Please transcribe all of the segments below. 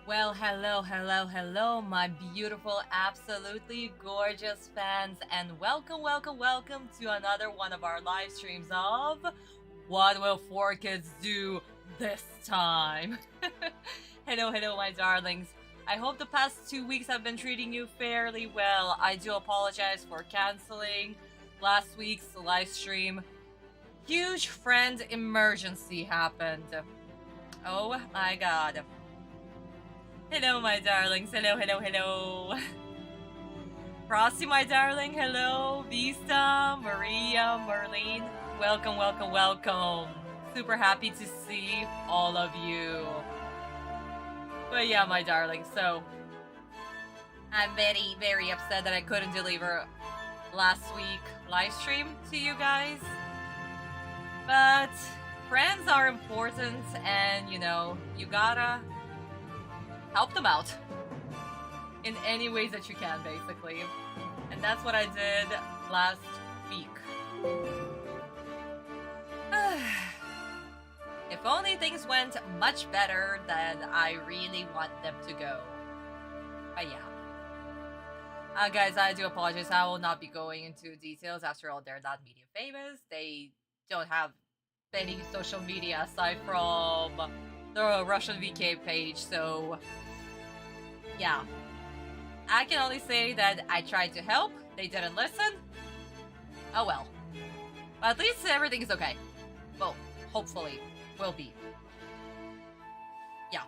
Well, hello, my beautiful, absolutely gorgeous fans, and welcome to another one of our live streams of What Will 4Kids Do This Time? Hello, my darlings. I hope the past 2 weeks have been treating you fairly well. I do apologize for canceling last week's live stream. Huge friend emergency happened. Oh my god. Hello, my darlings. Hello. Frosty, my darling. Hello. Vista, Maria, Marlene. Welcome. Super happy to see all of you. But yeah, my darling. So, I'm very upset that I couldn't deliver last week live stream to you guys. But friends are important, and you know, you gotta help them out in any ways that you can, basically. And that's what I did last week. If only things went much better than I really want them to go. But yeah. Guys, I do apologize. I will not be going into details. After all, they're not media famous. They don't have any social media aside from the Russian VK page, so yeah. I can only say that I tried to help, they didn't listen. Oh well. But at least everything is okay. Well, hopefully, will be. Yeah.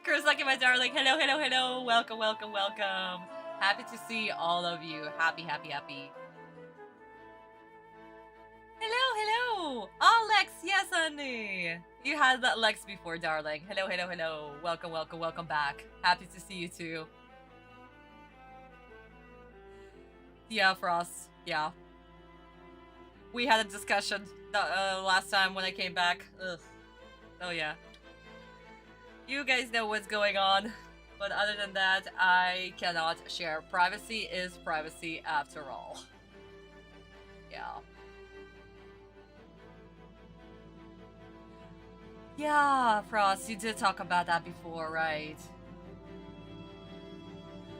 Kurosaki, my darling, hello. Welcome. Happy to see all of you. Happy. Hello! Alex, yes, honey! You had that Lex before, darling. Hello. Welcome back. Happy to see you too. Yeah, Frost. Yeah. We had a discussion last time when I came back. Ugh. Oh yeah. You guys know what's going on. But other than that, I cannot share. Privacy is privacy after all. Yeah. Yeah, Frost, you did talk about that before, right?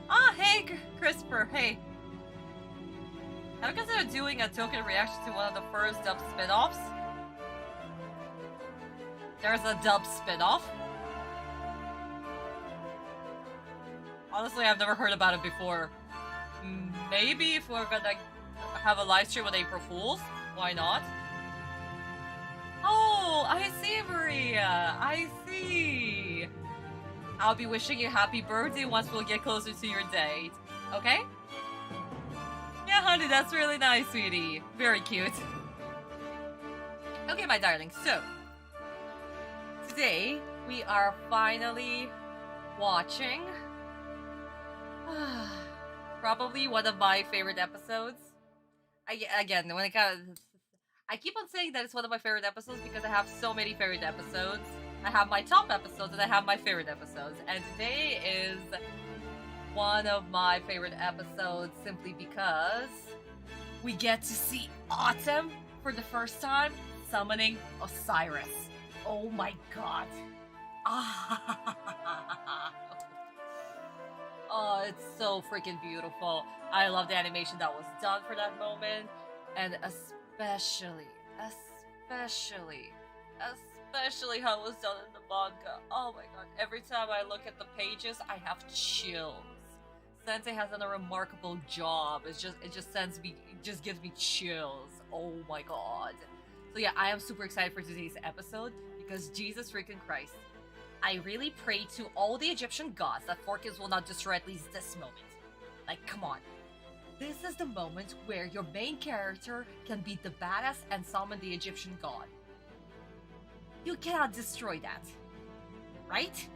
Ah, hey, Christopher, hey. Have you considered doing a token reaction to one of the first dub spin-offs? There's a dub spin-off? Honestly, I've never heard about it before. Maybe if we're gonna have a live stream with April Fools, why not? Oh, I see, Maria. I see. I'll be wishing you happy birthday once we'll get closer to your date. Okay? Yeah, honey, that's really nice, sweetie. Very cute. Okay, my darling. So, today we are finally watching probably one of my favorite episodes. Again, when it comes, I keep on saying that it's one of my favorite episodes because I have so many favorite episodes. I have my top episodes and I have my favorite episodes. And today is one of my favorite episodes simply because we get to see Atem for the first time summoning Osiris. Oh my god. Oh, it's so freaking beautiful. I love the animation that was done for that moment. And especially how it was done in the manga. Oh my god, every time I look at the pages, I have chills. Sensei has done a remarkable job. It just gives me chills. Oh my god. So yeah, I am super excited for today's episode because Jesus freaking Christ. I really pray to all the Egyptian gods that 4Kids will not destroy at least this moment. Like, come on. This is the moment where your main character can beat the badass and summon the Egyptian god. You cannot destroy that. Right?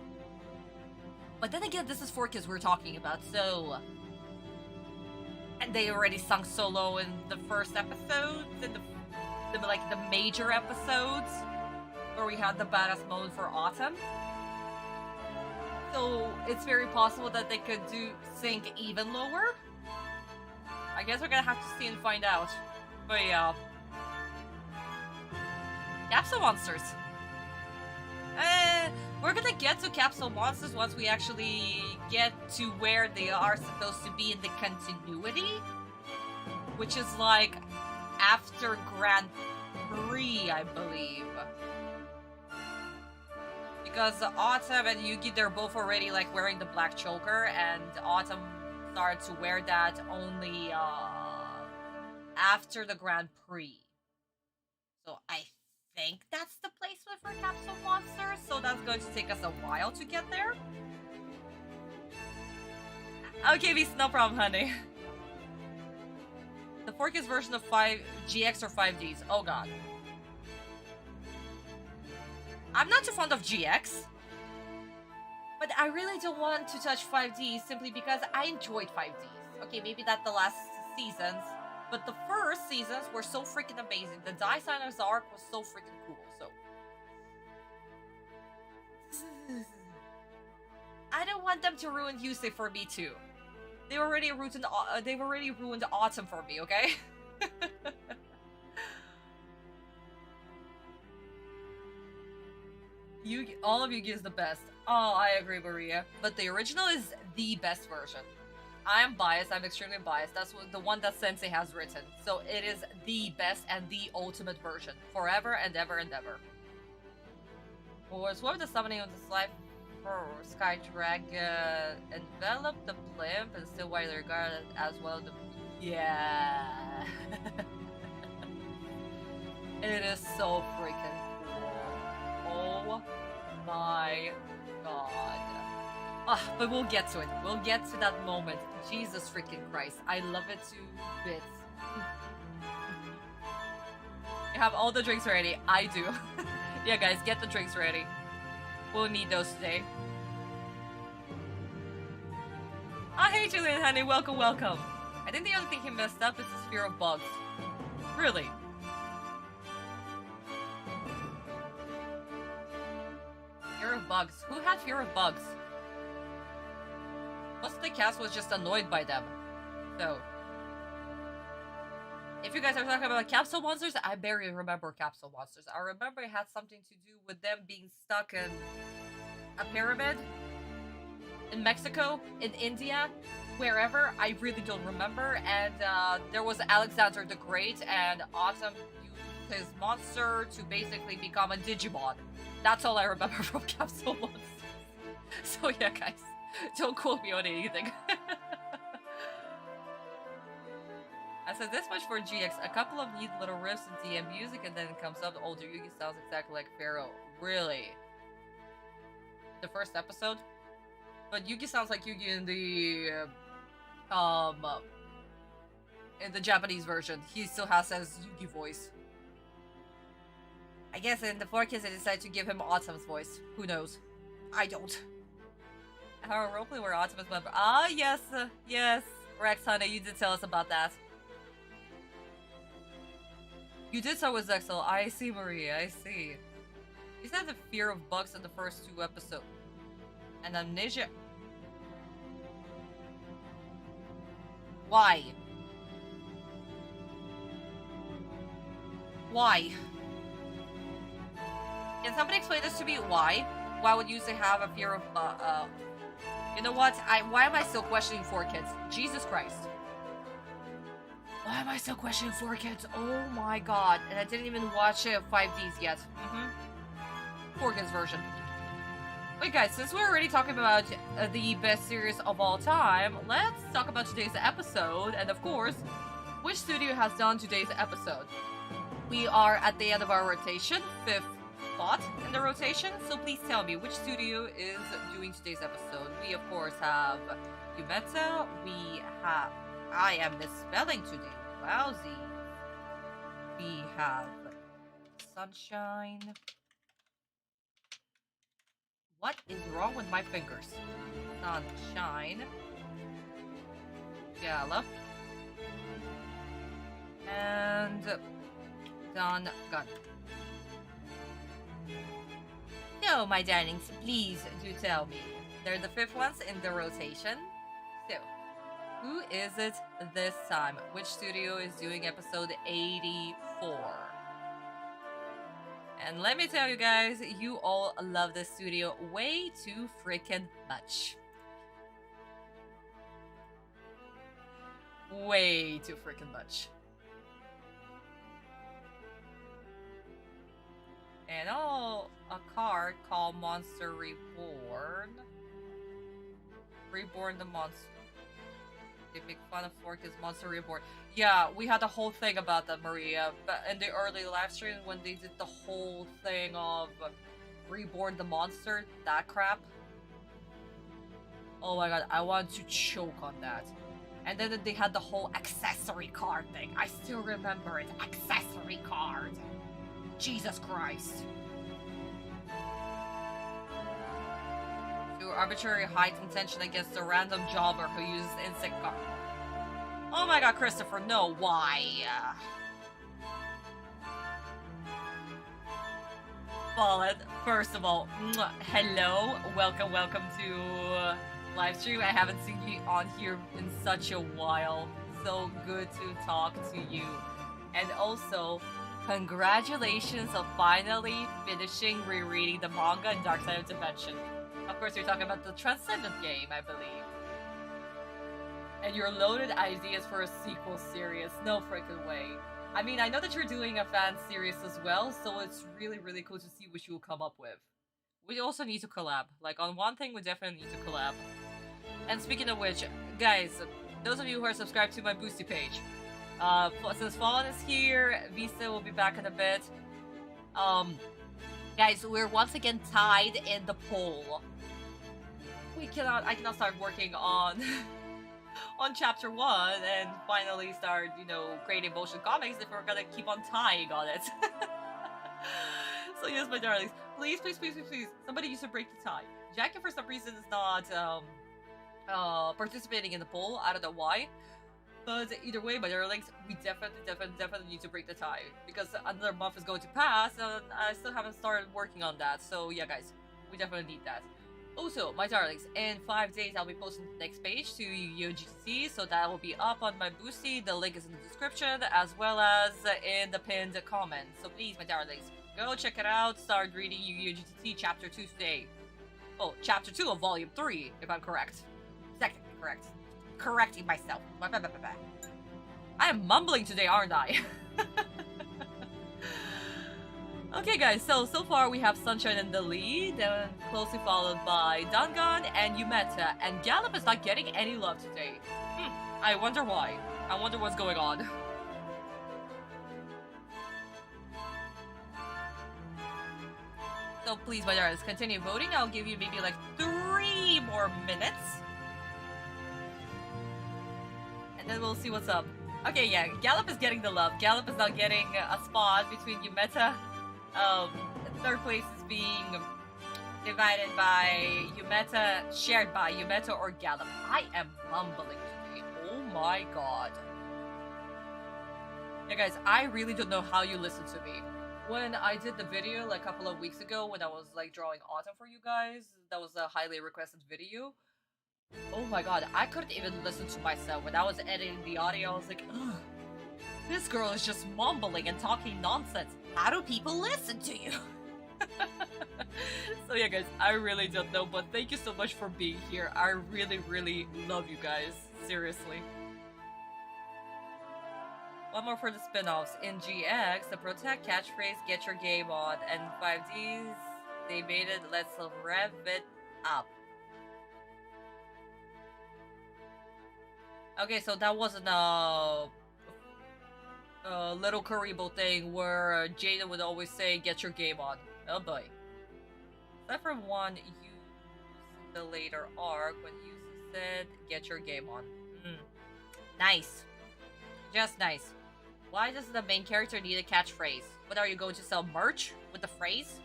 But then again, this is 4Kids we're talking about, so... And they already sung solo in the first episodes, in the major episodes, where we had the badass mode for Atem. So it's very possible that they could sink even lower. I guess we're gonna have to see and find out. But yeah. Capsule monsters. We're we're gonna get to capsule monsters once we actually get to where they are supposed to be in the continuity, which is like after Grand Prix, I believe. Because Atem and Yugi, they're both already like wearing the black choker, and Atem started to wear that only after the Grand Prix. So I think that's the placement for capsule monsters, so that's going to take us a while to get there. Okay, Beast, no problem, honey. The 4K's version of 5GX or 5Ds. Oh god. I'm not too fond of GX, but I really don't want to touch 5Ds simply because I enjoyed 5Ds. Okay, maybe not the last seasons, but the first seasons were so freaking amazing. The Designers arc was so freaking cool, so... I don't want them to ruin Yusei for me too. They've already ruined Atem for me, okay? Yugi, all of Yugi is the best. Oh, I agree, Maria. But the original is the best version. I am biased. I'm extremely biased. That's the one that Sensei has written. So it is the best and the ultimate version. Forever and ever and ever. Was what the summoning of this life for Sky Dragon enveloped the blimp and still widely regarded as well the... Yeah. It is so freaking cool. Oh my god. But we'll get to it. We'll get to that moment. Jesus freaking Christ. I love it to bits. You have all the drinks ready. I do. Yeah, guys, get the drinks ready. We'll need those today. Oh, hey, Julian, honey. Welcome, welcome. I think the only thing he messed up is his fear of bugs. Really? Fear of bugs. Who had fear of bugs? Most of the cast was just annoyed by them. So, if you guys are talking about capsule monsters, I barely remember capsule monsters. I remember it had something to do with them being stuck in a pyramid in Mexico, in India, wherever. I really don't remember. And there was Alexander the Great, and Atem used his monster to basically become a Digimon. That's all I remember from capsule monsters. So yeah, guys. Don't quote me on anything. I said this much for GX. A couple of neat little riffs in DM music, and then it comes up. The older Yugi sounds exactly like Pharaoh. Really? The first episode? But Yugi sounds like Yugi in the Japanese version. He still has his Yugi voice. I guess in the 4Ks they decided to give him Atem's voice. Who knows? I don't. Our roleplay where Atem is member. Ah, yes, yes. Rex, honey, you did tell us about that. You did start with Zexel. I see, Maria, I see. You said the fear of bugs in the first 2 episodes. And amnesia. Why? Why? Can somebody explain this to me? Why? Why would you say have a fear of you know what? Why am I still questioning 4Kids? Jesus Christ. Why am I still questioning 4Kids? Oh my god. And I didn't even watch 5Ds yet. 4Kids version. Wait guys, since we're already talking about the best series of all time, let's talk about today's episode. And of course, which studio has done today's episode? We are at the end of our rotation, 5th spot in the rotation, so please tell me which studio is doing today's episode. We of course have Yumeta, we have... I am misspelling today, wowsy. We have Sunshine. What is wrong with my fingers? Sunshine. Gala. And Dawn Gun. No, my darlings, please do tell me. They're the 5th ones in the rotation. So, who is it this time? Which studio is doing episode 84? And let me tell you guys, you all love this studio way too freaking much. Way too freaking much. And oh, a card called Monster Reborn. Reborn the Monster. They make fun of Fork as Monster Reborn. Yeah, we had a whole thing about that, Maria. But in the early live stream, when they did the whole thing of Reborn the Monster, that crap. Oh my god, I want to choke on that. And then they had the whole accessory card thing. I still remember it. Accessory card. Jesus Christ. Do arbitrary height intention against a random jobber who uses insect card. Oh my god, Christopher, no, why? Fallen, first of all, hello, welcome to live stream. I haven't seen you on here in such a while. So good to talk to you. And also, congratulations on finally finishing rereading the manga in Dark Side of Dimension. Of course, you're talking about the Transcendent game, I believe. And your loaded ideas for a sequel series. No freaking way. I mean, I know that you're doing a fan series as well, so it's really, really cool to see what you'll come up with. We also need to collab. Like, on one thing, we definitely need to collab. And speaking of which, guys, those of you who are subscribed to my Boosty page, since Fallen is here, Vista will be back in a bit. Guys, we're once again tied in the poll. I cannot start working on on chapter 1 and finally start, you know, creating motion comics if we're gonna keep on tying on it. So yes, my darlings, please, somebody used to break the tie. Jackie for some reason is not participating in the poll. I don't know why. But either way, my darlings, we definitely need to break the tie. Because another month is going to pass and I still haven't started working on that. So yeah, guys, we definitely need that. Also, my darlings, in 5 days I'll be posting the next page to YUUGI, so that will be up on my Boosty. The link is in the description as well as in the pinned comment. So please, my darlings, go check it out. Start reading YUUGI Chapter 2 today. Oh, Chapter 2 of Volume 3, if I'm correct. Technically correct. Correcting myself. I am mumbling today, aren't I? Okay, guys, so far we have Sunshine in the lead, then closely followed by Dangan and Yumeta, and Gallop is not getting any love today. I wonder why. I wonder what's going on. So please, my darlings, continue voting. I'll give you maybe like 3 more minutes. And then we'll see what's up. Okay, yeah, Gallop is getting the love. Gallop is now getting a spot between Yumeta. Third place is being divided by Yumeta, shared by Yumeta or Gallop. I am mumbling today. Oh my god. Yeah, guys, I really don't know how you listen to me. When I did the video like a couple of weeks ago when I was like drawing Atem for you guys, that was a highly requested video. Oh my god, I couldn't even listen to myself. When I was editing the audio, I was like, ugh. This girl is just mumbling and talking nonsense. How do people listen to you? So yeah, guys, I really don't know, but thank you so much for being here. I really love you guys. Seriously. One more for the spin-offs. In GX, the Protect catchphrase, get your game on. And 5Ds, they made it, let's rev it up. Okay, so that wasn't a little Karibo thing where Jaden would always say, get your game on. Oh boy. Except for one used the later arc when you said, get your game on. Nice. Just nice. Why does the main character need a catchphrase? What, are you going to sell merch with the phrase?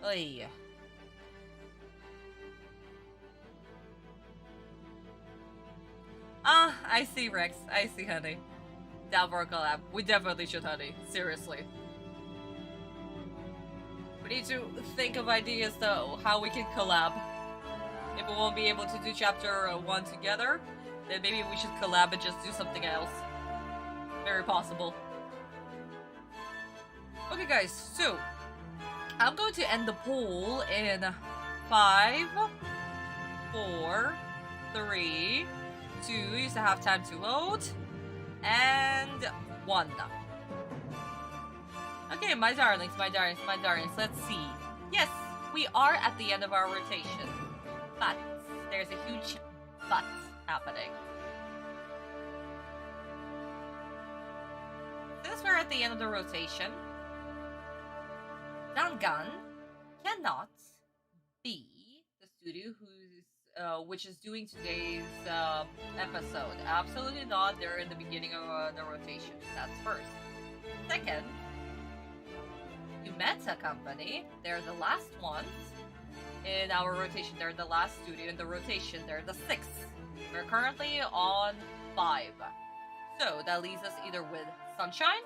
Oy. Ah, I see, Rex. I see, honey. Down for a collab. We definitely should, honey. Seriously. We need to think of ideas, though, how we can collab. If we won't be able to do chapter 1 together, then maybe we should collab and just do something else. Very possible. Okay, guys, so I'm going to end the poll in 5, 4, 3, 2. You still have time to vote, and 1. Okay, my darlings, let's see. Yes, we are at the end of our rotation, but there's a huge but happening. Since we're at the end of the rotation, Dangan cannot be the studio which is doing today's episode. Absolutely not. They're in the beginning of the rotation. That's first. Second, Meta Company, they're the last ones in our rotation. They're the last studio in the rotation. They're the 6th. We're currently on 5. So that leaves us either with Sunshine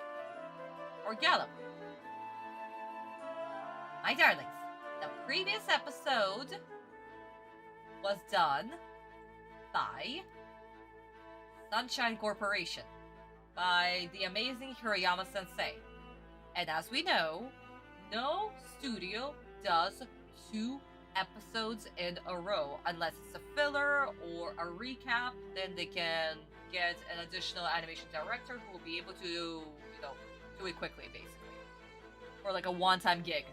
or Gallop. My darlings, the previous episode was done by Sunshine Corporation, by the amazing Hirayama Sensei. And as we know, no studio does 2 episodes in a row unless it's a filler or a recap. Then they can get an additional animation director who will be able to, do it quickly, basically, or like a one-time gig.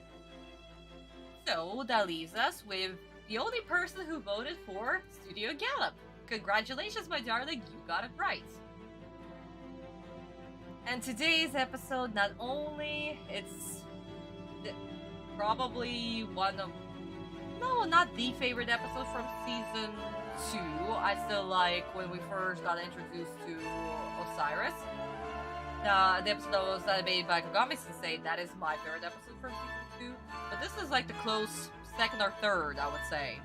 So that leaves us with the only person who voted for Studio Gallop. Congratulations, my darling, you got it right. And today's episode, not only it's probably one of, no, not the favorite episode from season 2. I still like when we first got introduced to Osiris. The episode that was made by Kagami Sensei, that is my favorite episode from season 2. But this is like the close second or third, I would say.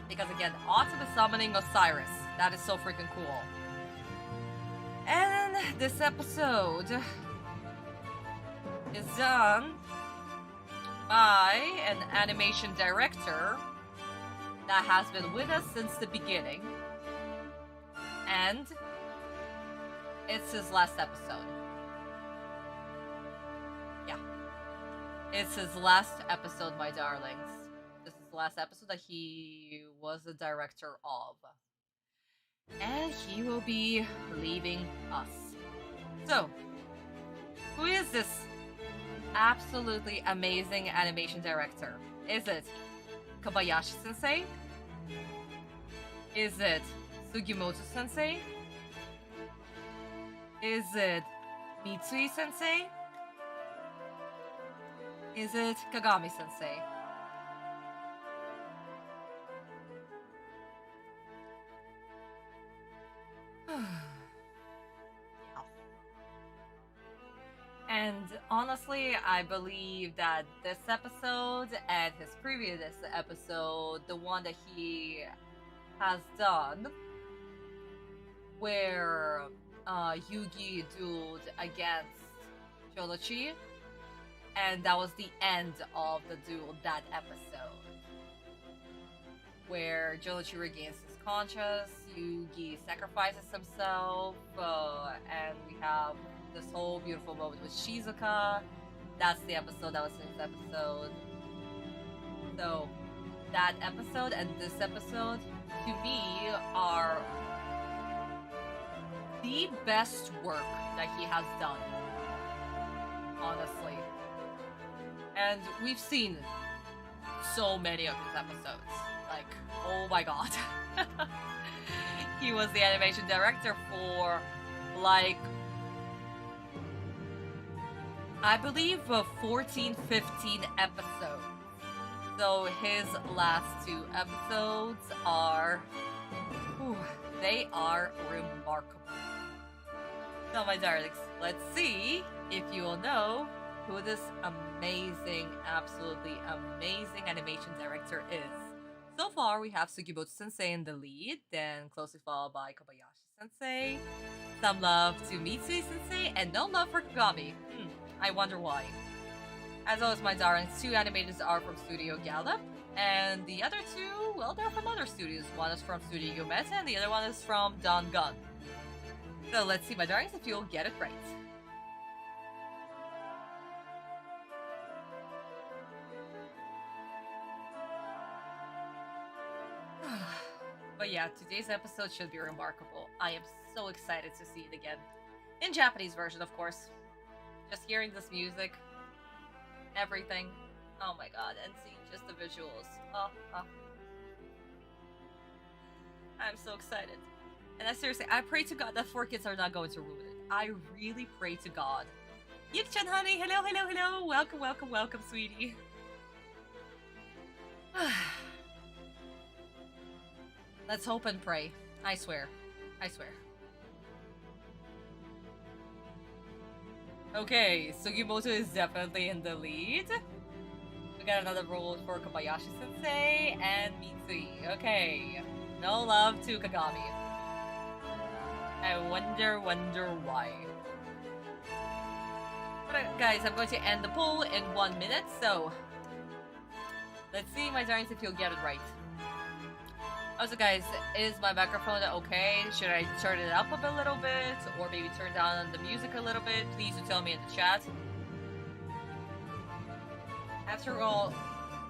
Because again, Atem is summoning Osiris. That is so freaking cool. And this episode is done by an animation director that has been with us since the beginning. And it's his last episode. Yeah. It's his last episode, my darlings. This is the last episode that he was the director of. And he will be leaving us. So, who is this absolutely amazing animation director? Is it Kobayashi Sensei? Is it Sugimoto Sensei? Is it Mitsui Sensei? Is it Kagami Sensei? And honestly, I believe that this episode and his previous episode, the one that he has done, where Yuugi dueled against Jolochi, and that was the end of the duel, that episode, where Jolochi regains his conscience, Yuugi sacrifices himself, and we have this whole beautiful moment with Shizuka. That's the episode. That was his episode. So that episode and this episode, to me, are the best work that he has done, honestly. And we've seen so many of his episodes. Like, oh my god. He was the animation director for, like, I believe 14, 15 episodes. So his last 2 episodes are, they are remarkable. So my darlings, let's see if you will know who this amazing, absolutely amazing animation director is. So far, we have Sugimoto Sensei in the lead, then closely followed by Kobayashi Sensei, some love to Mitsui Sensei, and no love for Kagami. I wonder why. As always, my darlings, 2 animators are from Studio Gallop, and the other 2, well, they're from other studios. One is from Studio Meta, and the other one is from Dangan. So let's see, my darlings, if you'll get it right. But yeah, today's episode should be remarkable. I am so excited to see it again. In Japanese version, of course. Just hearing this music, everything. Oh my god, and seeing just the visuals. I'm so excited. And I seriously, I pray to God that 4Kids are not going to ruin it. I really pray to God. Yuki-chan, honey, hello, hello, hello. Welcome, welcome, welcome, sweetie. Let's hope and pray. I swear. I swear. Okay, Sugimoto is definitely in the lead. We got another role for Kobayashi-sensei and Mitsui. Okay. No love to Kagami. I wonder why. But guys, I'm going to end the poll in 1 minute, so let's see, my darlings, if you'll get it right. Also, guys, is my microphone okay? Should I turn it up a little bit, or maybe turn down the music a little bit? Please do tell me in the chat. After all,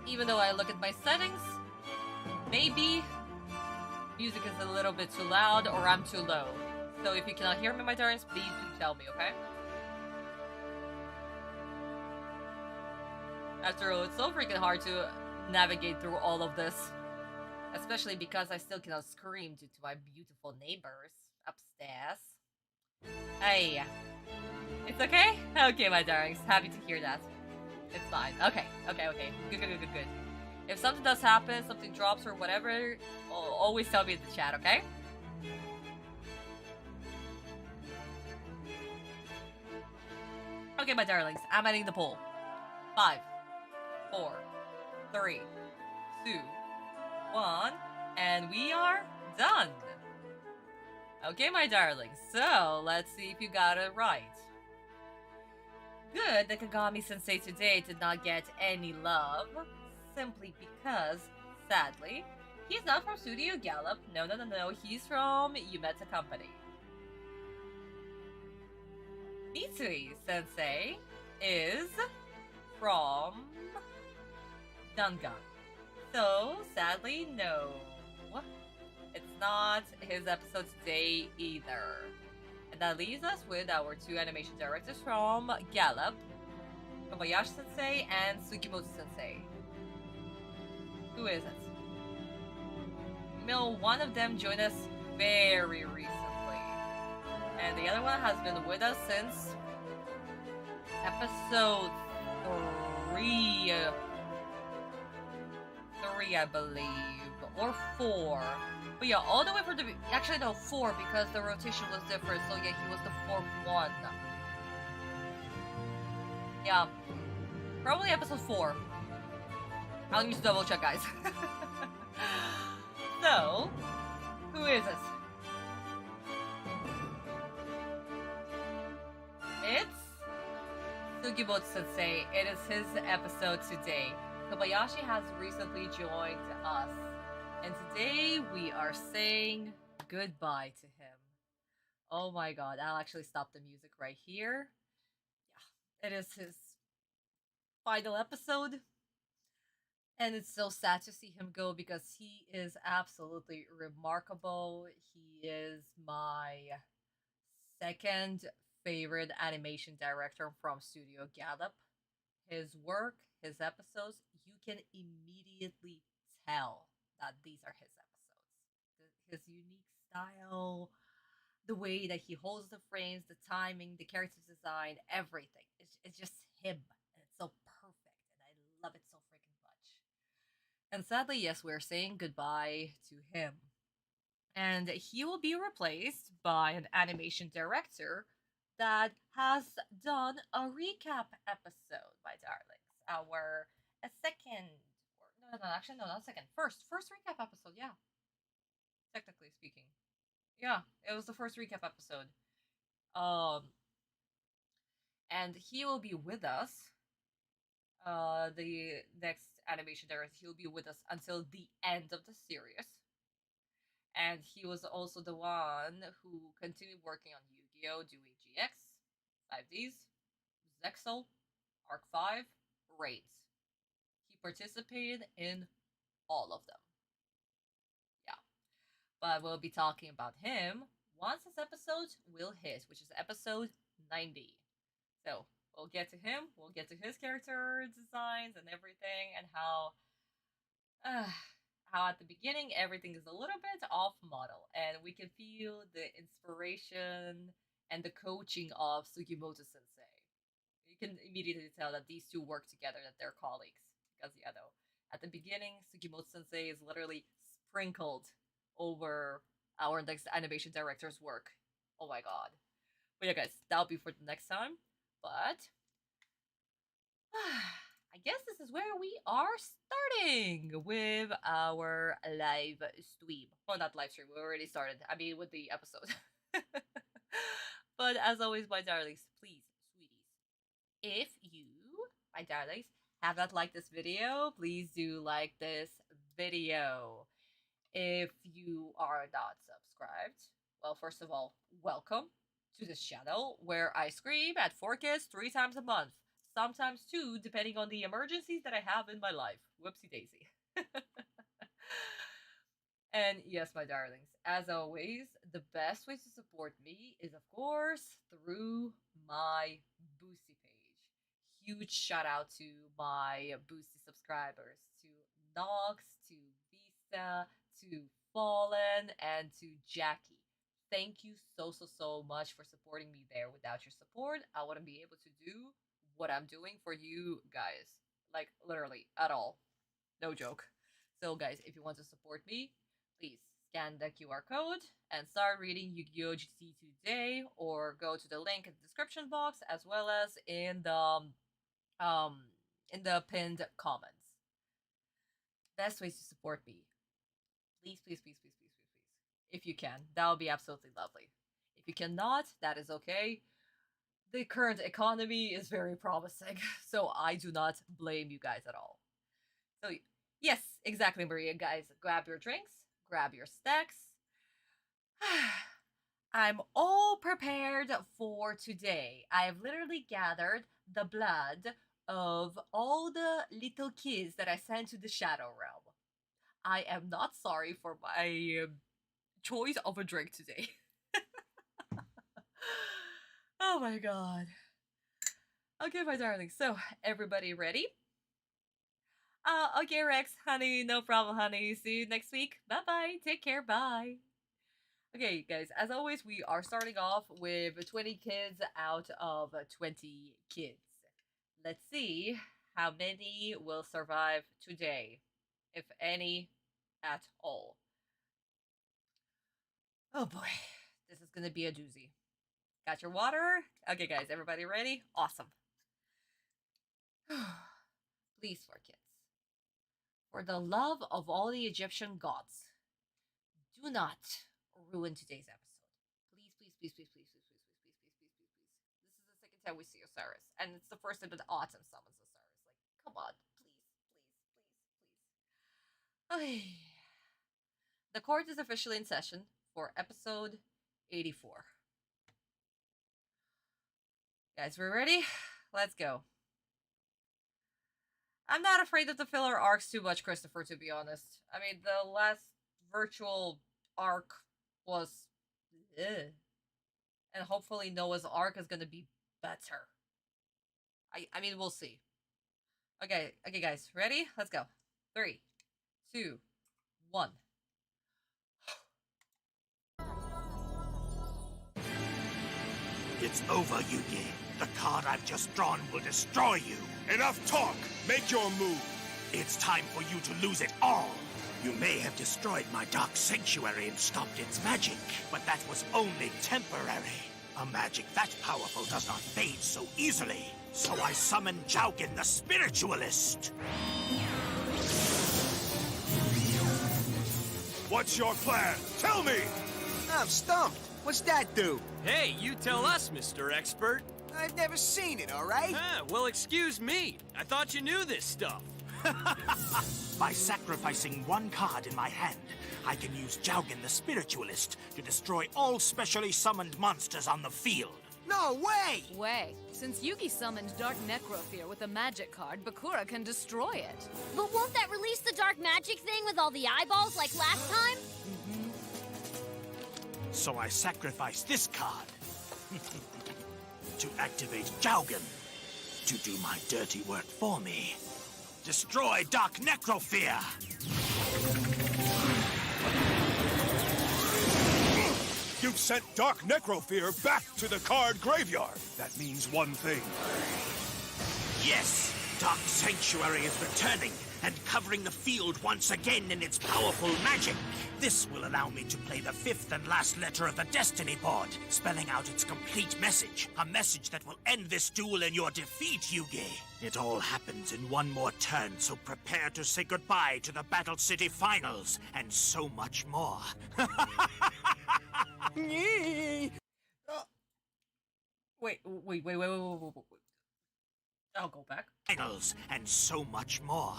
even though I look at my settings, maybe music is a little bit too loud or I'm too low. So if you cannot hear me, my darlings, please do tell me, okay? After all, it's so freaking hard to navigate through all of this. Especially because I still cannot scream due to my beautiful neighbors upstairs. Hey. It's okay? Okay, my darlings. Happy to hear that. It's fine. Okay. Good. If something does happen, something drops or whatever, always tell me in the chat, okay? Okay, my darlings. I'm ending the poll. 5, 4, 3, 2, 1, and we are done. Okay, my darlings, so let's see if you got it right. Good that Kagami-sensei today did not get any love, simply because, sadly, he's not from Studio Gallup. No, he's from Yumeta Company. Mitsui-sensei is from Dungan. So, sadly, no. It's not his episode today either. And that leaves us with our 2 animation directors from Gallup, Kobayashi-sensei and Sugimoto-sensei. Who is it? You know, one of them joined us very recently. And the other one has been with us since episode 3, I believe, or 4. But yeah, all the way from the... Actually, no, 4, because the rotation was different, so yeah, he was the 4th one. Yeah. Probably episode 4. I'll need to double check, guys. So, who is it? It's Sugimoto-sensei. It is his episode today. Kobayashi has recently joined us, and today we are saying goodbye to him. Oh my god, I'll actually stop the music right here. Yeah, it is his final episode, and it's so sad to see him go because he is absolutely remarkable. He is my second favorite animation director from Studio Gallup. His work, his episodes, you can immediately tell that these are his episodes. His unique style, the way that he holds the frames, the timing, the character design, everything. It's just him. And it's so perfect. And I love it so freaking much. And sadly, yes, we're saying goodbye to him. And he will be replaced by an animation director that has done a recap episode, my darlings. Our second, or no, actually, no, not second, first recap episode, yeah. Technically speaking. Yeah, it was the first recap episode. And he will be with us. The next animation director, he'll be with us until the end of the series. And he was also the one who continued working on Yu-Gi-Oh! Doing GX, 5Ds, Zexal, Arc 5, Raids. He participated in all of them. Yeah. but we'll be talking about him once this episode will hit, which is episode 90. So we'll get to him, we'll get to his character designs and everything, and uh, how at the beginning everything is a little bit off model, and we can feel the inspiration and the coaching of Sugimoto Sensei. You can immediately tell that these two work together, that they're colleagues. Because though, at the beginning, Sugimoto Sensei is literally sprinkled over our next animation director's work. Oh my god. But yeah, guys, that'll be for the next time. But I guess this is where we are starting with our live stream. Well, not live stream, we already started. I mean, with the episode. But as always, my darlings, please, sweeties, if you, my darlings, have not liked this video, please do like this video. If you are not subscribed, well, first of all, welcome to this channel where I scream at 4Kids 3 times a month. Sometimes 2, depending on the emergencies that I have in my life. Whoopsie daisy. And yes, my darlings, as always, the best way to support me is, of course, through my Boosty page. Huge shout out to my Boosty subscribers, to Nox, to Vista, to Fallen, and to Jackie. Thank you so much for supporting me there. Without your support, I wouldn't be able to do what I'm doing for you guys. Like, literally, at all. No joke. So, guys, if you want to support me, please scan the QR code and start reading Yu-Gi-Oh! GT today, or go to the link in the description box as well as in the pinned comments. Best ways to support me. Please, please, please, please, please, please, please. If you can, that would be absolutely lovely. If you cannot, that is okay. The current economy is very promising, so I do not blame you guys at all. So, yes, exactly, Maria. Guys, grab your drinks, grab your stacks. I'm all prepared for today. I have literally gathered the blood of all the little kids that I sent to the Shadow Realm. I am not sorry for my choice of a drink today. Oh my god. Okay, my darling. So, everybody ready? Okay, Rex, honey, no problem, honey. See you next week. Bye-bye. Take care. Bye. Okay, guys, as always, we are starting off with 20 kids out of 20 kids. Let's see how many will survive today, if any at all. Oh boy, this is gonna be a doozy. Got your water? Okay, guys, everybody ready? Awesome. Please, 4Kids. For the love of all the Egyptian gods, do not ruin today's episode. Please, please, please, please, please, please, please, please, please, please, please, please. This is the second time we see Osiris, and it's the first time that Atem summons Osiris. Like, come on, please, please, please, please. Okay. The court is officially in session for episode 84. Guys, we're ready? Let's go. I'm not afraid of the filler arcs too much, Christopher, to be honest. I mean, the last virtual arc was... ugh. And hopefully Noah's arc is gonna be better. I mean, we'll see. Okay, guys, ready? Let's go. 3, 2, 1. It's over, Yugi. The card I've just drawn will destroy you. Enough talk! Make your move! It's time for you to lose it all. You may have destroyed my dark sanctuary and stopped its magic, but that was only temporary. A magic that powerful does not fade so easily. So I summon Jaugen the Spiritualist. What's your plan? Tell me! I'm stumped. What's that do? Hey, you tell us, Mr. Expert. I've never seen it, all right? Ah, well, excuse me. I thought you knew this stuff. By sacrificing one card in my hand, I can use Jaugen the Spiritualist to destroy all specially summoned monsters on the field. No way! Since Yugi summoned Dark Necrofear with a magic card, Bakura can destroy it. But won't that release the dark magic thing with all the eyeballs like last time? So I sacrifice this card to activate Jaugen to do my dirty work for me. Destroy Dark Necrofear! You've sent Dark Necrofear back to the card graveyard. That means one thing. Yes, Dark Sanctuary is returning and covering the field once again in its powerful magic. This will allow me to play the fifth and last letter of the Destiny board, spelling out its complete message. A message that will end this duel in your defeat, Yugi. It all happens in one more turn, so prepare to say goodbye to the Battle City Finals and so much more. Wait. I'll go back. Finals and so much more.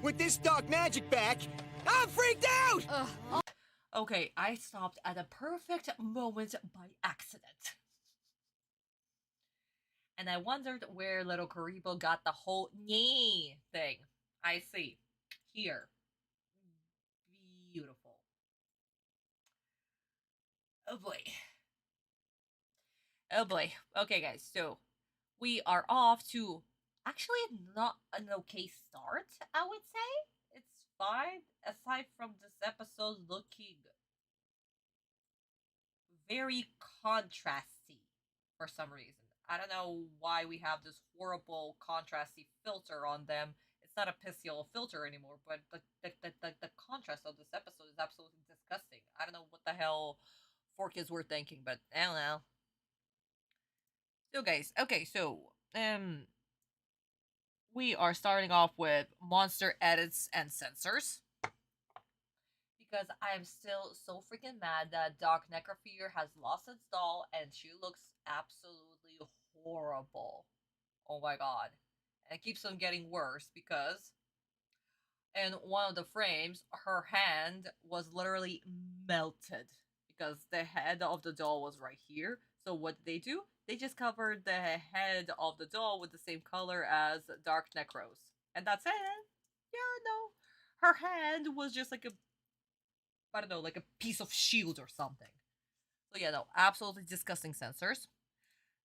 With this dark magic back, I'm freaked out! Okay, I stopped at a perfect moment by accident. And I wondered where little Karibo got the whole "nyeh" thing. I see. Here. Beautiful. Oh boy. Oh boy. Okay, guys, so we are off to actually not an okay start, I would say. It's fine, aside from this episode looking very contrasty for some reason. I don't know why we have this horrible contrasty filter on them. It's not a pixel filter anymore, but the contrast of this episode is absolutely disgusting. I don't know what the hell 4Kids were thinking, but I don't know. So guys, okay, so we are starting off with monster edits and censors. Because I am still so freaking mad that Dark Necrofear has lost its doll and she looks absolutely horrible. Oh my god. And it keeps on getting worse because in one of the frames, her hand was literally melted. Because the head of the doll was right here. So what did they do? They just covered the head of the doll with the same color as Dark Necros. And that's it. Yeah, no. Her hand was just like a, I don't know, like a piece of shield or something. So yeah, no, absolutely disgusting censors.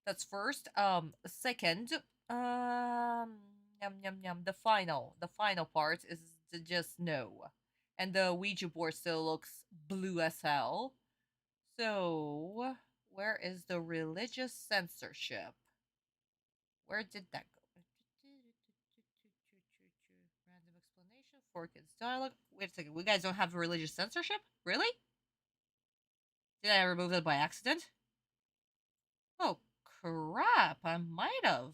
That's first. Second, the final part is just no. And the Ouija board still looks blue as hell. So, where is the religious censorship? Where did that go? Random explanation, 4Kids dialogue. Wait a second, we guys don't have religious censorship? Really? Did I remove that by accident? Oh, crap, I might have.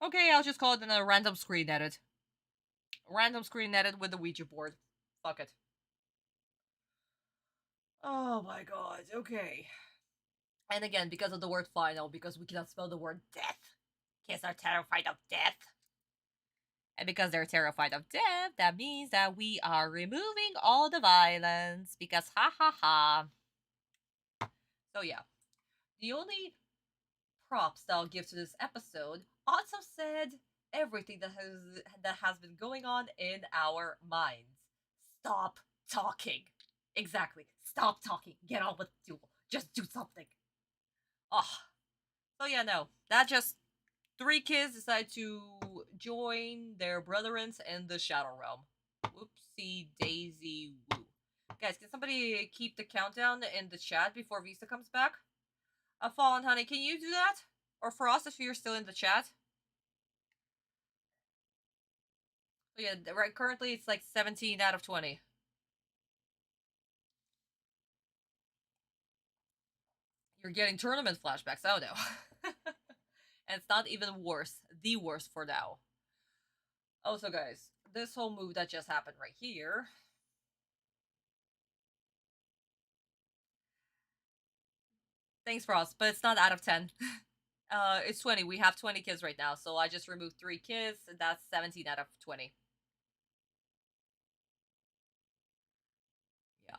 Okay, I'll just call it a random screen edit. Random screen edit with the Ouija board. Fuck it. Oh my god, okay. And again, because of the word final, because we cannot spell the word death. Kids are terrified of death. And because they're terrified of death, that means that we are removing all the violence. Because ha ha ha. So yeah. The only props that I'll give to this episode, Atem said everything that has been going on in our minds. Stop talking. Exactly. Stop talking. Get on with the duel. Just do something. Oh. So yeah, no. That just 3 kids decide to join their brethrens in the Shadow Realm. Whoopsie daisy woo. Guys, can somebody keep the countdown in the chat before Visa comes back? Fallen Honey, can you do that? Or Frost if you're still in the chat? So yeah, right, currently it's like 17 out of 20. You're getting tournament flashbacks, oh no. And it's not even worse. The worst for now. Also, guys, this whole move that just happened right here. Thanks, Frost, but it's not out of 10. It's 20. We have 20 kids right now, so I just removed 3 kids, and that's 17 out of 20. Yeah.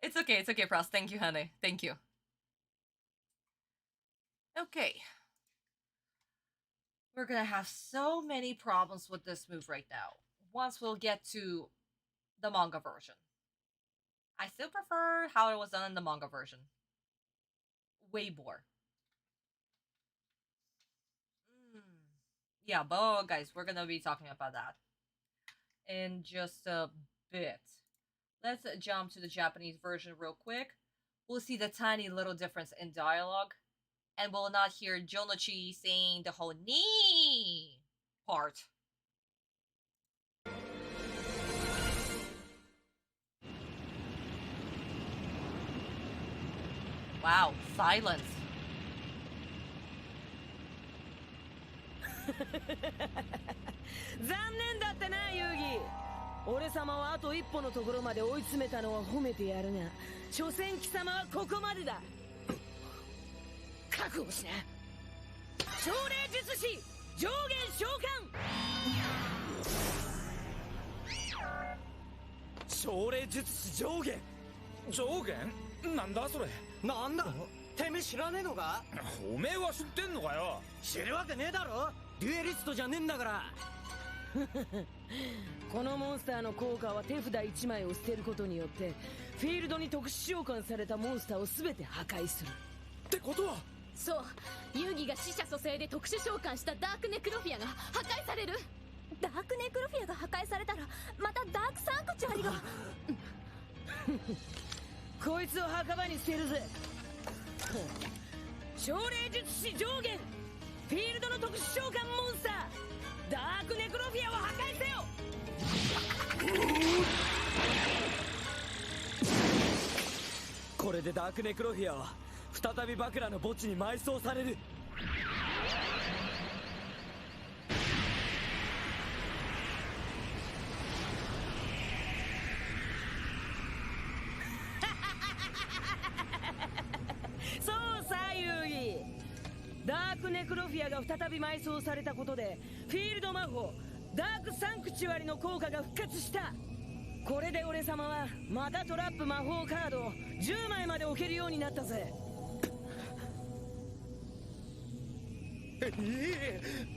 It's okay, Frost. Thank you, honey. Thank you. Okay. We're gonna have so many problems with this move right now. Once we'll get to the manga version. I still prefer how it was done in the manga version. Way more. Yeah, but guys, we're gonna be talking about that in just a bit. Let's jump to the Japanese version real quick. We'll see the tiny little difference in dialogue, and we'll not hear Jonochi saying the whole "nee" part. Wow, silence. 残念だったな遊戯。俺様はあと一歩のところまで追い詰めたのは褒めてやるが、所詮貴様はここまでだ。覚悟しな。奨励術師上限召喚。奨励術師上限。上限？なんだそれ。なんだ？てめえ知らねえのか？おめえは知ってんのかよ。知るわけねえだろ。デュエリストじゃねえんだから。このモンスターの効果は手札1枚を捨てることによってフィールドに特殊召喚されたモンスターを全て破壊する。ってことはそう、遊戯が死者蘇生で特殊召喚したダークネクロフィアが破壊される。ダークネクロフィアが破壊されたらまたダークサンクチュアリがこいつを墓場に捨てるぜ。奨励術師上限フィールドの特殊召喚モンスターダークネクロフィアを破壊せよ。これでダークネクロフィアは再びバクラの墓地に埋葬される。そうさ遊戯。ダークネクロフィアが再び埋葬されたことでフィールド魔法ダークサンクチュアリの効果が復活した。これで俺様はまたトラップ魔法カードを10枚まで置けるようになったぜ。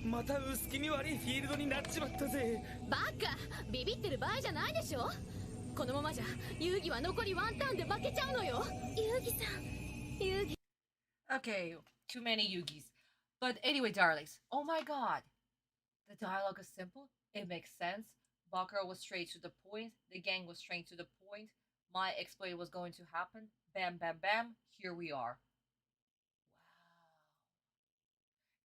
また薄気味悪いフィールドになっちまったぜ。バカ、ビビってる場合じゃないでしょ。このままじゃ遊戯は残りワンターンで負けちゃうのよ。遊戯さん、遊戯。 Okay, too many Yugis. But anyway, darlings, oh my god. The dialogue is simple, it makes sense. Bakura was straight to the point, the gang was straight to the point. My exploit was going to happen. Bam, bam, bam, here we are. Wow.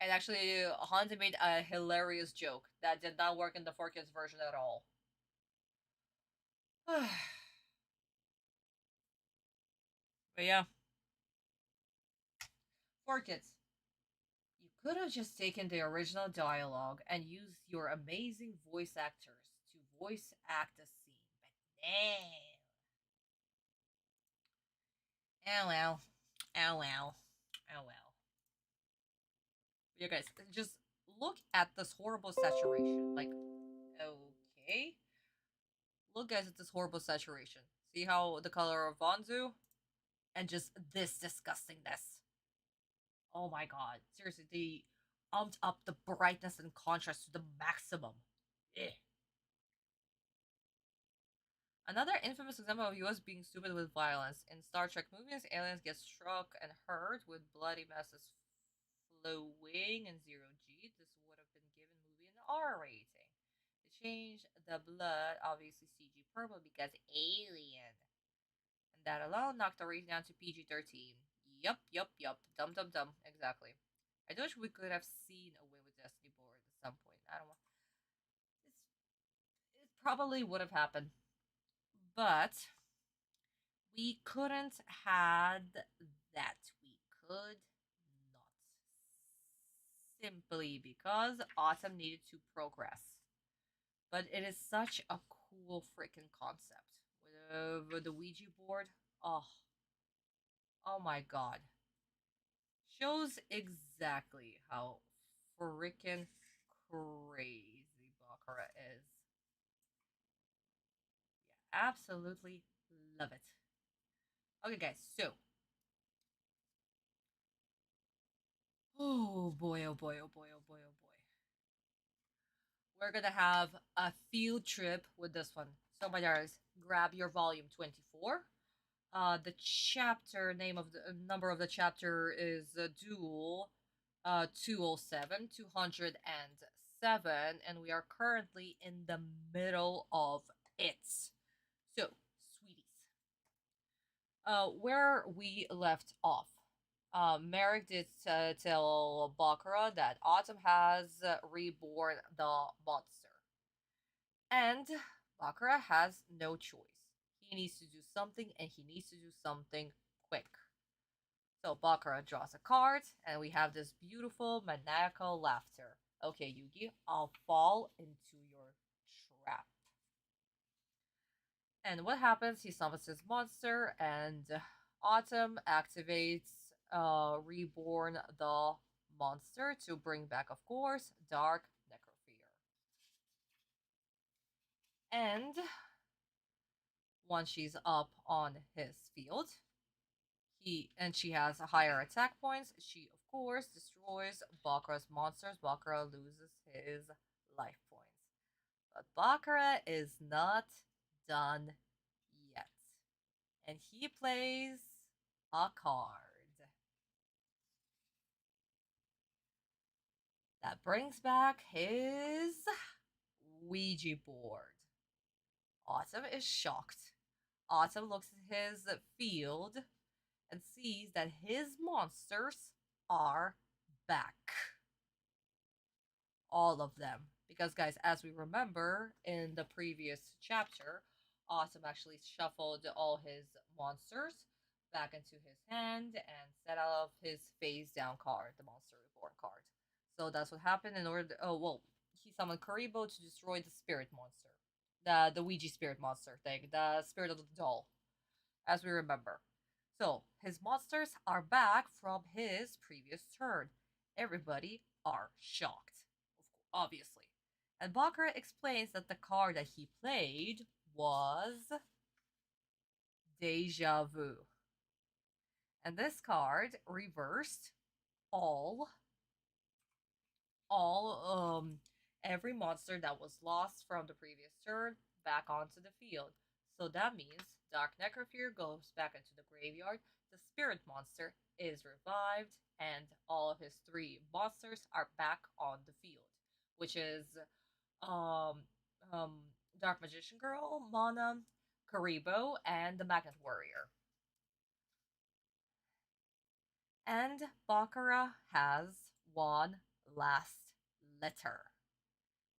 And actually, Honda made a hilarious joke that did not work in the 4Kids version at all. But yeah. 4Kids. You could have just taken the original dialogue and used your amazing voice actors to voice act the scene. But no. Oh well. Oh well. Oh well. Yeah, guys, just look at this horrible saturation. Like, okay. Look, guys, at this horrible saturation. See how the color of Vonzu? And just this disgustingness. Oh my god. Seriously, they upped up the brightness and contrast to the maximum. Eh. Another infamous example of US being stupid with violence. In Star Trek movies, aliens get struck and hurt with bloody messes flowing in zero G. This would have been given movie an R rating. They changed the blood, obviously CG purple because alien. And that alone knocked the rating down to PG-13. Yup. Dum. Exactly. I do wish we could have seen a Win with Destiny board at some point. I don't want. It probably would have happened. But we couldn't had that. We could not. Simply because Atem needed to progress. But it is such a cool freaking concept. With the Ouija board. Oh my god. Shows exactly how freaking crazy Bakura is. Yeah, absolutely love it. Okay, guys, so. Oh boy. we're gonna have a field trip with this one. So my darlings, grab your volume 24. The chapter name of the number of the chapter is Duel 207, 207, and we are currently in the middle of it. So, sweeties, where we left off, Marik did tell Bakura that Atem has reborn the monster. And Bakura has no choice. He needs to do something, and he needs to do something quick. So Bakura draws a card, and we have this beautiful maniacal laughter. Okay, Yugi, I'll fall into your trap. And what happens? He summons his monster, and Atem activates Reborn the monster to bring back, of course, Dark Necrofear. And once she's up on his field, she has higher attack points, she of course destroys Bakura's monsters. Bakura loses his life points. But Bakura is not done yet. And he plays a card that brings back his Ouija board. Atem is shocked. Atem looks at his field and sees that his monsters are back. All of them. Because, guys, as we remember in the previous chapter, Atem actually shuffled all his monsters back into his hand and set out his face down card, the Monster Reborn card. So that's what happened in order to, he summoned Karibo to destroy the spirit monster. The Ouija spirit monster thing, the spirit of the doll, as we remember. So, his monsters are back from his previous turn. Everybody are shocked, obviously. And Bakura explains that the card that he played was Deja Vu. And this card reversed every monster that was lost from the previous turn back onto the field. So that means Dark Necrofear goes back into the graveyard, the spirit monster is revived, and all of his 3 monsters are back on the field, which is Dark Magician Girl, Mana, Karibo, and the Magnet Warrior. And Bakura has one last letter.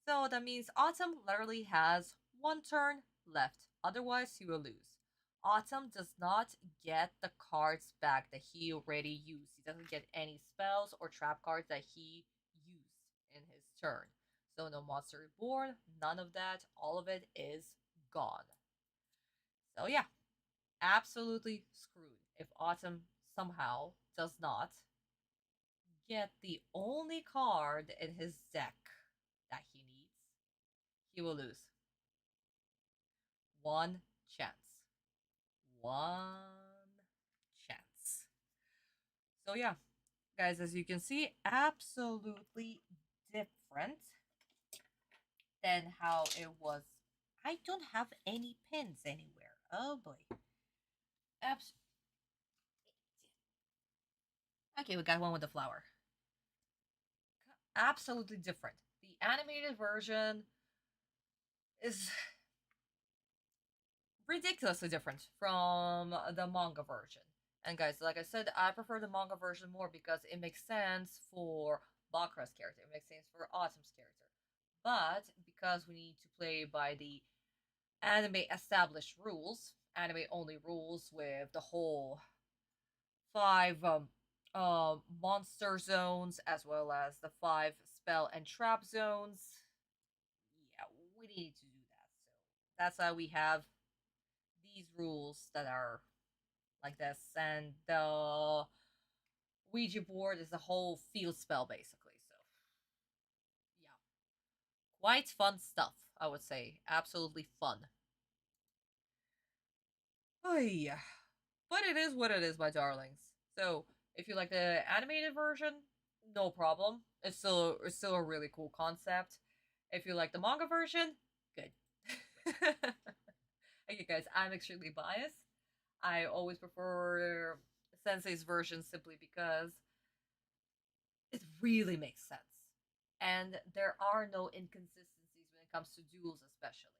So that means Atem literally has 1 turn left, otherwise he will lose. Atem does not get the cards back that he already used. He doesn't get any spells or trap cards that he used in his turn. So no Monster Reborn, none of that, all of it is gone. So yeah, absolutely screwed if Atem somehow does not get the only card in his deck that he needs. He will lose. 1 chance. 1 chance. So yeah, guys, as you can see, absolutely different than how it was. I don't have any pins anywhere. Oh boy. Okay, we got one with the flower. Absolutely different. The animated version is ridiculously different from the manga version. And guys, like I said, I prefer the manga version more because it makes sense for Bakura's character. It makes sense for Atem's character. But because we need to play by the anime established rules, anime only rules with the whole 5 monster zones as well as the 5 spell and trap zones, yeah, we need to do that. So that's why we have these rules that are like this, and the Ouija board is a whole field spell basically. So yeah, quite fun stuff, I would say. Absolutely fun. Oh yeah, but it is what it is, my darlings. So if you like the animated version, no problem. It's still a really cool concept. If you like the manga version, good. Okay, guys, I'm extremely biased. I always prefer Sensei's version simply because it really makes sense. And there are no inconsistencies when it comes to duels, especially.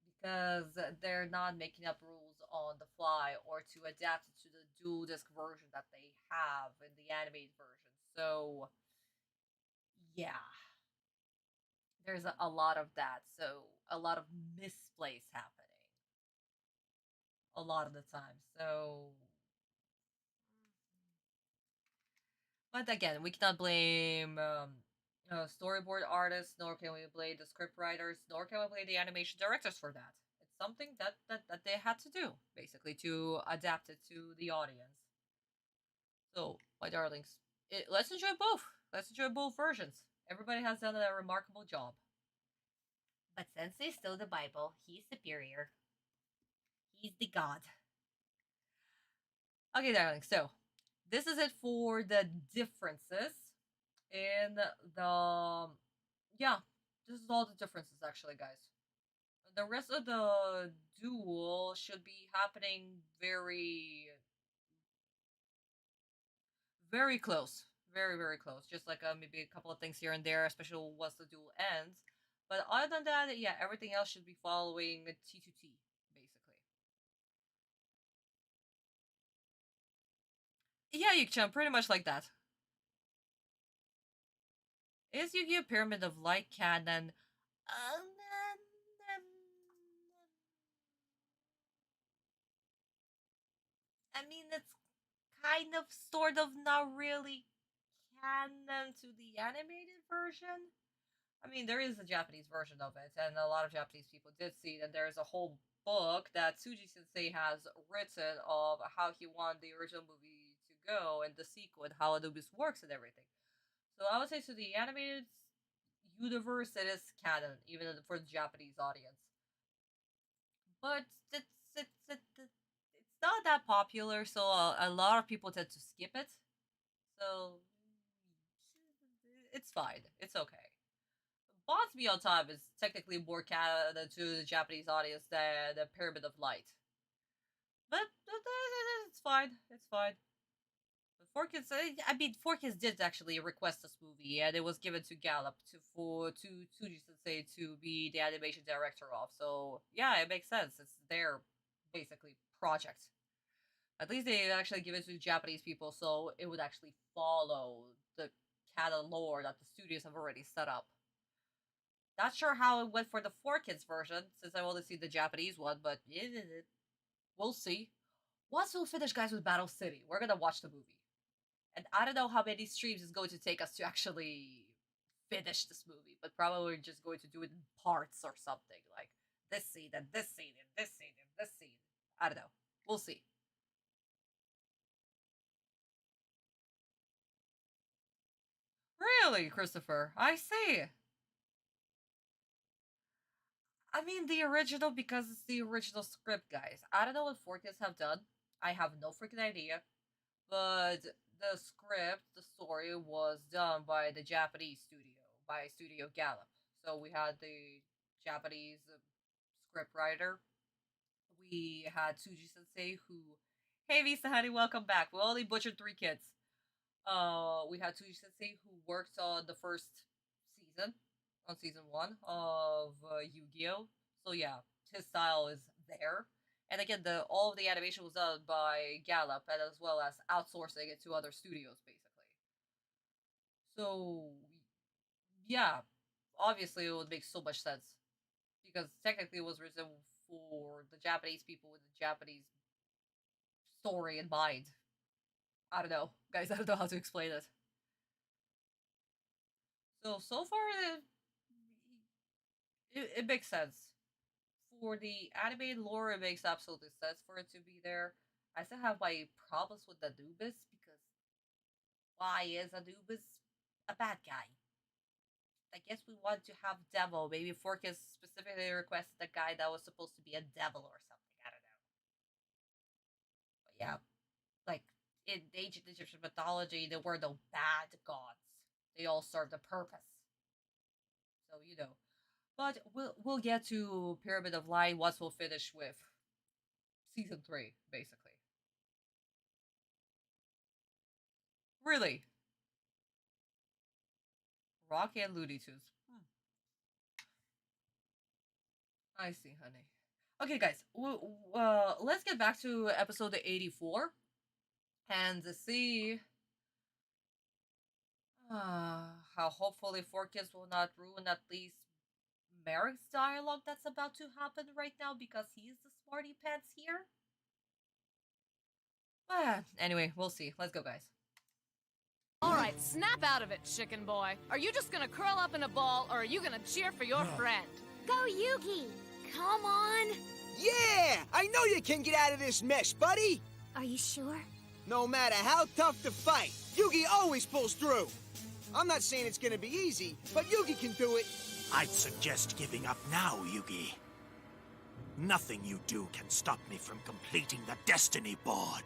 Because they're not making up rules on the fly or to adapt it to the dual disc version that they have in the animated version. So, yeah, there's a lot of that. So, a lot of misplays happening a lot of the time. So, but again, we cannot blame storyboard artists, nor can we blame the script writers, nor can we blame the animation directors for that. It's something that they had to do, basically, to adapt it to the audience. So, my darlings, let's enjoy both. Let's enjoy both versions. Everybody has done a remarkable job. But Sensei's still the Bible. He's superior. He's the god. Okay, darling. So, this is it for the differences in the. Yeah, this is all the differences, actually, guys. The rest of the duel should be happening very close. Very, very close. Just like maybe a couple of things here and there, especially once the duel ends. But other than that, yeah, everything else should be following T2T, basically. Yeah, Yukchan, pretty much like that. Is Yu-Gi-Oh! Pyramid of Light canon? I mean, it's kind of, sort of, not really canon to the animated version. I mean, there is a Japanese version of it, and a lot of Japanese people did see it, and there's a whole book that Tsuji Sensei has written of how he wanted the original movie to go and the sequel and how Anubis works and everything. So I would say to the animated universe, it is canon, even for the Japanese audience. But it's not that popular, so a lot of people tend to skip it. So it's fine. It's okay. Bonds Beyond Time is technically more canon to the Japanese audience than the Pyramid of Light. But it's fine. It's fine. But 4Kids, I mean, 4Kids did actually request this movie, and it was given to Gallup to Tsuji Sensei to be the animation director of. So yeah, it makes sense. It's their basically project. At least they actually give it to Japanese people, so it would actually follow the canon lore that the studios have already set up. Not sure how it went for the 4Kids version, since I've only seen the Japanese one, but we'll see. Once we'll finish, guys, with Battle City, we're gonna watch the movie. And I don't know how many streams it's going to take us to actually finish this movie, but probably we're just going to do it in parts or something. Like, this scene, and this scene, and this scene, and this scene. I don't know. We'll see. Really, Christopher? I see. I mean, the original, because it's the original script, guys. I don't know what 4Kids have done. I have no freaking idea. But the script, the story was done by the Japanese studio, by Studio Gallup. So we had the Japanese script writer. We had Tsuji Sensei, who, hey Visa honey, welcome back. We only butchered 3 kids. We had Tsuji Sensei, who worked on the first season, on season 1 of Yu-Gi-Oh. So yeah, his style is there. And again, all of the animation was done by Gallup, and as well as outsourcing it to other studios, basically. So yeah, obviously it would make so much sense because technically it was written for the Japanese people with the Japanese story in mind. I don't know, guys. I don't know how to explain it. So far, it makes sense. For the animated lore, it makes absolutely sense for it to be there. I still have my problems with Anubis because why is Anubis a bad guy? I guess we want to have devil. Maybe Forkus specifically requested a guy that was supposed to be a devil or something. I don't know. But yeah, like in ancient Egyptian mythology, there were no bad gods. They all served a purpose. So you know. But we'll get to Pyramid of Light once we'll finish with season 3, basically. Really. Rocky and Looney Tunes. I see, honey. Okay, guys. Let's get back to episode 84 and see how hopefully 4 Kids will not ruin at least Marik's dialogue that's about to happen right now because he's the smarty pants here. But anyway, we'll see. Let's go, guys. Alright, snap out of it, chicken boy. Are you just gonna curl up in a ball, or are you gonna cheer for your friend? Go, Yugi! Come on! Yeah! I know you can get out of this mess, buddy! Are you sure? No matter how tough the fight, Yugi always pulls through. I'm not saying it's gonna be easy, but Yugi can do it. I'd suggest giving up now, Yugi. Nothing you do can stop me from completing the Destiny Board.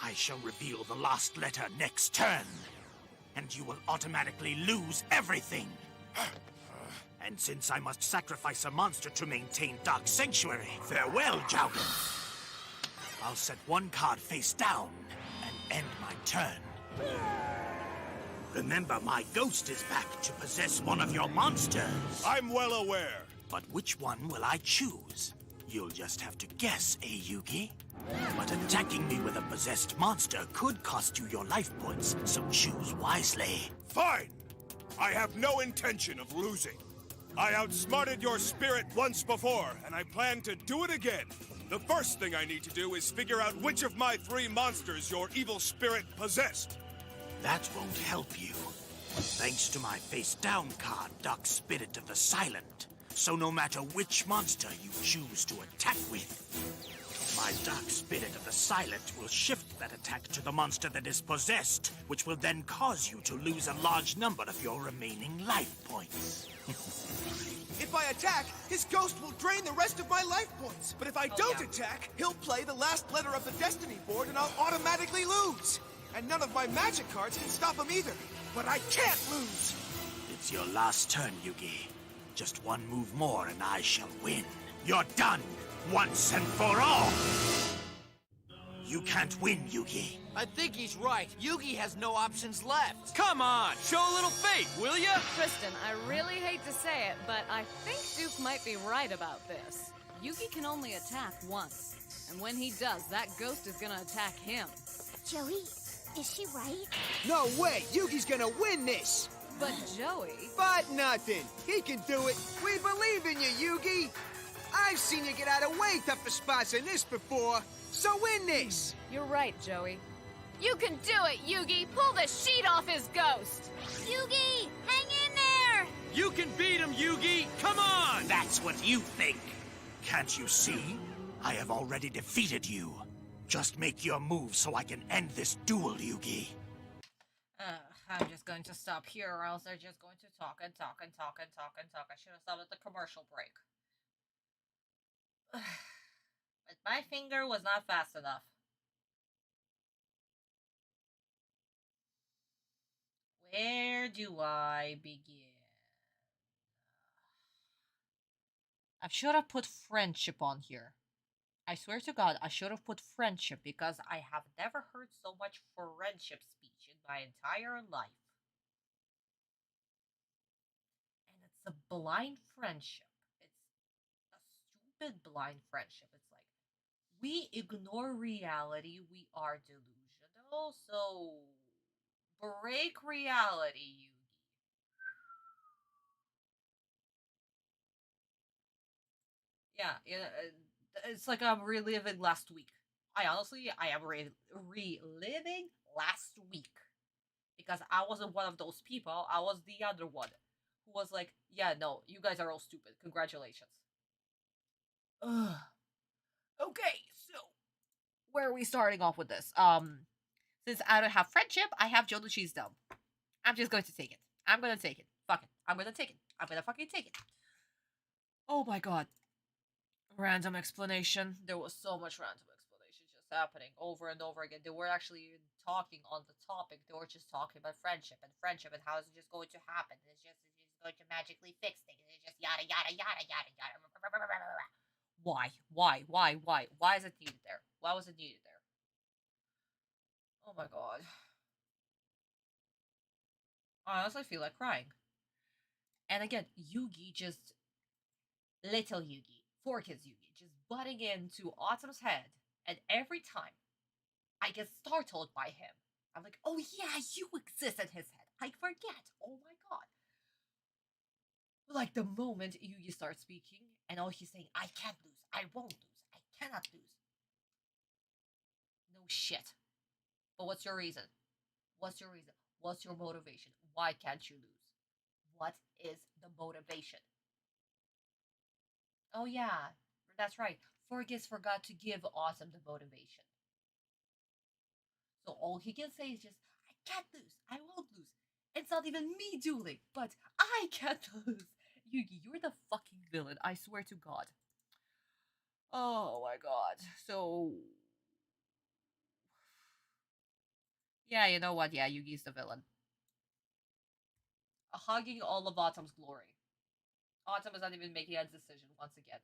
I shall reveal the last letter next turn, and you will automatically lose everything. And since I must sacrifice a monster to maintain Dark Sanctuary, farewell, Jowgen. I'll set one card face down and end my turn. Remember, my ghost is back to possess one of your monsters. I'm well aware. But which one will I choose? You'll just have to guess, eh, Yugi? But attacking me with a possessed monster could cost you your life points, so choose wisely. Fine. I have no intention of losing. I outsmarted your spirit once before, and I plan to do it again. The first thing I need to do is figure out which of my 3 monsters your evil spirit possessed. That won't help you. Thanks to my face-down card, Dark Spirit of the Silent. So no matter which monster you choose to attack with, my Dark Spirit of the Silent will shift that attack to the monster that is possessed, which will then cause you to lose a large number of your remaining life points. If I attack, his ghost will drain the rest of my life points. But if I don't attack, he'll play the last letter of the Destiny Board and I'll automatically lose. And none of my magic cards can stop him either. But I can't lose. It's your last turn, Yugi. Just one move more and I shall win. You're done, once and for all! You can't win, Yugi. I think he's right. Yugi has no options left. Come on, show a little faith, will ya? Kristen, I really hate to say it, but I think Duke might be right about this. Yugi can only attack once. And when he does, that ghost is gonna attack him. Joey, is she right? No way! Yugi's gonna win this! But Joey... But nothing! He can do it! We believe in you, Yugi! I've seen you get out of way tougher spots than this before, so win this! You're right, Joey. You can do it, Yugi! Pull the sheet off his ghost! Yugi, hang in there! You can beat him, Yugi! Come on! That's what you think. Can't you see? I have already defeated you. Just make your move so I can end this duel, Yugi. I'm just going to stop here, or else they're just going to talk and talk and talk and talk and talk. I should have stopped at the commercial break. But my finger was not fast enough. Where do I begin? I should have put friendship on here. I swear to God, I should have put friendship because I have never heard so much friendship speech in my entire life. And it's a blind friendship. It's a stupid blind friendship. It's like, we ignore reality, we are delusional, so break reality, Yugi. Yeah, it's like I'm reliving last week. I am reliving last week. Because I wasn't one of those people. I was the other one. Who was like, yeah, no, you guys are all stupid. Congratulations. Ugh. Okay, so where are we starting off with this? Since I don't have friendship, I have Joe Cheese dumb. I'm just going to take it. I'm gonna take it. Fuck it. I'm gonna take it. I'm gonna fucking take it. Oh my god. Random explanation. There was so much random explanation just happening over and over again. They weren't actually even talking on the topic. They were just talking about friendship and how is it just going to happen. It's just going to magically fix things. It's just yada yada yada yada yada. Why? Why is it needed there? Why was it needed there? Oh my god. I honestly feel like crying. And again, Yugi just... Little Yugi, 4Kids Yugi, just butting into Atem's head. And every time I get startled by him, I'm like, oh yeah, you exist in his head. I forget. Oh my god. Like the moment Yugi starts speaking, and all he's saying, I can't lose, I won't lose, I cannot lose. No shit. But what's your reason? What's your reason? What's your motivation? Why can't you lose? What is the motivation? Oh yeah, that's right. Forgis forgot to give Atem the motivation. So all he can say is just, I can't lose, I won't lose. It's not even me dueling, but I can't lose. Yugi, you're the fucking villain, I swear to God. Oh my god. So... yeah, you know what? Yeah, Yugi's the villain. Hugging all of Atem's glory. Atem is not even making a decision once again.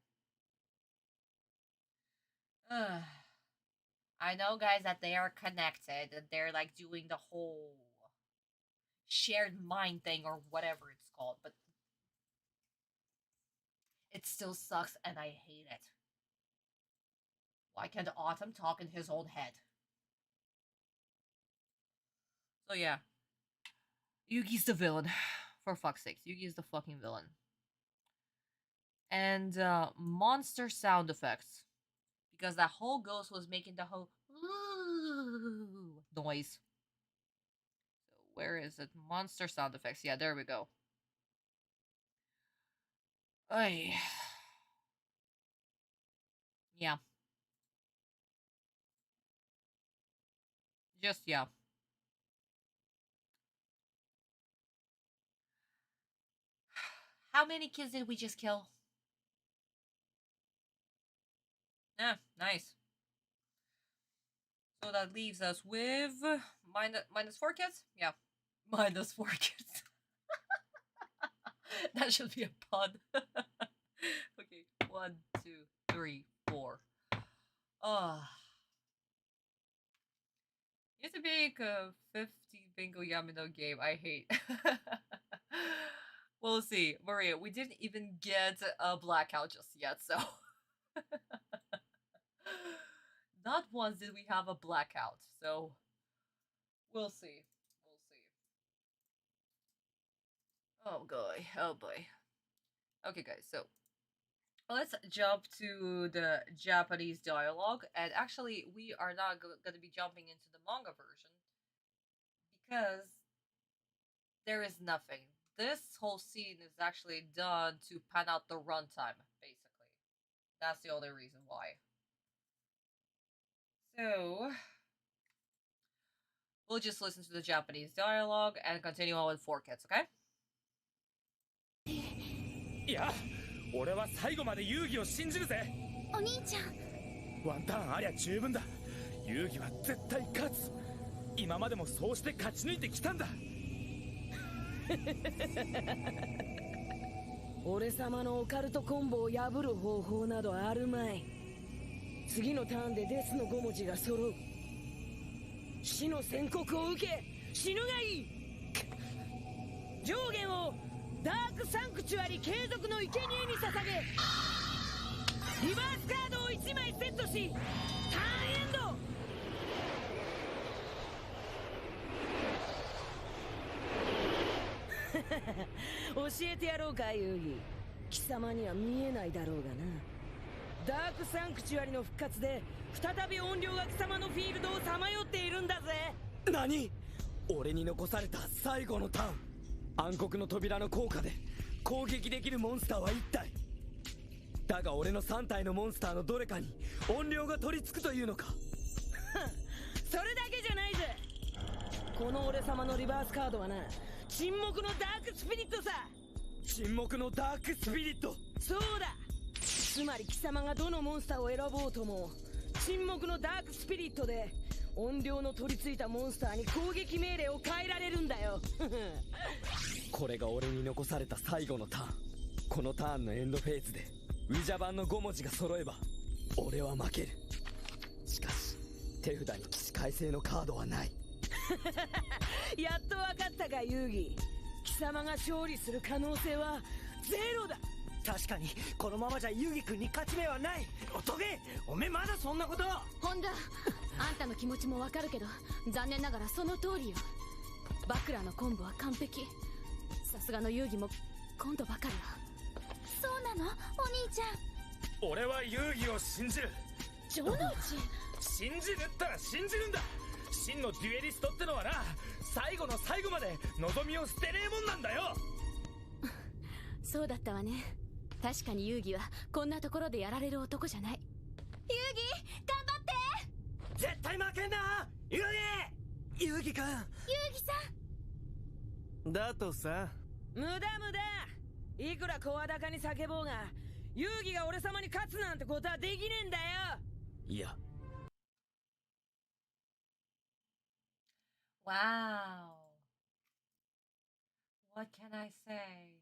I know, guys, that they are connected, and they're like doing the whole shared mind thing or whatever it's called, but it still sucks and I hate it. Why can't Atem talk in his own head? So yeah, Yugi's the villain. For fuck's sake, Yugi is the fucking villain. And monster sound effects. Because that whole ghost was making the whole noise. So where is it? Monster sound effects. Yeah, there we go. Ay. Yeah. Just, yeah. How many kids did we just kill? Yeah, nice. So that leaves us with minus 4 kids? Yeah, minus 4 kids. That should be a pun. Okay, 1, 2, 3, 4. You have to make a 50 bingo Yamino game. I hate. We'll see. Maria, we didn't even get a blackout just yet, so... Not once did we have a blackout, so... We'll see. We'll see. Oh boy, oh boy. Okay guys, so... let's jump to the Japanese dialogue, and actually we are not going to be jumping into the manga version, because there is nothing. This whole scene is actually done to pan out the runtime, basically. That's the only reason why. So, we'll just listen to the Japanese dialogue and continue on with 4Kids, okay? Yeah, 俺は最後まで遊戯を信じるぜ。お兄ちゃん。ワンターンありゃ十分だ。遊戯は絶対勝つ。今までもそうして勝ち抜いてきたんだ。俺様のオカルトコンボを破る方法などあるまい。次のターンでデスの5文字が揃う。死の宣告を受け死ぬがいい。上限をダークサンクチュアリ継続の生贄に捧げ、リバースカードを1枚セットしターンエンド。教えてやろうか遊戯。貴様には見えないだろうがな。ダークサンクチュアリの復活で再び怨霊が貴様のフィールドをさまよっているんだぜ。何？俺に残された最後のターン。暗黒の扉の効果で攻撃できるモンスターは1体。だが俺の3体のモンスターのどれかに怨霊が取り付くというのか。それだけじゃないぜ。この俺様のリバースカードはな、沈黙のダークスピリットさ。沈黙のダークスピリット。そうだ。つまり貴様がどのモンスターを選ぼうとも、沈黙のダークスピリットで怨霊の取り付いたモンスターに攻撃命令を変えられるんだよ。これが俺に残された最後のターン。このターンのエンドフェーズでウィジャ版の5文字が揃えば俺は負ける。しかし手札に起死回生のカードはない。やっと分かったか遊戯。貴様が勝利する可能性はゼロだ。確かにこのままじゃ遊戯君に勝ち目はない。おとげ、おめまだそんなこと。ホンダ、あんたの気持ちも分かるけど残念ながらその通りよ。バクラのコンボは完璧。さすがの遊戯も今度ばかりは。そうなのお兄ちゃん。俺は遊戯を信じる。城之内、信じるったら信じるんだ。真のデュエリストってのはな、最後の最後まで望みを捨てねえもんなんだよ。そうだったわね。確かに遊戯はこんなところでやられる男じゃない。遊戯頑張って。絶対負けんな遊戯。遊戯君、遊戯さんだとさ。無駄無駄。いくら声高に叫ぼうが遊戯が俺様に勝つなんてことはできねえんだよ。いや。Wow. What can I say?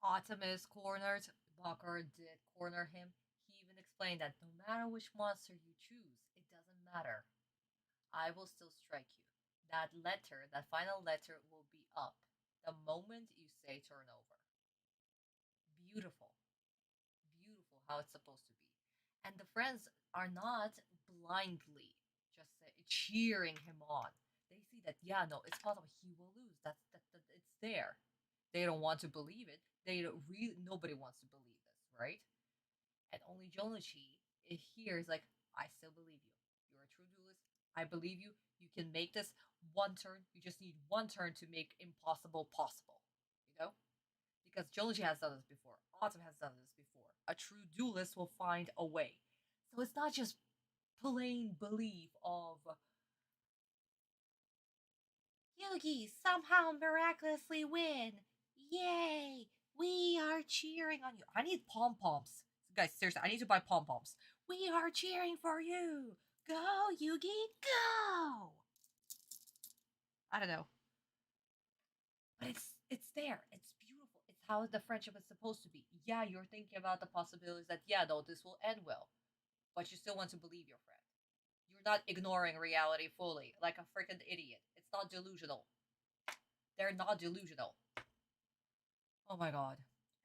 Atem is cornered. Bakura did corner him. He even explained that no matter which monster you choose, it doesn't matter. I will still strike you. That letter, that final letter, will be up the moment you say turn over. Beautiful. Beautiful how it's supposed to be. And the friends are not blindly just cheering him on. They see that, yeah, no, it's possible he will lose. That it's there. They don't want to believe it. They don't really, nobody wants to believe this, right? And only Jonichi here is like, I still believe you. You're a true duelist. I believe you. You can make this one turn. You just need one turn to make impossible possible. You know? Because Jonichi has done this before. Atem has done this before. A true duelist will find a way. So it's not just plain belief of Yugi somehow miraculously win. Yay! We are cheering on you. I need pom-poms. Guys, seriously, I need to buy pom-poms. We are cheering for you. Go, Yugi, go! I don't know. But it's there. It's beautiful. It's how the friendship is supposed to be. Yeah, you're thinking about the possibilities that, yeah, no, this will end well. But you still want to believe your friend. You're not ignoring reality fully, like a freaking idiot. It's not delusional. They're not delusional. Oh my god.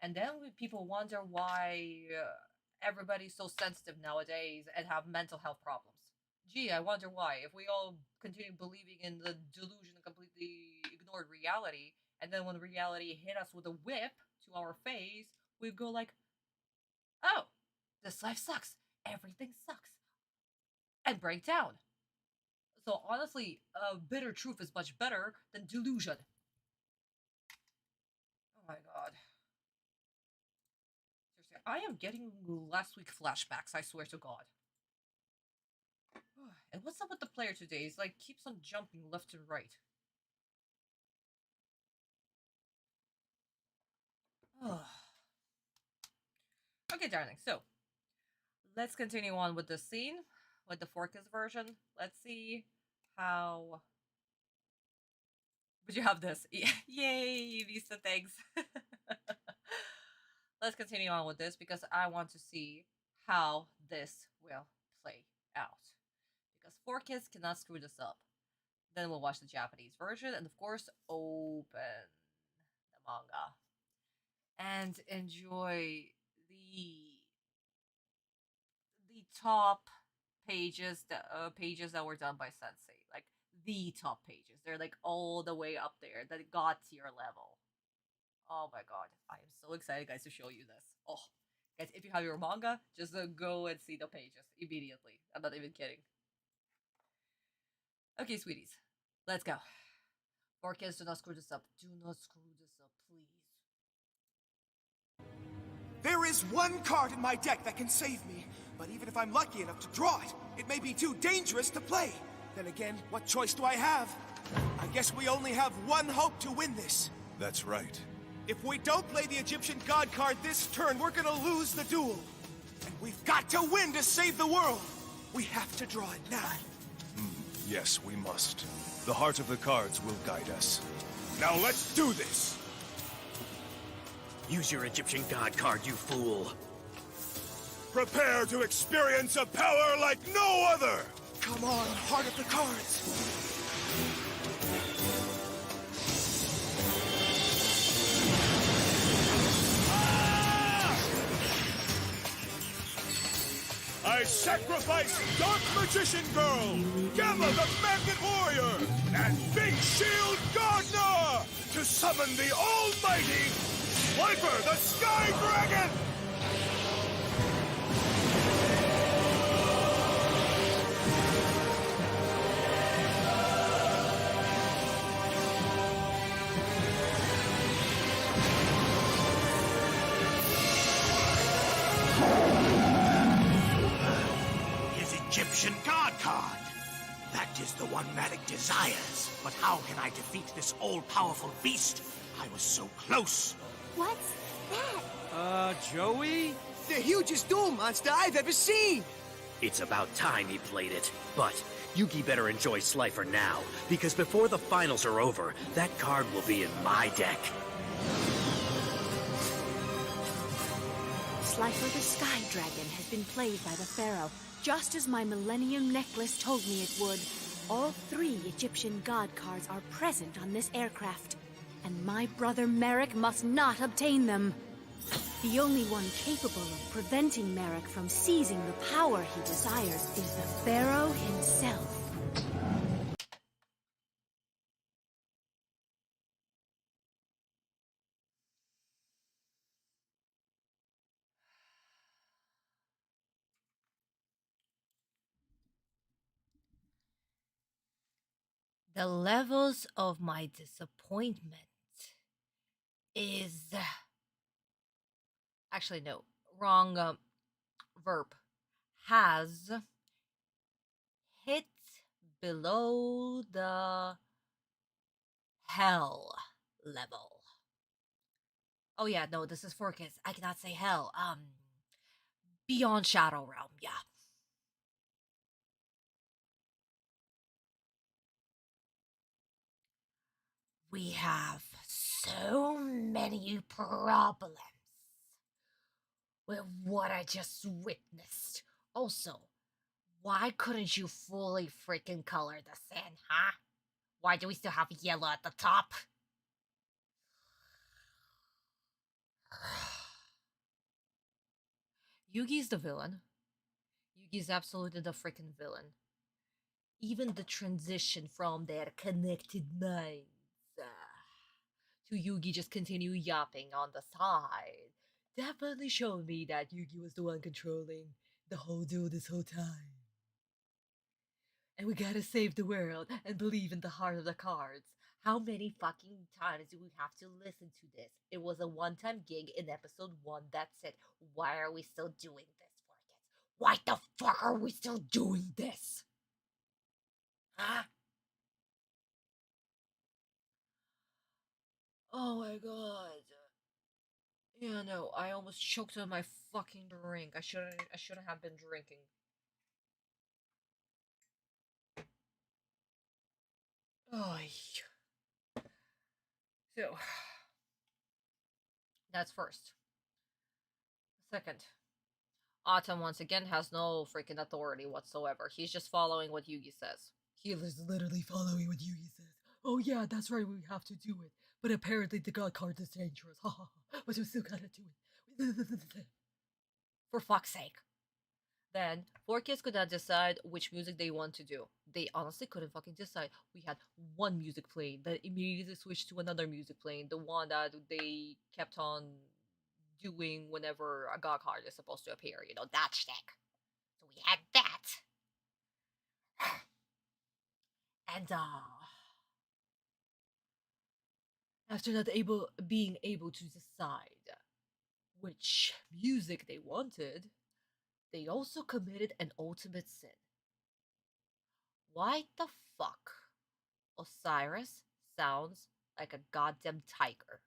And then people wonder why everybody's so sensitive nowadays and have mental health problems. Gee, I wonder why. If we all continue believing in the delusion and completely ignored reality, and then when reality hit us with a whip to our face, we'd go like, oh, this life sucks. Everything sucks. And break down. So honestly, bitter truth is much better than delusion. Oh my god. Seriously, I am getting last week flashbacks, I swear to god. And what's up with the player today? He's like, keeps on jumping left and right. Okay, darling, so let's continue on with the scene, with the Forkis version. Let's see how... Would you have this? Yay, Vista, thanks. Let's continue on with this because I want to see how this will play out. Because Forkis cannot screw this up. Then we'll watch the Japanese version and, of course, open the manga. And enjoy the top pages, pages that were done by Sensei. Like, the top pages. They're, like, all the way up there. That God tier level. Oh my god. I am so excited, guys, to show you this. Oh. Guys, if you have your manga, just go and see the pages immediately. I'm not even kidding. Okay, sweeties. Let's go. Forkis, do not screw this up. Do not screw this up, please. There is one card in my deck that can save me, but even if I'm lucky enough to draw it, it may be too dangerous to play. Then again, what choice do I have? I guess we only have one hope to win this. That's right. If we don't play the Egyptian god card this turn, we're gonna lose the duel. And we've got to win to save the world. We have to draw it now. Yes, we must. The heart of the cards will guide us. Now let's do this! Use your Egyptian god card, you fool. Prepare to experience a power like no other! Come on, heart of the cards! I sacrifice Dark Magician Girl, Gamma the Magnet Warrior, and Big Shield Gardner to summon the almighty Swiper the Sky Dragon! Egyptian god card. That is the one Marik desires. But how can I defeat this all-powerful beast? I was so close. What's that? Joey? The hugest duel monster I've ever seen! It's about time he played it. But Yugi better enjoy Slifer now, because before the finals are over, that card will be in my deck. Slifer the Sky Dragon has been played by the Pharaoh, just as my Millennium Necklace told me it would. All 3 Egyptian god cards are present on this aircraft, and my brother Marik must not obtain them. The only one capable of preventing Marik from seizing the power he desires is the Pharaoh himself. The levels of my disappointment is... Actually, no. Wrong verb. Has hit below the hell level. Oh yeah, no, this is for kids. I cannot say hell. Beyond Shadow Realm, yeah. We have so many problems with what I just witnessed. Also, why couldn't you fully freaking color the sand, huh? Why do we still have yellow at the top? Yugi's the villain. Yugi's absolutely the freaking villain. Even the transition from their connected minds to Yugi just continue yapping on the side definitely showed me that Yugi was the one controlling the whole deal this whole time. And we gotta save the world and believe in the heart of the cards. How many fucking times do we have to listen to this? It was a one-time gig in episode 1. That's it. Why are we still doing this for kids? Why the fuck are we still doing this? Huh? Oh my god. Yeah, no, I almost choked on my fucking drink. I shouldn't have been drinking. Oh, so that's first. Second, Atem once again has no freaking authority whatsoever. He's just following what Yugi says. He is literally following what Yugi says. Oh yeah, that's right, we have to do it. But apparently the god card is dangerous. But we still gotta do it. For fuck's sake. Then, 4 kids could not decide which music they want to do. They honestly couldn't fucking decide. We had one music playing, that immediately switched to another music playing, the one that they kept on doing whenever a god card is supposed to appear, you know, that shtick. So we had that. And, after not being able to decide which music they wanted, they also committed an ultimate sin. Why the fuck Osiris sounds like a goddamn tiger?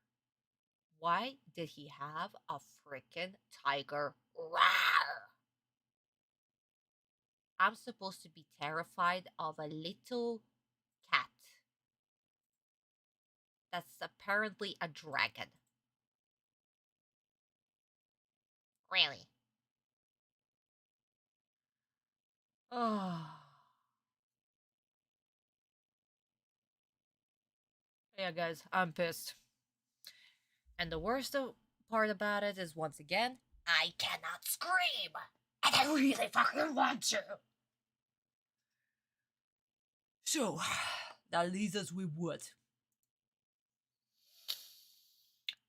Why did he have a freaking tiger roar? I'm supposed to be terrified of a little cat. That's apparently a dragon. Really? Oh. Yeah, guys, I'm pissed. And the worst part about it is, once again, I cannot scream! And I really fucking want to! So, that leaves us with what?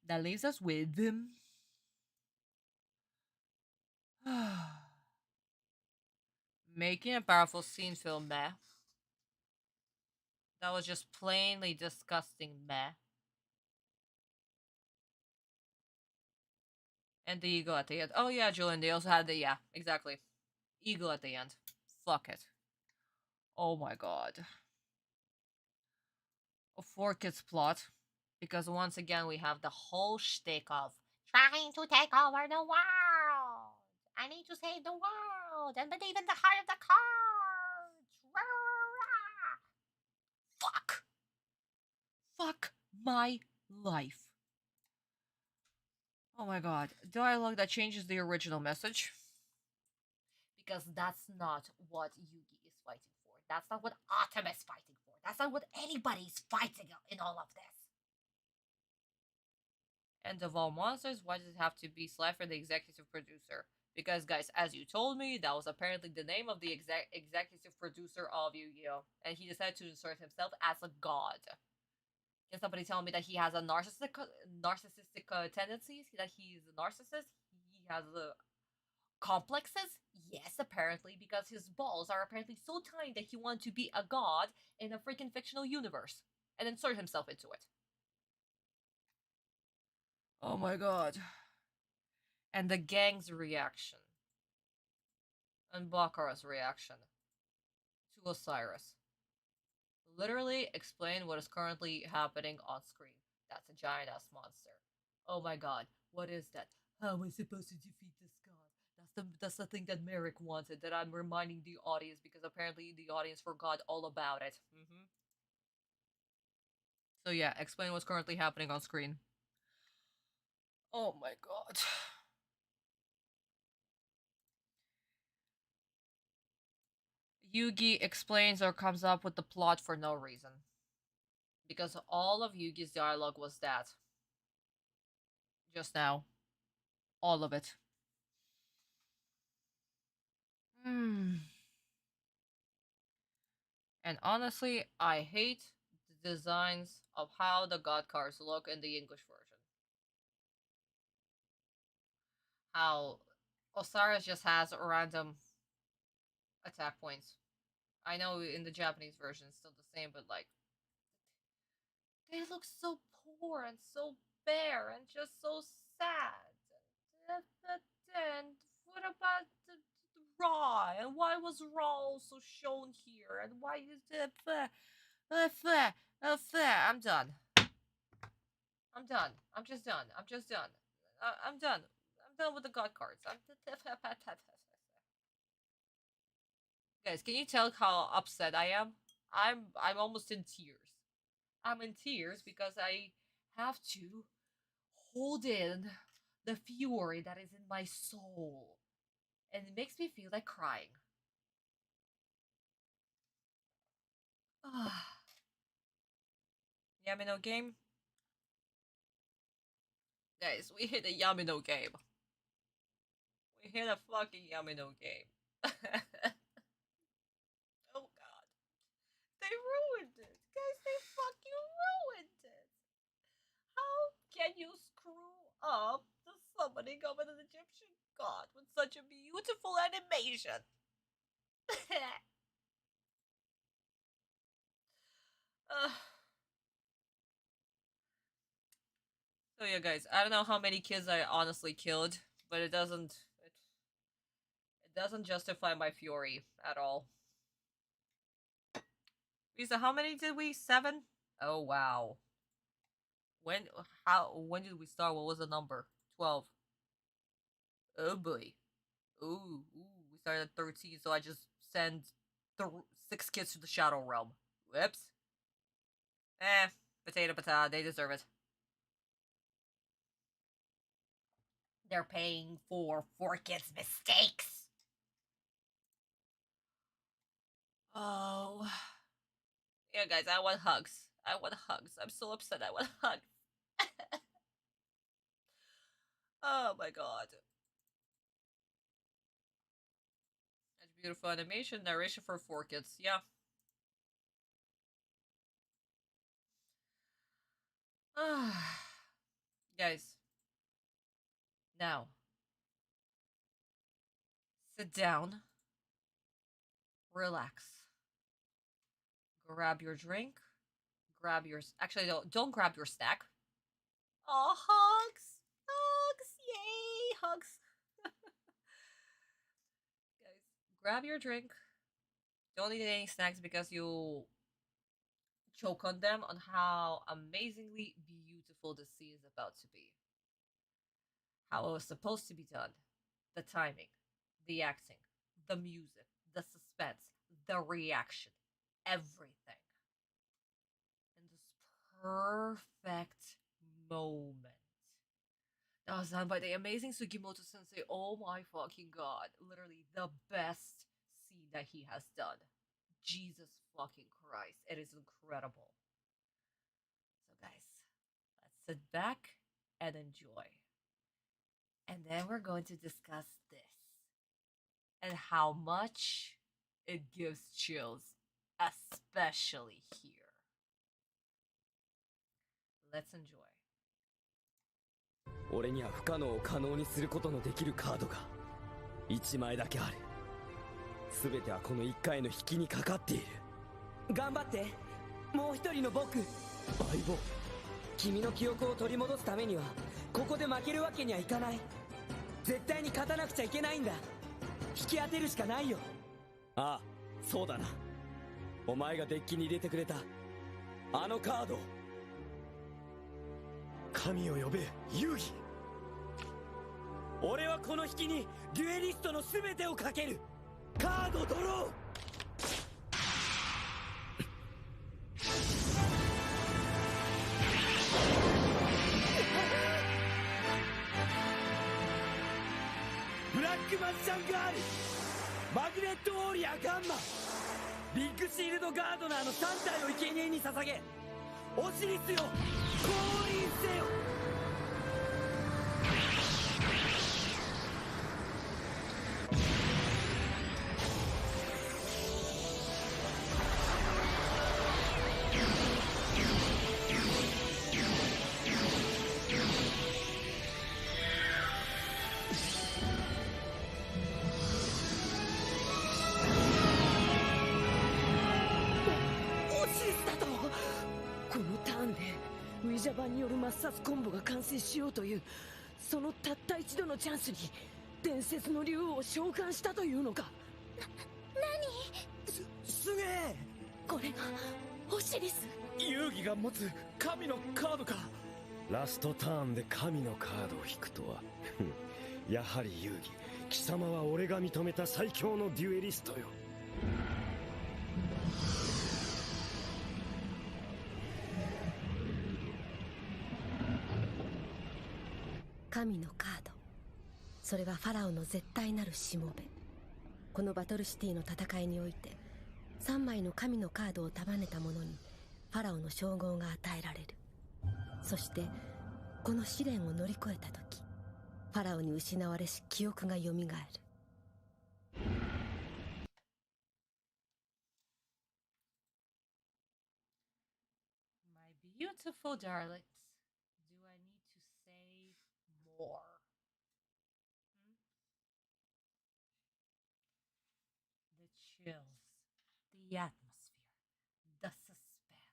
That leaves us with making a powerful scene feel meh. That was just plainly disgusting meh. And the eagle at the end. Oh yeah, Julian, they also had the, yeah, exactly. Eagle at the end. Fuck it. Oh my god. A 4 Kids plot. Because once again, we have the whole shtick of trying to take over the world. I need to save the world and believe in the heart of the cards. Fuck. Fuck my life. Oh my god. Dialogue that changes the original message. Because that's not what Yugi is fighting for. That's not what Atem is fighting for. That's not what anybody's fighting in all of this. And of all monsters, why does it have to be Slifer, the executive producer? Because, guys, as you told me, that was apparently the name of the executive producer of Yu-Gi-Oh! And he decided to insert himself as a god. Can somebody tell me that he has a narcissistic tendencies? That he's a narcissist? He has complexes? Yes, apparently, because his balls are apparently so tiny that he wants to be a god in a freaking fictional universe and insert himself into it. Oh my god. And the gang's reaction. And Bakura's reaction to Osiris. Literally explain what is currently happening on screen. That's a giant ass monster. Oh my god, what is that? How am I supposed to defeat this god? That's the thing that Marik wanted, that I'm reminding the audience, because apparently the audience forgot all about it. So yeah, explain what's currently happening on screen. Oh my god. Yugi explains or comes up with the plot for no reason. Because all of Yugi's dialogue was that. Just now. All of it. And honestly, I hate the designs of how the god cards look in the English version. How Osiris just has random attack points. I know in the Japanese version it's still the same, but like, they look so poor and so bare and just so sad. And what about the Ra? And why was Ra also shown here? And why is it? I'm done. I'm done. I'm just done. I'm just done. I'm done. I'm done with the god cards. Guys, can you tell how upset I am? I'm almost in tears. I'm in tears because I have to hold in the fury that is in my soul. And it makes me feel like crying. Yamino game? Guys, we hit a Yamino game. We hit a fucking Yamino game. Oh god. They ruined it. Guys, they fucking ruined it. How can you screw up the summoning of an Egyptian god with such a beautiful animation? So yeah, guys, I don't know how many kids I honestly killed, but it doesn't justify my fury at all. Lisa, how many did we? 7? Oh wow. When did we start? What was the number? 12. Oh boy. Ooh, we started at 13, so I just sent 6 kids to the Shadow Realm. Whoops. Potato, potato. They deserve it. They're paying for kids' mistakes. Oh. Yeah, guys, I want hugs. I want hugs. I'm so upset. I want hugs. Oh my god. That's beautiful animation, narration for 4 kids. Yeah. Guys, now sit down, relax, grab your drink, grab your. Actually, don't grab your snack. Oh, hugs! Hugs! Yay! Hugs! Guys, grab your drink. Don't eat any snacks because you choke on them on how amazingly beautiful the scene is about to be. How it was supposed to be done. The timing, the acting, the music, the suspense, the reaction, everything. In this perfect moment. That was done by the amazing Sugimoto sensei. Oh my fucking god. Literally the best scene that he has done. Jesus fucking Christ. It is incredible. So, guys, let's sit back and enjoy. And then we're going to discuss this and how much it gives chills, especially here. Let's enjoy. 俺には不可能を可能にすることのできるカードが1枚だけある。全てはこの1回の引きにかかっている。頑張って。もう一人の僕。相棒。君の記憶を取り戻すためにはここで負けるわけにはいかない。絶対に勝たなくちゃいけないんだ。引き当てるしかないよ。ああ、そうだな。お前がデッキに入れてくれたあのカード。神を呼べ、遊戯。俺はこの引きにデュエリストの全てをかける。カードドロー。ブラックマジシャンガール、マグネットウォーリアーガンマ、ビッグシールドガードナーの3体を生贄に捧げ、オシリスよ、降臨せよ。ジャパンによる抹殺コンボが完成しようというそのたった一度のチャンスに伝説の竜を召喚したというのか。何？すげえ。これがオシリス。遊戯が持つ神のカードか。ラストターンで神のカードを引くとはやはり遊戯、貴様は俺が認めた最強のデュエリストよ。神のカード、それはファラオの絶対なるしもべ。このバトルシティの戦いにおいて3枚の神のカードを束ねた者にファラオの称号が与えられる。そしてこの試練を乗り越えた時、ファラオに失われし記憶がよみがえる。My beautiful darlings, do I need to say more? The chills, the atmosphere, the suspense,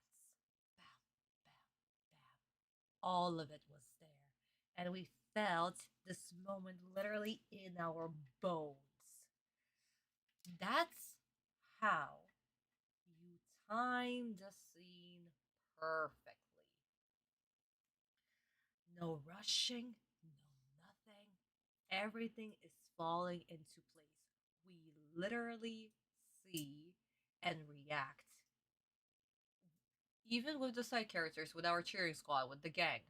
bam, bam, bam. All of it was there, and we felt this moment literally in our bones. That's how you timed the scene perfectly. No rushing, no nothing. Everything is falling into place. We literally see and react even with the side characters, with our cheering squad, with the gang,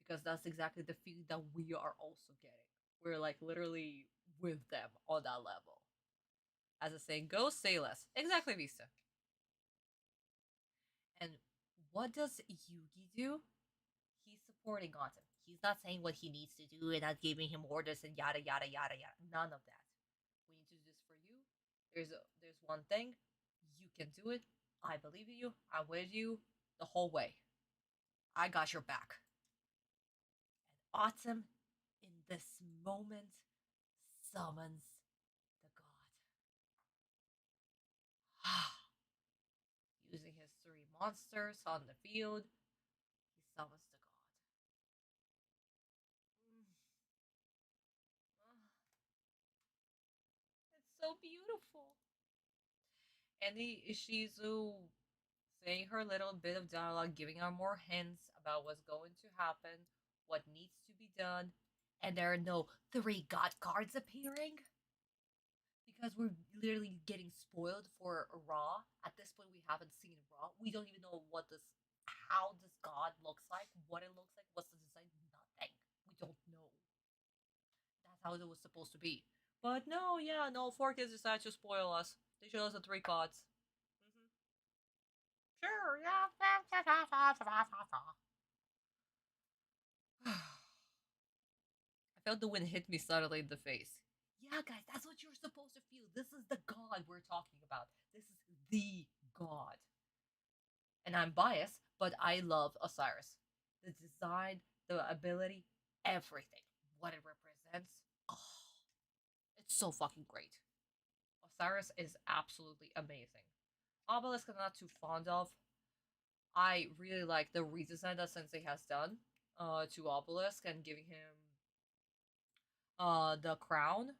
because that's exactly the feeling that we are also getting. We're like literally with them on that level. As a saying goes, say less. Exactly, Vista. And what does Yugi do? He's supporting Atem. He's not saying what he needs to do and not giving him orders and yada yada yada yada. None of that. We need to do this for you. There's one thing. You can do it. I believe in you. I'm with you the whole way. I got your back. And Atem, in this moment, summons the god. Using his 3 monsters on the field, he summons the god. It's so beautiful. And Ishizu saying her little bit of dialogue, giving her more hints about what's going to happen, what needs to be done, and there are no 3 god cards appearing. Because we're literally getting spoiled for Raw. At this point, we haven't seen Raw. We don't even know how this god looks like, what it looks like, what's the design, nothing. We don't know. That's how it was supposed to be. But no, yeah, no, 4Kids decided to spoil us. They showed us the 3 gods. Sure, yeah. I felt the wind hit me suddenly in the face. Yeah, guys, that's what you're supposed to feel. This is the god we're talking about. This is the god. And I'm biased, but I love Osiris. The design, the ability, everything. What it represents. Oh, it's so fucking great. Osiris is absolutely amazing. Obelisk I'm not too fond of. I really like the redesign that Sensei has done to Obelisk and giving him the crown,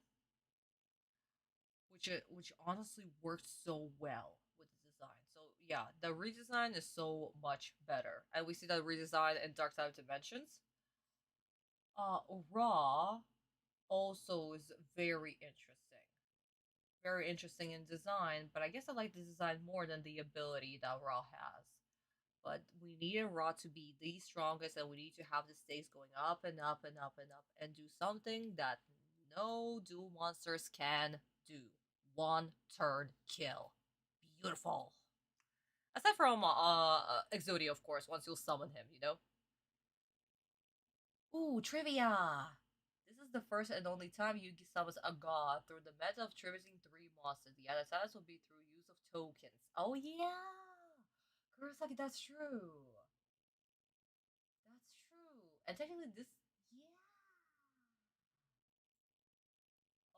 which honestly works so well with the design. So yeah, the redesign is so much better, and we see that redesign in Dark Side of Dimensions. Raw also is very interesting in design, but I guess I like the design more than the ability that Raw has. But we needed Raw to be the strongest, and we need to have the stakes going up and up and up and up, and do something that no dual monsters can do. 1 turn kill. Beautiful. Aside from Exodia, of course, once you'll summon him, you know? Ooh, trivia! This is the first and only time Yugi summons a god through the method of tributing 3 monsters. The other times will be through use of tokens. Oh yeah! Kurosaki, that's true. That's true. And technically this... Yeah.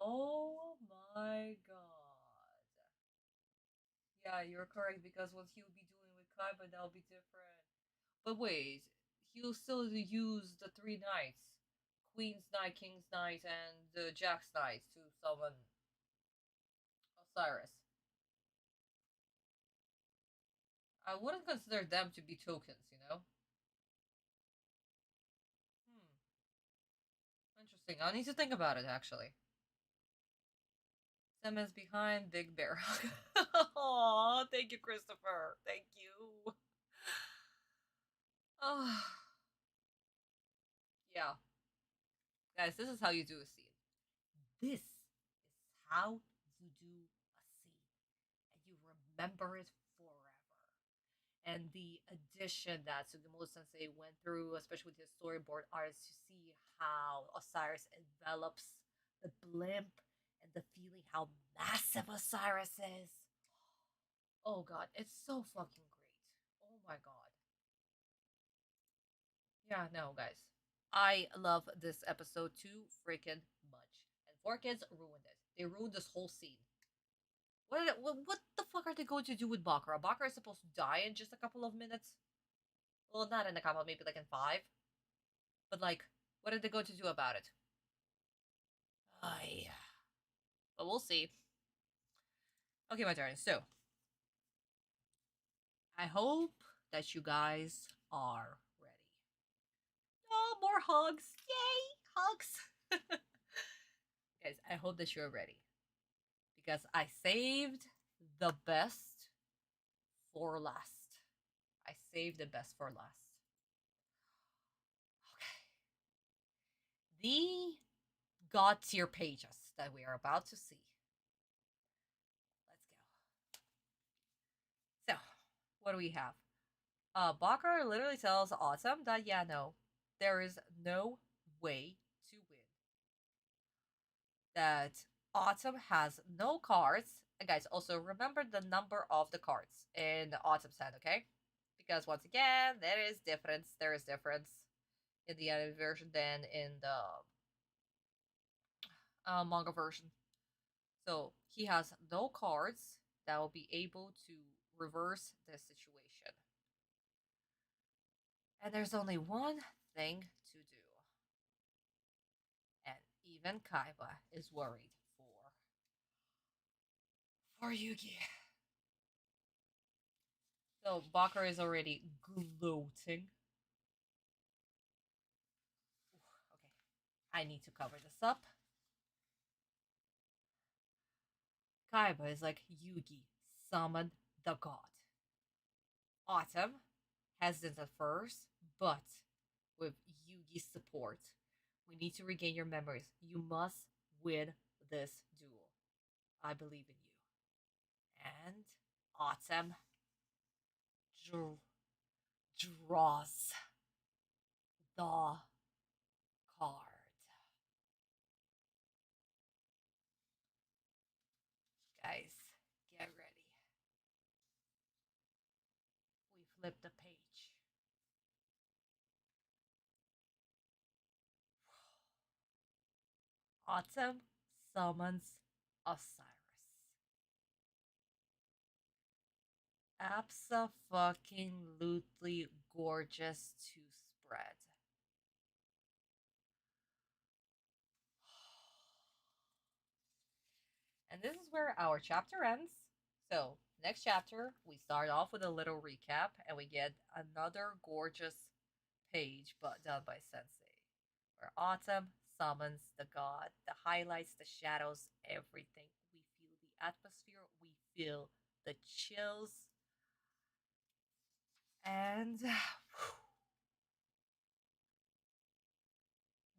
Oh my god. Yeah, you're correct, because what he'll be doing with Kaiba, that'll be different. But wait, he'll still use the 3 knights. Queen's Knight, King's Knight, and Jack's Knight to summon Osiris. I wouldn't consider them to be tokens, you know? Interesting. I'll need to think about it, actually. Simmons behind Big Bear. Aww, thank you, Christopher. Thank you. Oh. Yeah. Guys, this is how you do a scene. This is how you do a scene. And you remember it forever. And the addition that Sugimoto Sensei went through, especially with his storyboard artists, to see how Osiris envelops the blimp and the feeling how massive Osiris is. Oh god, it's so fucking great. Oh my god. Yeah, no, guys. I love this episode too freaking much. And 4Kids ruined it. They ruined this whole scene. What the fuck are they going to do with Bakura? Bakura is supposed to die in just a couple of minutes. Well, not in a couple, maybe like in 5. But like, what are they going to do about it? But we'll see. Okay, my turn. So, I hope that you guys are ready. Oh, more hugs! Yay! Hugs! Guys, I hope that you're ready. Because I saved the best for last. I save the best for last. Okay. The god tier pages that we are about to see. Let's go. So, what do we have? Bakura literally tells Atem that, yeah, no, there is no way to win. That Atem has no cards. And guys, also remember the number of the cards in Atem's hand, okay? Because once again, there is difference. There is difference in the anime version than in the manga version. So he has no cards that will be able to reverse this situation. And there's only one thing to do. And even Kaiba is worried for Yugi. So Bakura is already gloating. Okay, I need to cover this up. Kaiba is like, Yugi, summon the god. Atem hesitant at first, but with Yugi's support, we need to regain your memories. You must win this duel. I believe in you. And Atem draws the card. Guys, get ready. We flip the page. Atem summons Osiris. Abso-fucking-lutely gorgeous to spread. And this is where our chapter ends. So, next chapter, we start off with a little recap and we get another gorgeous page but done by Sensei. Where Atem summons the god, the highlights, the shadows, everything. We feel the atmosphere, we feel the chills. And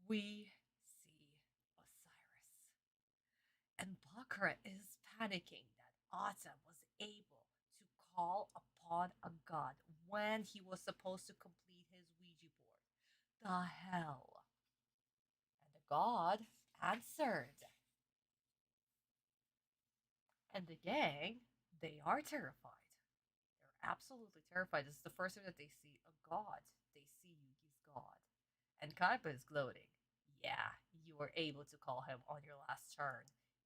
we see Osiris. And Bakura is panicking that Atem was able to call upon a god when he was supposed to complete his Ouija board. The hell? And the god answered. And the gang, they are terrified. They're absolutely terrified. This is the first time that they see a god. They see Yugi's god. And Kaiba is gloating. Yeah, you were able to call him on your last turn.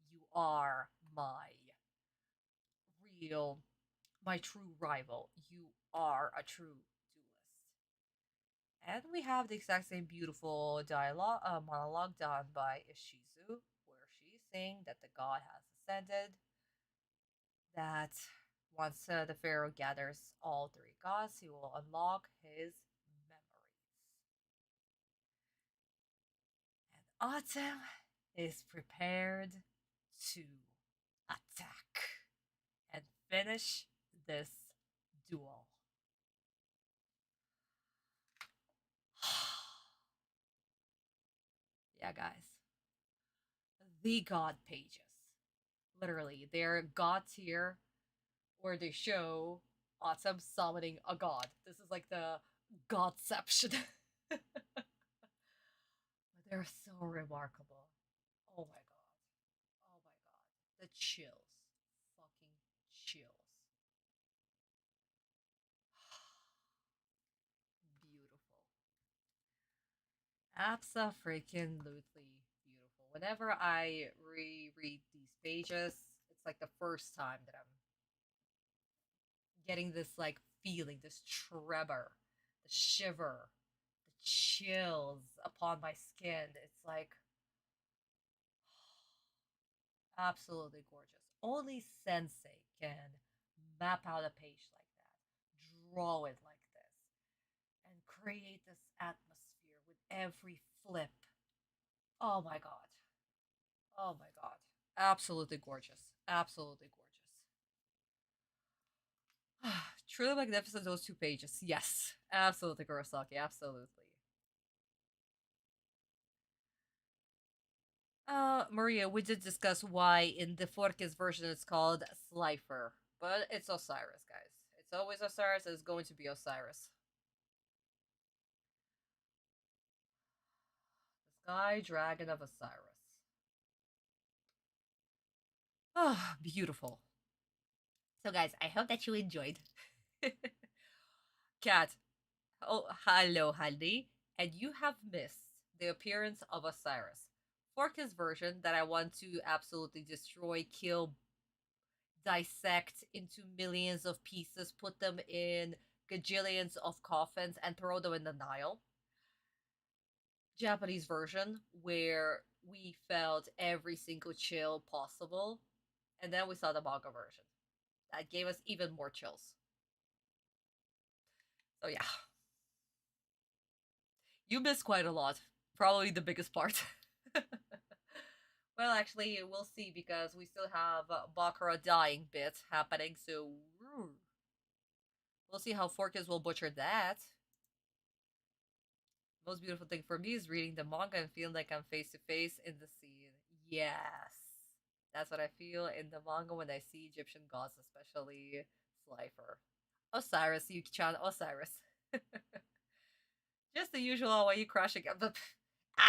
You are my true rival. You are a true duelist. And we have the exact same beautiful monologue done by Ishizu, where she's saying that the god has ascended, that once the pharaoh gathers all three gods, he will unlock his memories. And Atem is prepared to attack and finish this duel. Yeah, guys. The god pages. Literally, they're god tier where they show Atem summoning a god. This is like the godception. But they're so remarkable. Oh my god. Oh my god. The chills. Fucking chills. Beautiful. Abso-freaking-lutely beautiful. Whenever I reread these pages, it's like the first time that I'm getting this like feeling, this tremor, the shiver, the chills upon my skin. It's like absolutely gorgeous. Only Sensei can map out a page like that, draw it like this, and create this atmosphere with every flip. Oh my god. Oh my god. Absolutely gorgeous. Absolutely gorgeous. Truly magnificent, those 2 pages. Yes, absolutely, Kurosaki, absolutely. Maria, we did discuss why in the 4Kids version it's called Slifer, but it's Osiris, guys. It's always Osiris, it's going to be Osiris. The Sky Dragon of Osiris. Ah, beautiful. So guys, I hope that you enjoyed. Cat, oh, hello, honey. And you have missed the appearance of Osiris. 4Kids version that I want to absolutely destroy, kill, dissect into millions of pieces, put them in gajillions of coffins, and throw them in the Nile. Japanese version, where we felt every single chill possible. And then we saw the manga version. That gave us even more chills. So yeah. You missed quite a lot. Probably the biggest part. Well, actually, we'll see, because we still have Bakura dying bit happening, so we'll see how 4Kids will butcher that. Most beautiful thing for me is reading the manga and feeling like I'm face to face in the scene. Yes. That's what I feel in the manga when I see Egyptian gods, especially Slifer. Osiris, Yuki-chan, Osiris. Just the usual, why you crashing up the...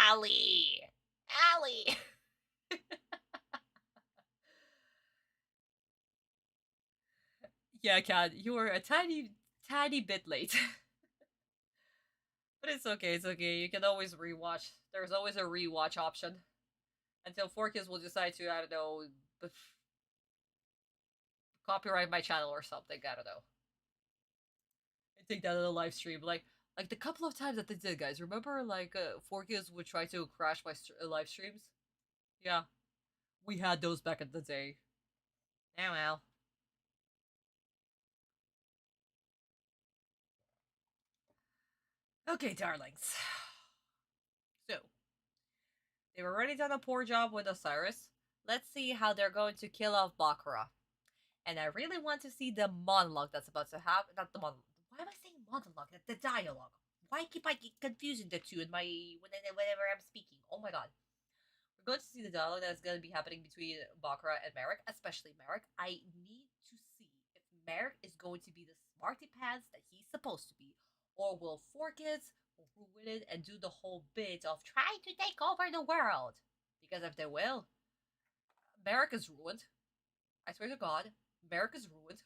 Ali! Ali! Yeah, Kat, you were a tiny bit late. But it's okay, it's okay. You can always rewatch. There's always a rewatch option. Until 4Kids will decide to, I don't know, copyright my channel or something, I don't know. And take that in a live stream. Like the couple of times that they did, guys. Remember, like, 4Kids would try to crash my live streams? Yeah. We had those back in the day. Oh well. Okay, darlings. So, they've already done a poor job with Osiris. Let's see how they're going to kill off Bakura. And I really want to see the monologue that's about to happen. Not the monologue. Why am I saying monologue? The dialogue. Why keep I confusing the two in my whenever I'm speaking? Oh my god. We're going to see the dialogue that's going to be happening between Bakura and Marik, especially Marik. I need to see if Marik is going to be the smarty pants that he's supposed to be, or will 4Kids ruin it and do the whole bit of trying to take over the world? Because if they will, Marik is ruined. I swear to God, Marik is ruined.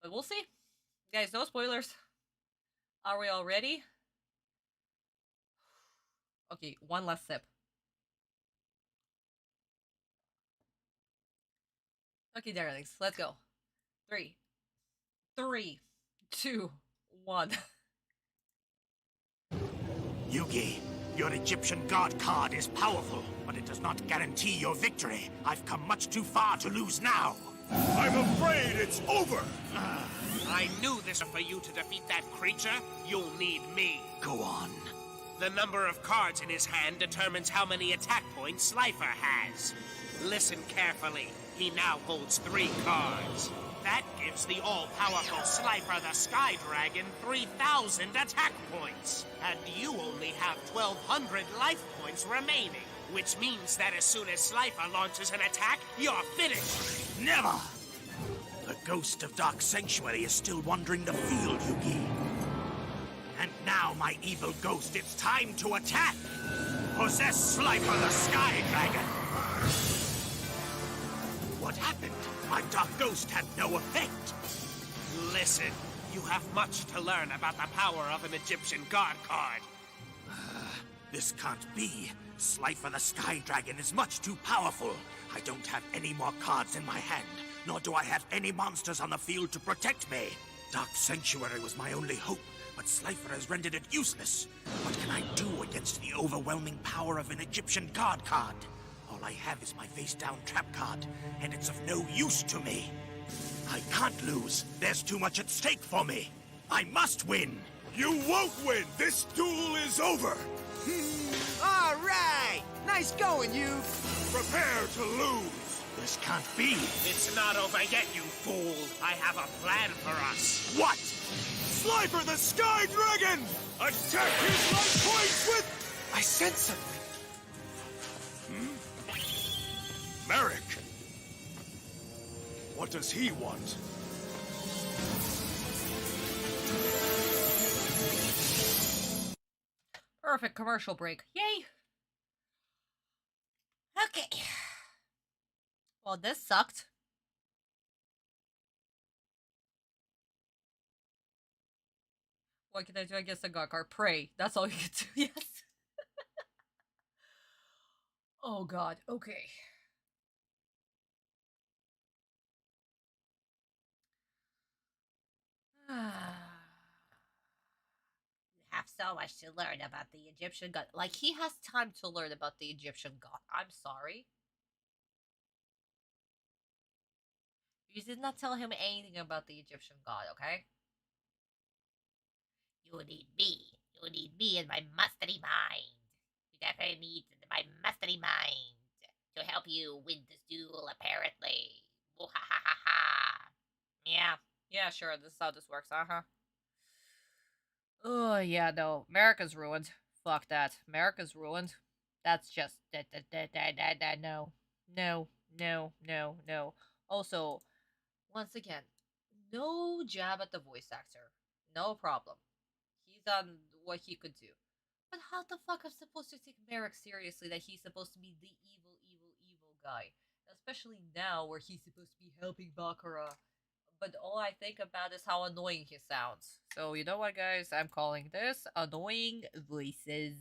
But we'll see. Guys, no spoilers. Are we all ready? Okay, one last sip. Okay, darlings, let's go. 3, 2, 1. Yugi, your Egyptian god card is powerful, but it does not guarantee your victory. I've come much too far to lose now. I'm afraid it's over! I knew this. For you to defeat that creature, you'll need me. Go on. The number of cards in his hand determines how many attack points Slifer has. Listen carefully. He now holds 3 cards. That gives the all-powerful Slifer the Sky Dragon 3,000 attack points. And you only have 1,200 life points remaining. Which means that as soon as Slifer launches an attack, you're finished. Never! The ghost of Dark Sanctuary is still wandering the field, Yugi. And now, my evil ghost, it's time to attack! Possess Slifer the Sky Dragon! What happened? My dark ghost had no effect. Listen, you have much to learn about the power of an Egyptian god card. This can't be. Slifer the Sky Dragon is much too powerful. I don't have any more cards in my hand, nor do I have any monsters on the field to protect me. Dark Sanctuary was my only hope, but Slifer has rendered it useless. What can I do against the overwhelming power of an Egyptian god card? All I have is my face-down trap card, and it's of no use to me. I can't lose. There's too much at stake for me. I must win. You won't win. This duel is over. All right! Nice going, you! Prepare to lose! This can't be. It's not over yet, you fool. I have a plan for us. What? Slifer the Sky Dragon! Attack his light points with... I sense something. Marik! What does he want? Perfect commercial break. Yay! Okay. Well, this sucked. What can I do against a god card? Pray. That's all you can do, yes. Oh god, okay. You have so much to learn about the Egyptian god. Like, he has time to learn about the Egyptian god. I'm sorry. You did not tell him anything about the Egyptian god, okay? You need me. You need me and my mastery mind. You definitely need my mastery mind to help you win this duel, apparently. Ha. Yeah, sure, this is how this works, uh-huh. Oh, yeah, no. America's ruined. Fuck that. America's ruined. That's just... No. No. Also, once again, no jab at the voice actor. No problem. He's done what he could do. But how the fuck am I supposed to take Marik seriously that he's supposed to be the evil guy? Especially now where he's supposed to be helping Bakura. But all I think about is how annoying he sounds. So you know what, guys? I'm calling this annoying voices.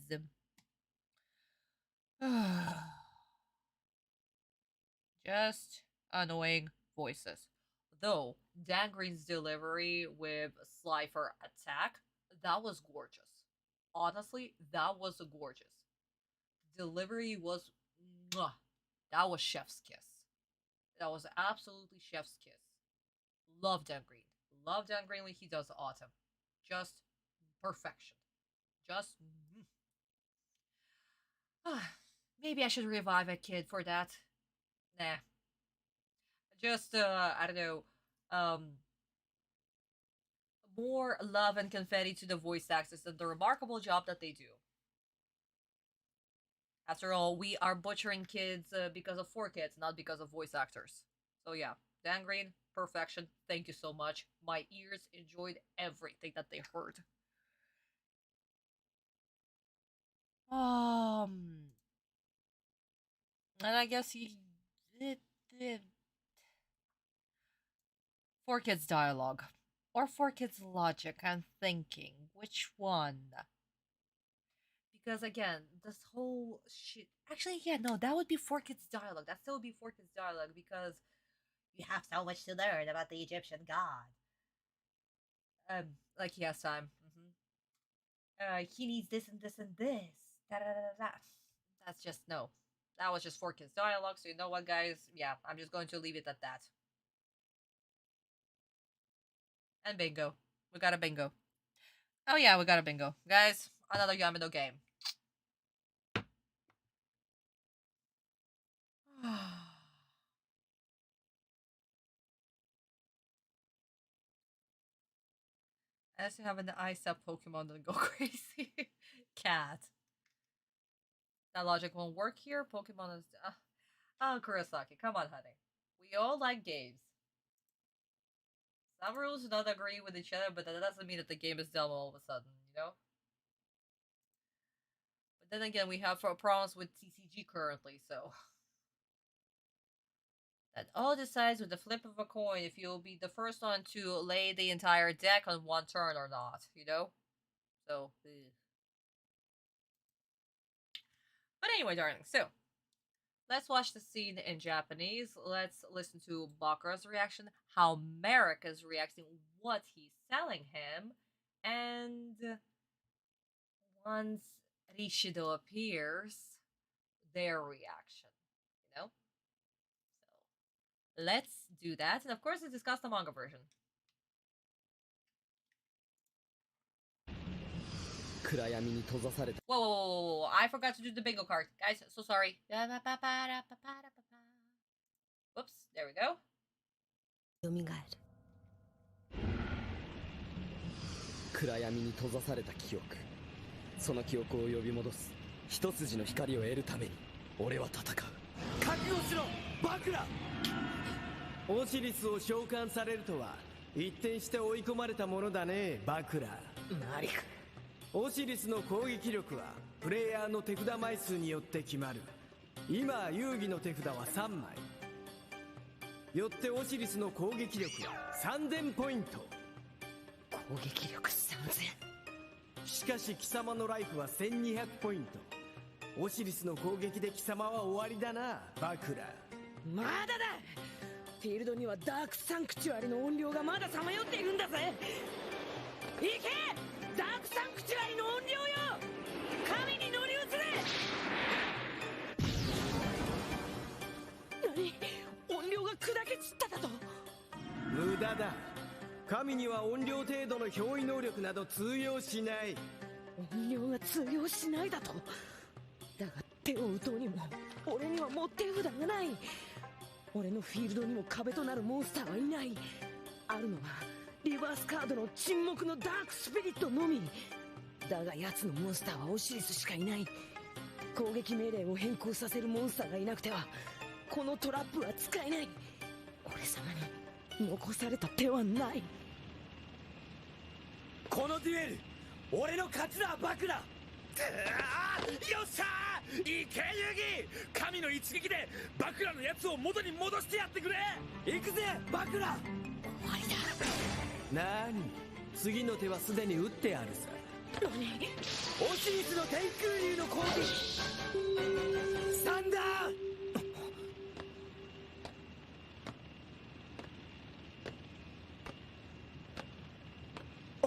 Just annoying voices. Though, Dangreen's delivery with Slifer attack, that was gorgeous. Honestly, that was gorgeous. Delivery was... Mwah, that was chef's kiss. That was absolutely chef's kiss. Love Dangreen. Love Dangreen when he does Atem. Just perfection. Just... Maybe I should revive a kid for that. Nah. Just, I don't know, more love and confetti to the voice actors and the remarkable job that they do. After all, we are butchering kids because of 4Kids, not because of voice actors. So yeah, Dangreen, perfection. Thank you so much. My ears enjoyed everything that they heard. And I guess he did 4Kids dialogue. Or 4Kids logic, I'm thinking. Which one? Because again, this whole shit... Actually, yeah, no, that would be 4Kids dialogue. That still would be 4Kids dialogue because you have so much to learn about the Egyptian god. Like he has time. He needs this and this and this. That's just, no. That was just 4Kids dialogue, so you know what, guys? Yeah, I'm just going to leave it at that. And bingo. We got a bingo. Oh yeah, we got a bingo. Guys, another Yamino game. I also have an ice up Pokemon that go crazy. Cat. That logic won't work here. Pokemon is... oh, Kurosaki, come on, honey. We all like games. Some rules do not agree with each other, but that doesn't mean that the game is dumb all of a sudden, you know? But then again, we have problems with TCG currently, so... That all decides with the flip of a coin if you'll be the first one to lay the entire deck on one turn or not, you know? So... But anyway, darling, so... Let's watch the scene in Japanese. Let's listen to Bakura's reaction, how Marik is reacting, what he's telling him, and once Rishido appears, their reaction, you know? So, let's do that. And of course, let's discuss the manga version. Whoa, I forgot to do the bingo card. Guys, so sorry. Whoops, there we go. 蘇る暗闇に閉ざされた記憶、その記憶を呼び戻す一筋の光を得るために俺は戦う。覚悟しろバクラ。オシリスを召喚されるとは一転して追い込まれたものだねバクラ。マリク。オシリスの攻撃力はプレイヤーの手札枚数によって決まる。今遊戯の手札は3枚。よってオシリスの攻撃力は3000ポイント。攻撃力3000。しかし貴様のライフは1200ポイント。オシリスの攻撃で貴様は終わりだなバクラ。まだだ。フィールドにはダークサンクチュアリの音量がまださまよっているんだぜ。行けダークサンクチュアリの音量よ。神に乗り移れ。何、音量が砕け散っただと。無駄だ。神には音量程度の憑依能力など通用しない。音量が通用しないだと。だが手を打とうにも俺には持って札がない。俺のフィールドにも壁となるモンスターはいない。あるのはリバースカードの沈黙のダークスピリットのみ。だが奴のモンスターはオシリスしかいない。攻撃命令を変更させるモンスターがいなくてはこのトラップは使えない。俺様に残された手はない。このデュエル俺の勝ちだバクラ。よっしゃーいけ遊戯。神の一撃でバクラのやつを元に戻してやってくれ。行くぜバクラ。終わりだ。なに次の手はすでに打ってあるさ。何。オシリスの天空竜の攻撃サンダー。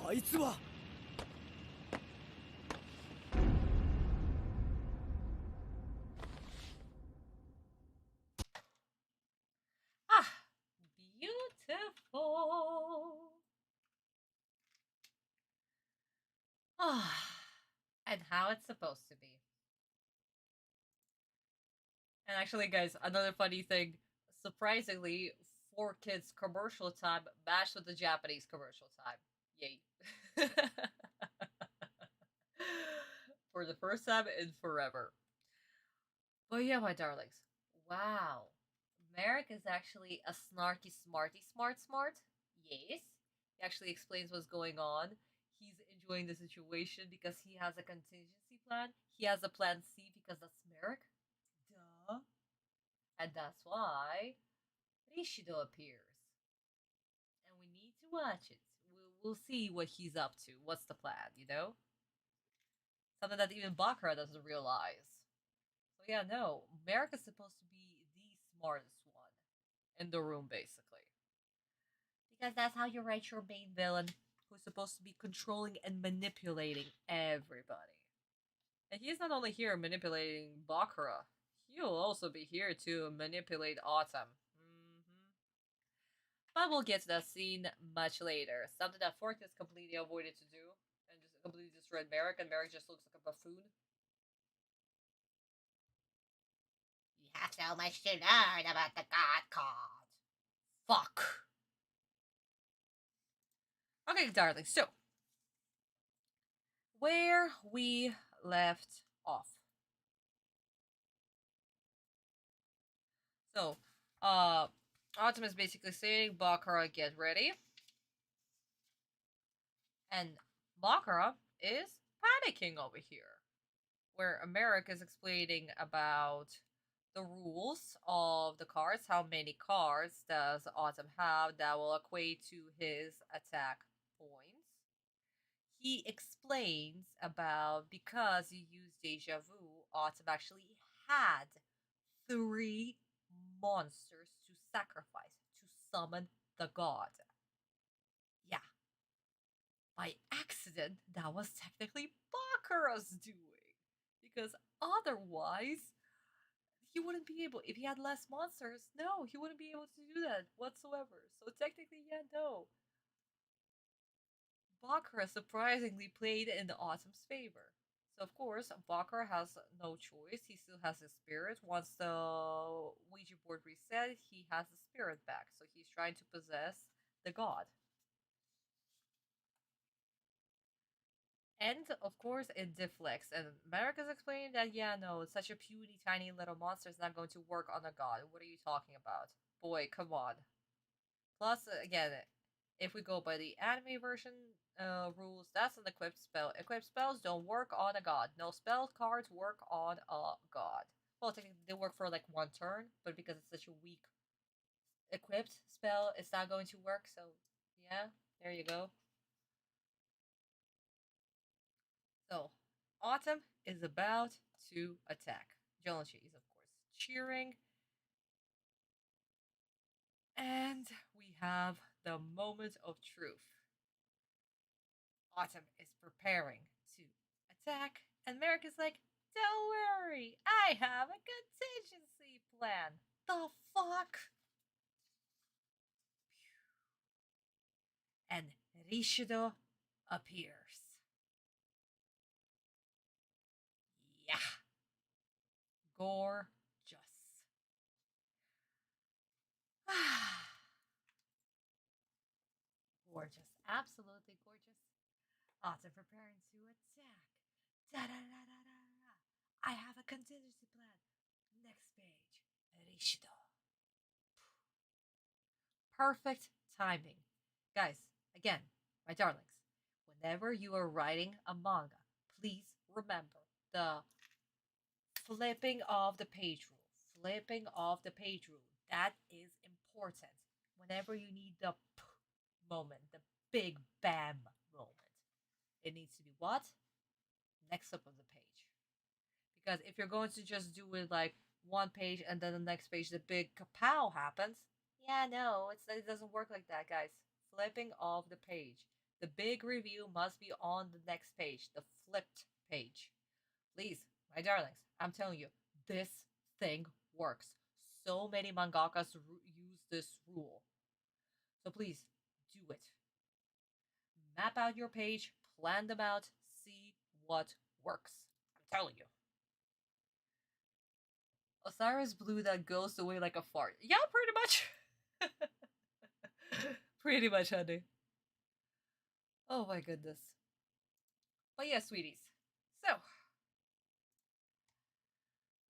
あいつはand how it's supposed to be. And actually, guys, another funny thing, surprisingly, 4Kids commercial time matched with the Japanese commercial time. Yay. For the first time in forever. But yeah, my darlings. Wow. Marik is actually a snarky smarty smart. Yes. He actually explains what's going on. He's enjoying the situation because he has a contingency plan. He has a plan C because that's Marik. Duh. And that's why Rishido appears. And we need to watch it. We'll see what he's up to. What's the plan, you know? Something that even Bakura doesn't realize. So yeah, no. Marik is supposed to be the smartest one in the room, basically. Because that's how you write your main villain, who's supposed to be controlling and manipulating everybody. And he's not only here manipulating Bakura, he'll also be here to manipulate Atem. But we'll get to that scene much later. Something that Fork has completely avoided to do, and just completely destroyed Marik, and Marik just looks like a buffoon. You have so much to learn about the God Card. Fuck. Okay, darling, so where we left off. So, Atem is basically saying, Bakura, get ready. And Bakura is panicking over here. Where Marik is explaining about the rules of the cards. How many cards does Atem have that will equate to his attack points? He explains about because you use Deja Vu, Atem actually had 3 monsters to sacrifice to summon the god. Yeah. By accident, that was technically Bakura's doing. Because otherwise, he wouldn't be able, if he had less monsters, no, he wouldn't be able to do that whatsoever. So technically, yeah, no. Bakura surprisingly played in Atem's favor. So of course, Bakura has no choice. He still has his spirit. Once the Ouija board reset, he has the spirit back. So he's trying to possess the god. And of course, it deflects. And Marik is explaining that, yeah, no, such a puny, tiny little monster is not going to work on a god. What are you talking about? Boy, come on. Plus, again, if we go by the anime version rules, that's an equipped spell. Equipped spells don't work on a god. No spell cards work on a god. Well, technically, they work for like one turn, but because it's such a weak equipped spell, it's not going to work. So, yeah, there you go. So, Atem is about to attack. Jonachi is, of course, cheering. And we have the moment of truth. Atem is preparing to attack, and Marik is like, don't worry, I have a contingency plan. The fuck? And Rishido appears. Yeah. Gorgeous. Gorgeous. Absolutely gorgeous. Atem preparing to attack. Da-da-da-da-da-da. I have a contingency plan. Next page. Rishido. Perfect timing. Guys, again, my darlings, whenever you are writing a manga, please remember the flipping of the page rule. Flipping of the page rule. That is important. Whenever you need the moment, the big bam moment, it needs to be what? Next up on the page. Because if you're going to just do it like one page and then the next page the big kapow happens, yeah, no, it doesn't work like that, guys. Flipping of the page. The big review must be on the next page, the flipped page. Please, my darlings, I'm telling you, this thing works. So many mangakas use this rule. So please, do it. Map out your page, plan them out, see what works. I'm telling you. Osiris blew that ghost away like a fart. Yeah, pretty much. Pretty much, honey. Oh my goodness. But yeah, sweeties. So,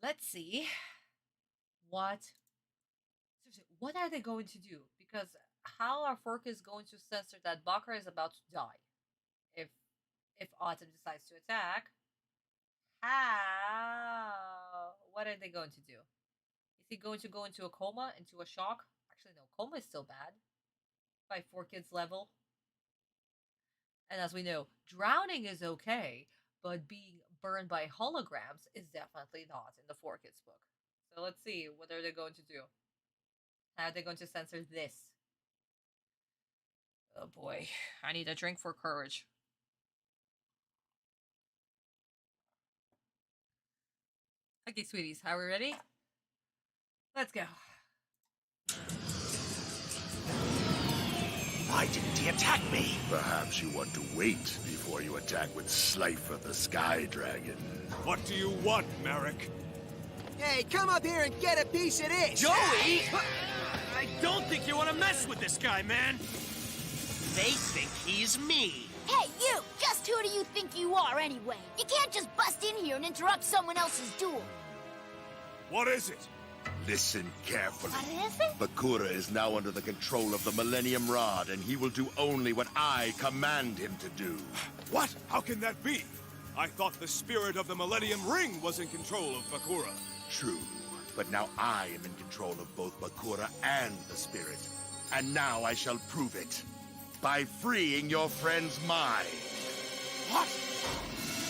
let's see what are they going to do? Because how are Fork going to censor that Bakura is about to die? If Atem decides to attack, how? What are they going to do? Is he going to go into a coma, into a shock? Actually, no, coma is still bad. By 4Kids level. And as we know, drowning is okay, but being burned by holograms is definitely not in the 4Kids book. So let's see, what are they going to do? How are they going to censor this? Oh boy, I need a drink for courage. Okay, sweeties, are we ready? Let's go. Why didn't he attack me? Perhaps you want to wait before you attack with Slifer the Sky Dragon. What do you want, Marik? Hey, come up here and get a piece of this! Joey! I don't think you want to mess with this guy, man! They think he's me. Hey, you! Just who do you think you are, anyway? You can't just bust in here and interrupt someone else's duel. What is it? Listen carefully. What is it? Bakura is now under the control of the Millennium Rod, and he will do only what I command him to do. What? How can that be? I thought the spirit of the Millennium Ring was in control of Bakura. True, but now I am in control of both Bakura and the spirit. And now I shall prove it. By freeing your friend's mind. What?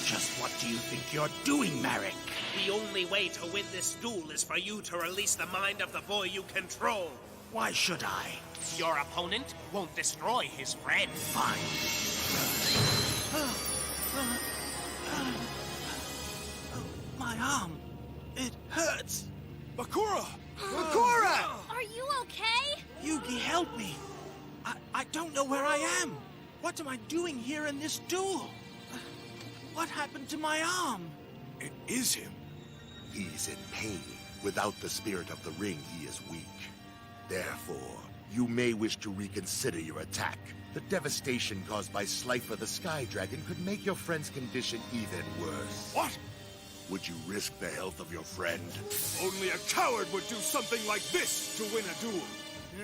Just what do you think you're doing, Marik? The only way to win this duel is for you to release the mind of the boy you control. Why should I? Your opponent won't destroy his friend. Fine. My arm. It hurts. Bakura! Bakura! Are you okay? Yugi, help me. I don't know where I am. What am I doing here in this duel? What happened to my arm? It is him. He's in pain. Without the spirit of the ring, he is weak. Therefore, you may wish to reconsider your attack. The devastation caused by Slifer the Sky Dragon could make your friend's condition even worse. What? Would you risk the health of your friend? Only a coward would do something like this to win a duel.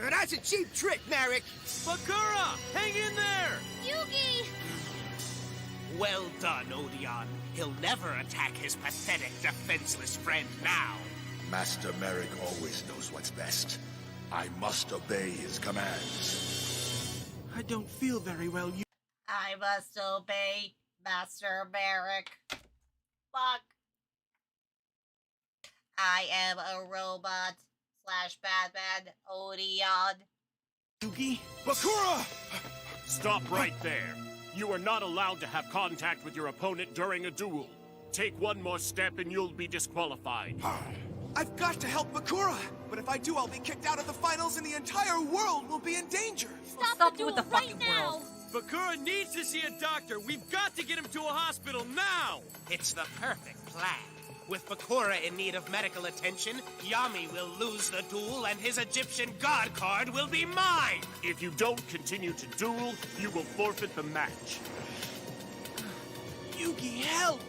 That's a cheap trick, Marik. Bakura, hang in there! Yugi! Well done, Odeon. He'll never attack his pathetic, defenseless friend now. Master Marik always knows what's best. I must obey his commands. I don't feel very well. I must obey Master Marik. Fuck. I am a robot / Batman Odeon. Yugi? Bakura! Stop right there. You are not allowed to have contact with your opponent during a duel. Take one more step and you'll be disqualified. I've got to help Bakura, but if I do, I'll be kicked out of the finals and the entire world will be in danger. Stop the duel with the fucking world. Bakura needs to see a doctor. We've got to get him to a hospital now. It's the perfect plan. With Bakura in need of medical attention, Yami will lose the duel and his Egyptian god card will be mine! If you don't continue to duel, you will forfeit the match. Yugi, help!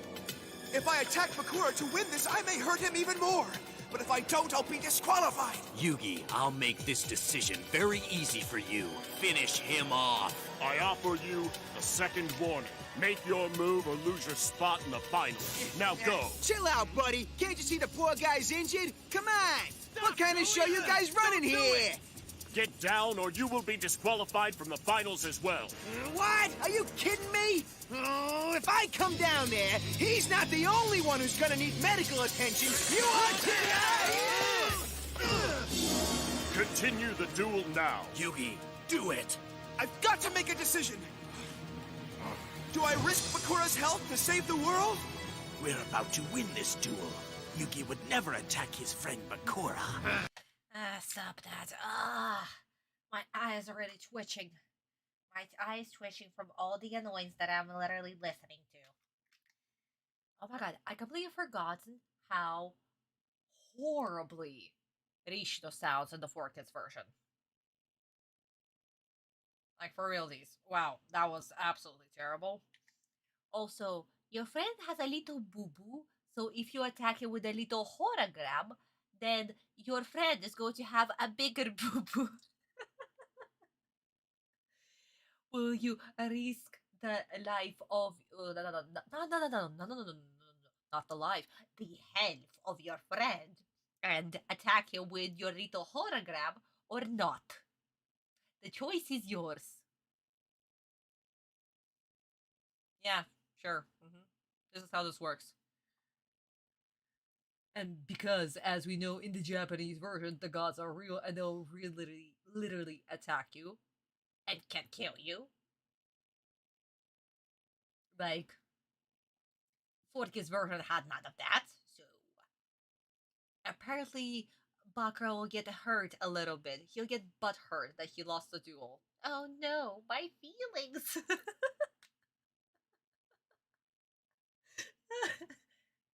If I attack Bakura to win this, I may hurt him even more. But if I don't, I'll be disqualified. Yugi, I'll make this decision very easy for you. Finish him off. I offer you a second warning. Make your move or lose your spot in the finals. Now go. Chill out, buddy. Can't you see the poor guy's injured? Come on! What kind of show you guys running here? Get down or you will be disqualified from the finals as well. What? Are you kidding me? Oh, if I come down there, he's not the only one who's gonna need medical attention. You are too. Continue the duel now. Yugi, do it. I've got to make a decision. Do I risk Bakura's health to save the world? We're about to win this duel. Yugi would never attack his friend Bakura. Stop that. My eyes are really twitching. My eyes twitching from all the annoyance that I'm literally listening to. Oh my god, I completely forgotten how horribly Rishido sounds in the 4Kids version. Like, for realsies. Wow, that was absolutely terrible. Also, your friend has a little boo-boo, so if you attack him with a little hologram, then your friend is going to have a bigger boo-boo. Will you risk the life of... no, not the life, the health of your friend, and attack him with your little hologram, or not? The choice is yours. Yeah, sure. This is how this works. And because, as we know in the Japanese version, the gods are real and they'll literally attack you and can kill you. Like, 4Kids version had none of that, so apparently Bakura will get hurt a little bit. He'll get butt hurt that he lost the duel. Oh no, my feelings.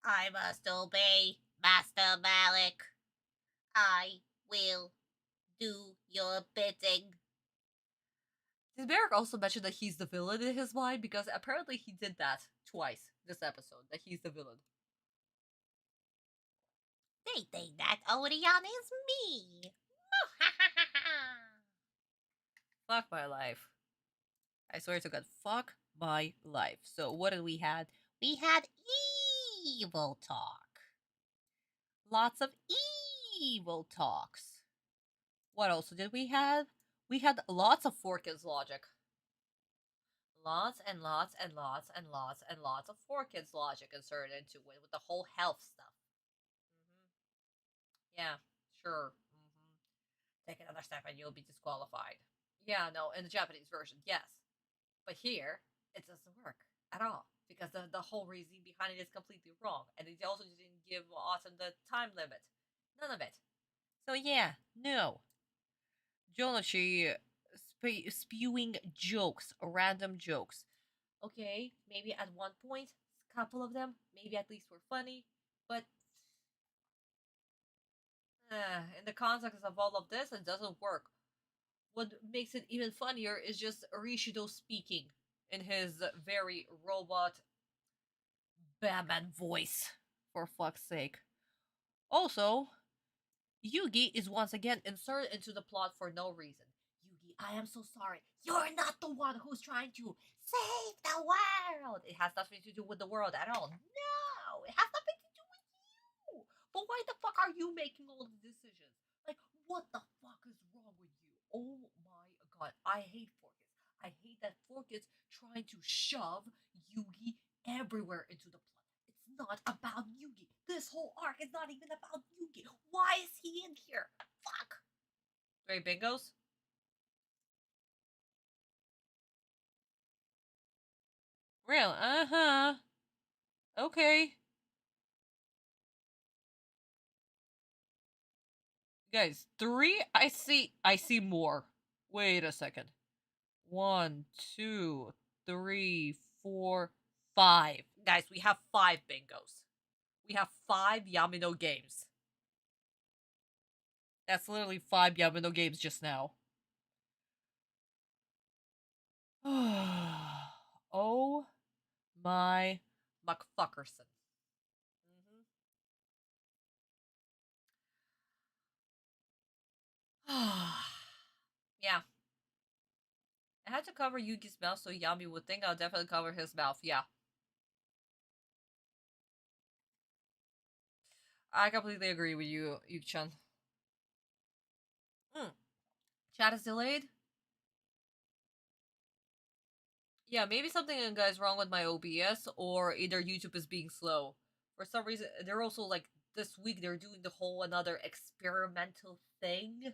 I must obey Master Marik. I will do your bidding. Did Marik also mention that he's the villain in his mind? Because apparently he did that twice this episode, that he's the villain. They think that Odeon is me. Fuck my life. I swear to God, fuck my life. So what did we had? We had evil talk. Lots of evil talks. What else did we have? We had lots of 4Kids logic. Lots and lots and lots and lots and lots of 4Kids logic inserted into it with the whole health stuff. Yeah, sure. Take another step and you'll be disqualified. Yeah, no, in the Japanese version, yes. But here, it doesn't work at all. Because the whole reasoning behind it is completely wrong. And they also didn't give Atem the time limit. None of it. So yeah, no. Jonachi spewing jokes, random jokes. Okay, maybe at one point, couple of them maybe at least were funny, but in the context of all of this, it doesn't work. What makes it even funnier is just Rishido speaking in his very robot Batman voice, for fuck's sake. Also, Yugi is once again inserted into the plot for no reason. Yugi, I am so sorry. You're not the one who's trying to save the world. It has nothing to do with the world at all. No, it has nothing to do with you. But why the fuck are you making all the decisions? Like, what the fuck is wrong with you? Oh my god, I hate Forkis. I hate that Forkis trying to shove Yugi everywhere into the plot. It's not about Yugi. This whole arc is not even about Yugi. Why is he in here? Fuck. 3 bingos? Real? Uh-huh. Okay. Guys, 3? I see more. Wait a second. 1, 2, 3, 4, 5. Guys, we have 5 bingos. We have 5 Yamino games. That's literally 5 Yamino games just now. Oh my McFuckerson. Yeah. I had to cover Yugi's mouth so Yami would think I'll definitely cover his mouth. Yeah. I completely agree with you, Yuki-chan. Chat is delayed? Yeah, maybe something guys wrong with my OBS, or either YouTube is being slow. For some reason, they're also like, this week they're doing the whole another experimental thing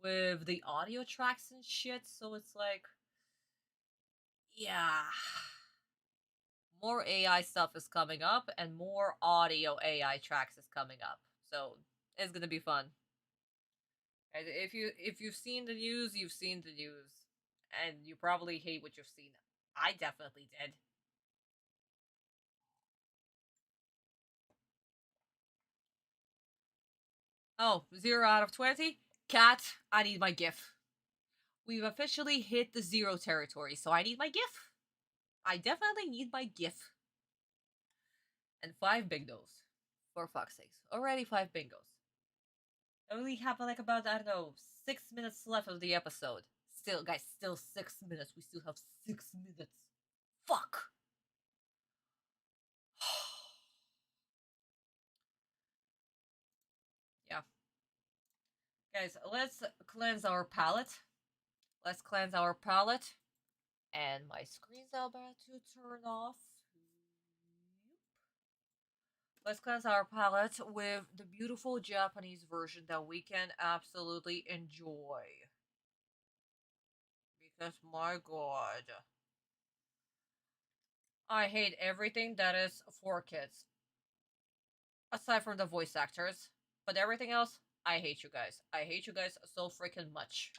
with the audio tracks and shit, so it's like, yeah. More AI stuff is coming up, and more audio AI tracks is coming up. So, it's gonna be fun. And if you've seen the news, you've seen the news. And you probably hate what you've seen. I definitely did. Oh, 0 out of 20? Cat, I need my GIF. We've officially hit the 0 territory, so I need my GIF. I definitely need my GIF. And 5 bingos. For fuck's sakes. Already 5 bingos. I only have like about, I don't know, 6 minutes left of the episode. Still, guys, still 6 minutes. We still have 6 minutes. Fuck! Yeah. Guys, let's cleanse our palate. Let's cleanse our palate. And my screen's about to turn off. Let's cleanse our palate with the beautiful Japanese version that we can absolutely enjoy. Because, my god, I hate everything that is for kids. Aside from the voice actors. But everything else, I hate you guys. I hate you guys so freaking much.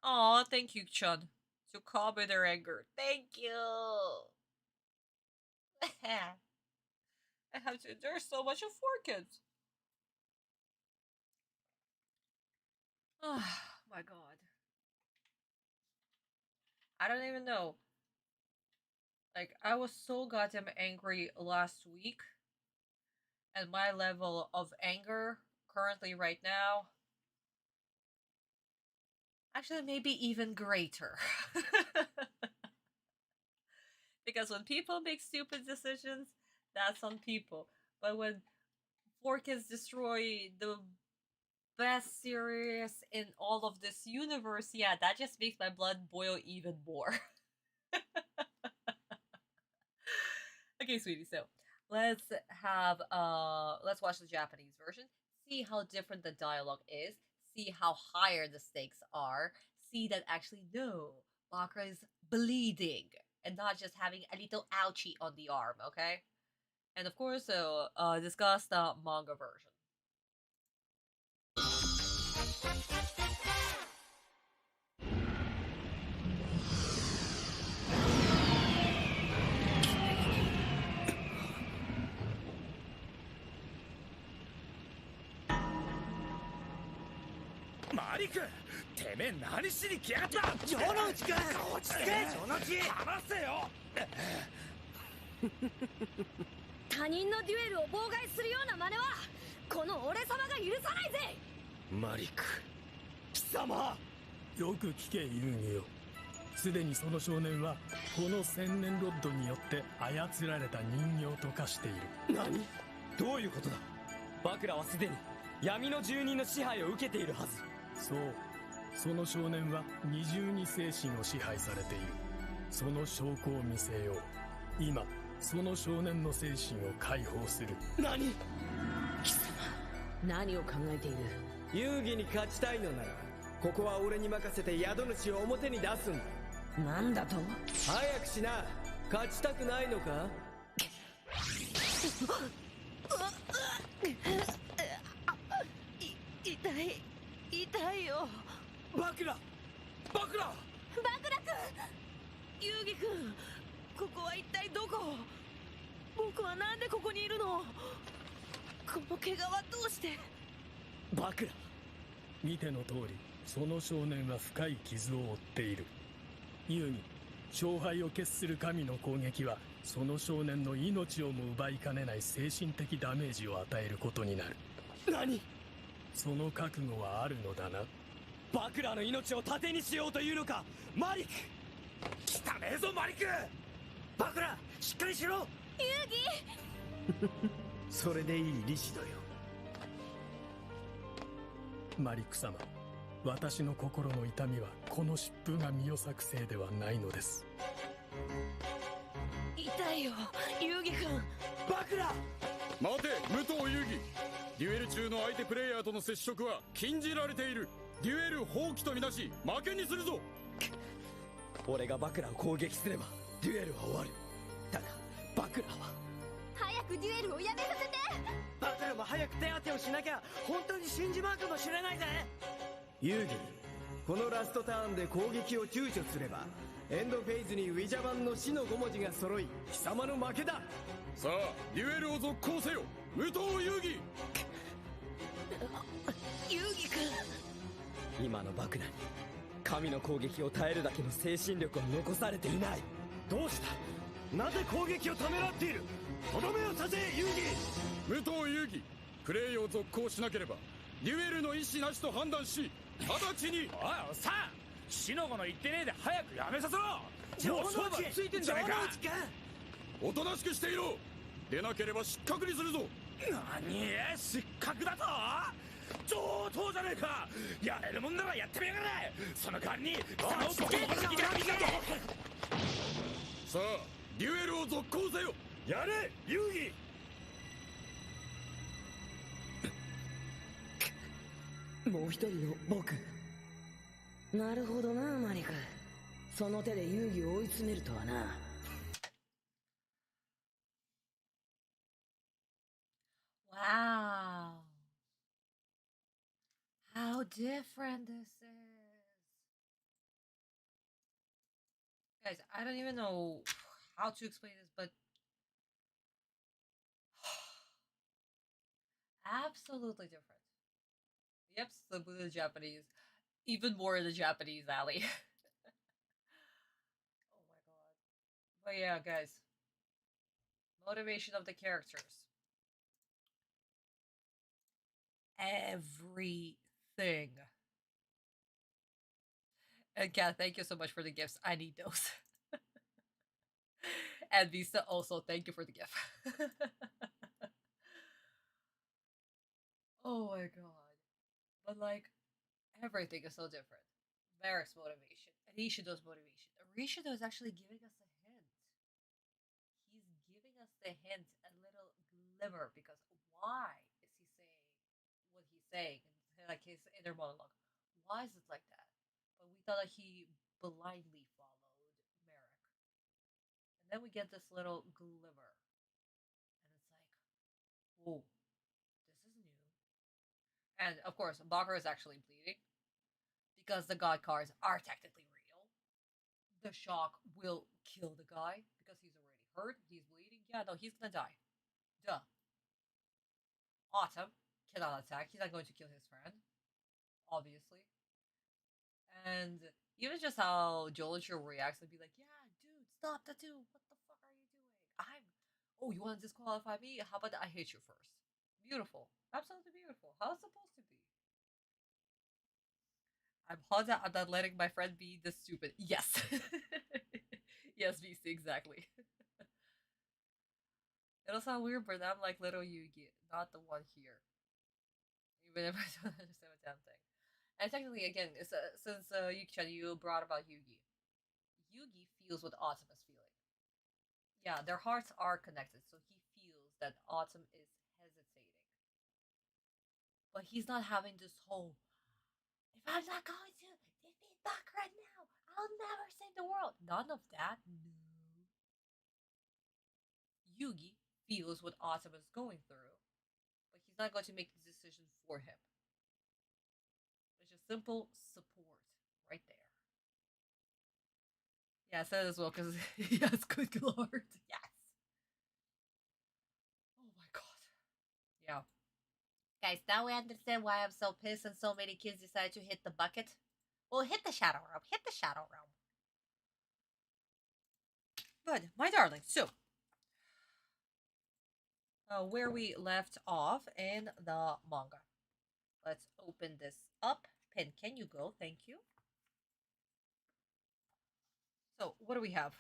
Aw, thank you, Chun. To calm their anger. Thank you! I have to endure so much of 4 kids. Oh my god. I don't even know. Like, I was so goddamn angry last week. And my level of anger currently right now, actually maybe even greater. Because when people make stupid decisions, that's on people. But when 4 kids destroy the best series in all of this universe, yeah, that just makes my blood boil even more. Okay, sweetie, so let's watch the Japanese version, see how different the dialogue is, see how higher the stakes are, see that actually, no, Bakura is bleeding, and not just having a little ouchie on the arm, okay? And of course, discuss the manga version. マリク、てめえ何しに来やがった。城之内君、落ち着け。城之内、離せよ。他人のデュエルを妨害するような真似はこの俺様が許さないぜ。マリク、貴様。よく聞け、遊戯よ。すでにその少年はこの千年ロッドによって操られた人形と化している。何？どういうことだ？バクラはすでに闇の住人の支配を受けているはず。そう、その少年は二重に精神を支配されている。その証拠を見せよう。今その少年の精神を解放する。何？貴様、何を考えている？遊戯に勝ちたいのならここは俺に任せて宿主を表に出すんだ。なんだと？早くしな。勝ちたくないのか？痛いよ。バクラ、バクラ、バクラ君、遊戯君、ここは一体どこ？僕はなんでここにいるの？この怪我はどうして？バクラ、見ての通り、その少年は深い傷を負っている。遊戯、勝敗を決する神の攻撃はその少年の命をも奪いかねない精神的ダメージを与えることになる。何？その覚悟はあるのだな。バクラの命を盾にしようというのか？マリク、汚ねえぞマリク。バクラ、しっかりしろ。遊戯それでいい、リシドよ。マリック様、私の心の痛みはこの疾風が身を裂くせいではないのです。痛いよ、遊戯君。バクラ、待て、武藤遊戯。デュエル中の相手プレイヤーとの接触は禁じられている。デュエル放棄とみなし負けにするぞ。俺がバクラを攻撃すればデュエルは終わる。だがバクラは。早くデュエルをやめさせて。バクラも早く手当てをしなきゃ本当に死んじまうかもしれないぜ。遊戯、このラストターンで攻撃を躊躇すればエンドフェーズにウィジャマンの死の5文字が揃い貴様の負けだ。さあデュエルを続行せよ、武藤遊戯。遊戯君、今のバクラに神の攻撃を耐えるだけの精神力は残されていない。どうした？なぜ攻撃をためらっている？とどめをさせ、遊戯。武藤遊戯、プレイを続行しなければデュエルの意思なしと判断し直ちに。おいさあ、死の子の言ってねえで早くやめさせろ。もう勝負ついてんじゃねえか。おとなしくしていろ。出なければ失格にするぞ。何？失格だと？上等じゃねえか。やれるもんならやってみやがれ。その代わりに差をつける。さあデュエルを続行せよ。やれ遊戯。もう一人の僕。なるほどな、マリク。その手で遊戯を追い詰めるとはな。Wow. How different this is. Guys, I don't even know how to explain this, but absolutely different. Yep, the Japanese. Even more the Japanese alley. Oh my god. But yeah, guys. Motivation of the characters. Everything. And Kat, thank you so much for the gifts. I need those. And Vista also, thank you for the gift. Oh my god. But like, everything is so different. Marik's motivation, Rishido's motivation. Rishido is actually giving us a hint. He's giving us the hint, a little glimmer, because why is he saying what he's saying? Like his inner monologue. Why is it like that? But we thought that he blindly followed Marik. And then we get this little glimmer. And it's like, whoa, this is new. And of course, Bakura is actually bleeding. Because the god cards are technically real. The shock will kill the guy. Because he's already hurt. He's bleeding. Yeah, no, he's gonna die. Duh. Atem cannot attack. He's not going to kill his friend. Obviously. And even just how Jolicher reacts and be like, yeah, dude, stop the two. What the fuck are you doing? Oh, you want to disqualify me? How about I hit you first? Beautiful. Absolutely beautiful. How it's supposed to be. I'm hot. I'm not letting my friend be this stupid. Yes. Yes, VC, exactly. It'll sound weird, but I'm like little Yugi, not the one here. Even if I don't understand what damn thing. And technically, again, since Yuki-chan, you brought about Yugi. Yugi feels what Autumn is feeling. Yeah, their hearts are connected, so he feels that Autumn is hesitating. But he's not having this whole, if I'm not going to defeat Bakura now, I'll never save the world. None of that. No. Yugi feels what Autumn is going through, but he's not going to make the decision for him. It's just simple support right there. Yeah, I said it as well because yes, good lord, yes. Oh my god. Yeah. Guys, now we understand why I'm so pissed and so many kids decided to hit the bucket. Well, hit the Shadow Realm. Hit the Shadow Realm. But, my darling, so where we left off in the manga. Let's open this up. Pen, can you go? Thank you. So, what do we have?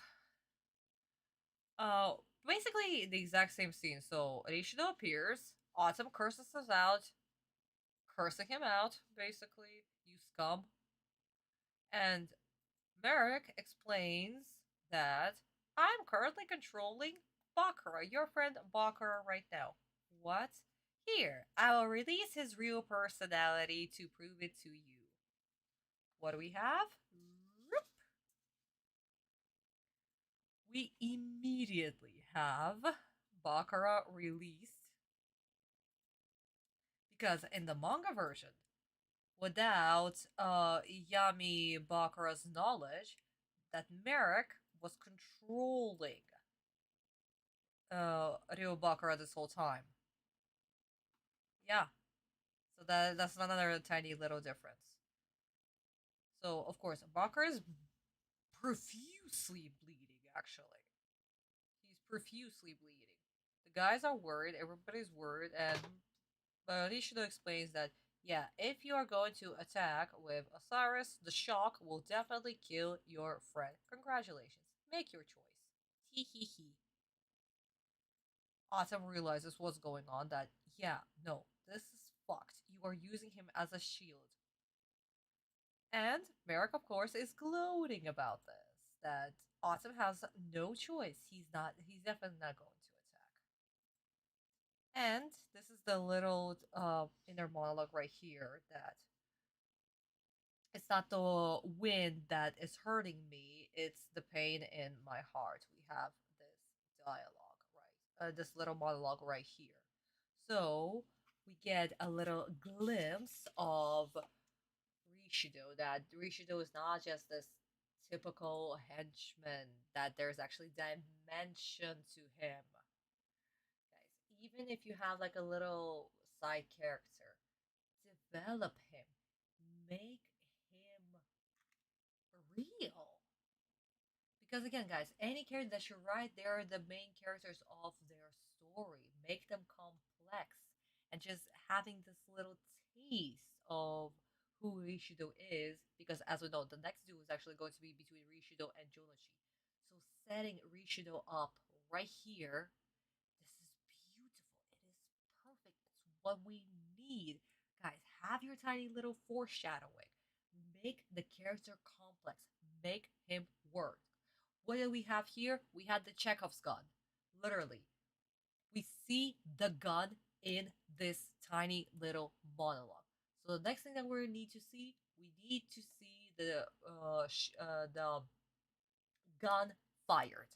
Basically the exact same scene. So, Rishido appears. Autumn curses us out. Cursing him out, basically. You scum. And Marik explains that I'm currently controlling Bakura, your friend Bakura, right now. What? Here, I will release his real personality to prove it to you. What do we have? We immediately have Bakura released. Because in the manga version, without Yami Bakura's knowledge, that Marik was controlling Ryo Bakura this whole time. Yeah. So that's another tiny little difference. So, of course, Bakura is profusely bleeding, actually. He's profusely bleeding. The guys are worried, everybody's worried, and Rishido explains that, yeah, if you are going to attack with Osiris, the shock will definitely kill your friend. Congratulations. Make your choice. Hee hee hee. Autumn realizes what's going on, that, yeah, no, this is fucked. You are using him as a shield. And Marik, of course, is gloating about this, that Autumn has no choice. He's definitely not going to attack. And this is the little inner monologue right here, that it's not the wind that is hurting me, it's the pain in my heart. We have this dialogue, right? This little monologue right here. So we get a little glimpse of Rishido, that Rishido is not just this typical henchman, that there's actually dimension to him. Guys, even if you have like a little side character, develop him, make him real. Because again, guys, any character that you write, they are the main characters of their story. Make them complex. And just having this little taste of who Rishido is, because as we know, the next duel is actually going to be between Rishido and Jonoshi. So setting Rishido up right here, this is beautiful. It is perfect. It's what we need. Guys, have your tiny little foreshadowing. Make the character complex. Make him work. What do we have here? We had the Chekhov's gun. Literally. We see the gun in this tiny little monologue. So the next thing that we need to see, we need to see the gun fired.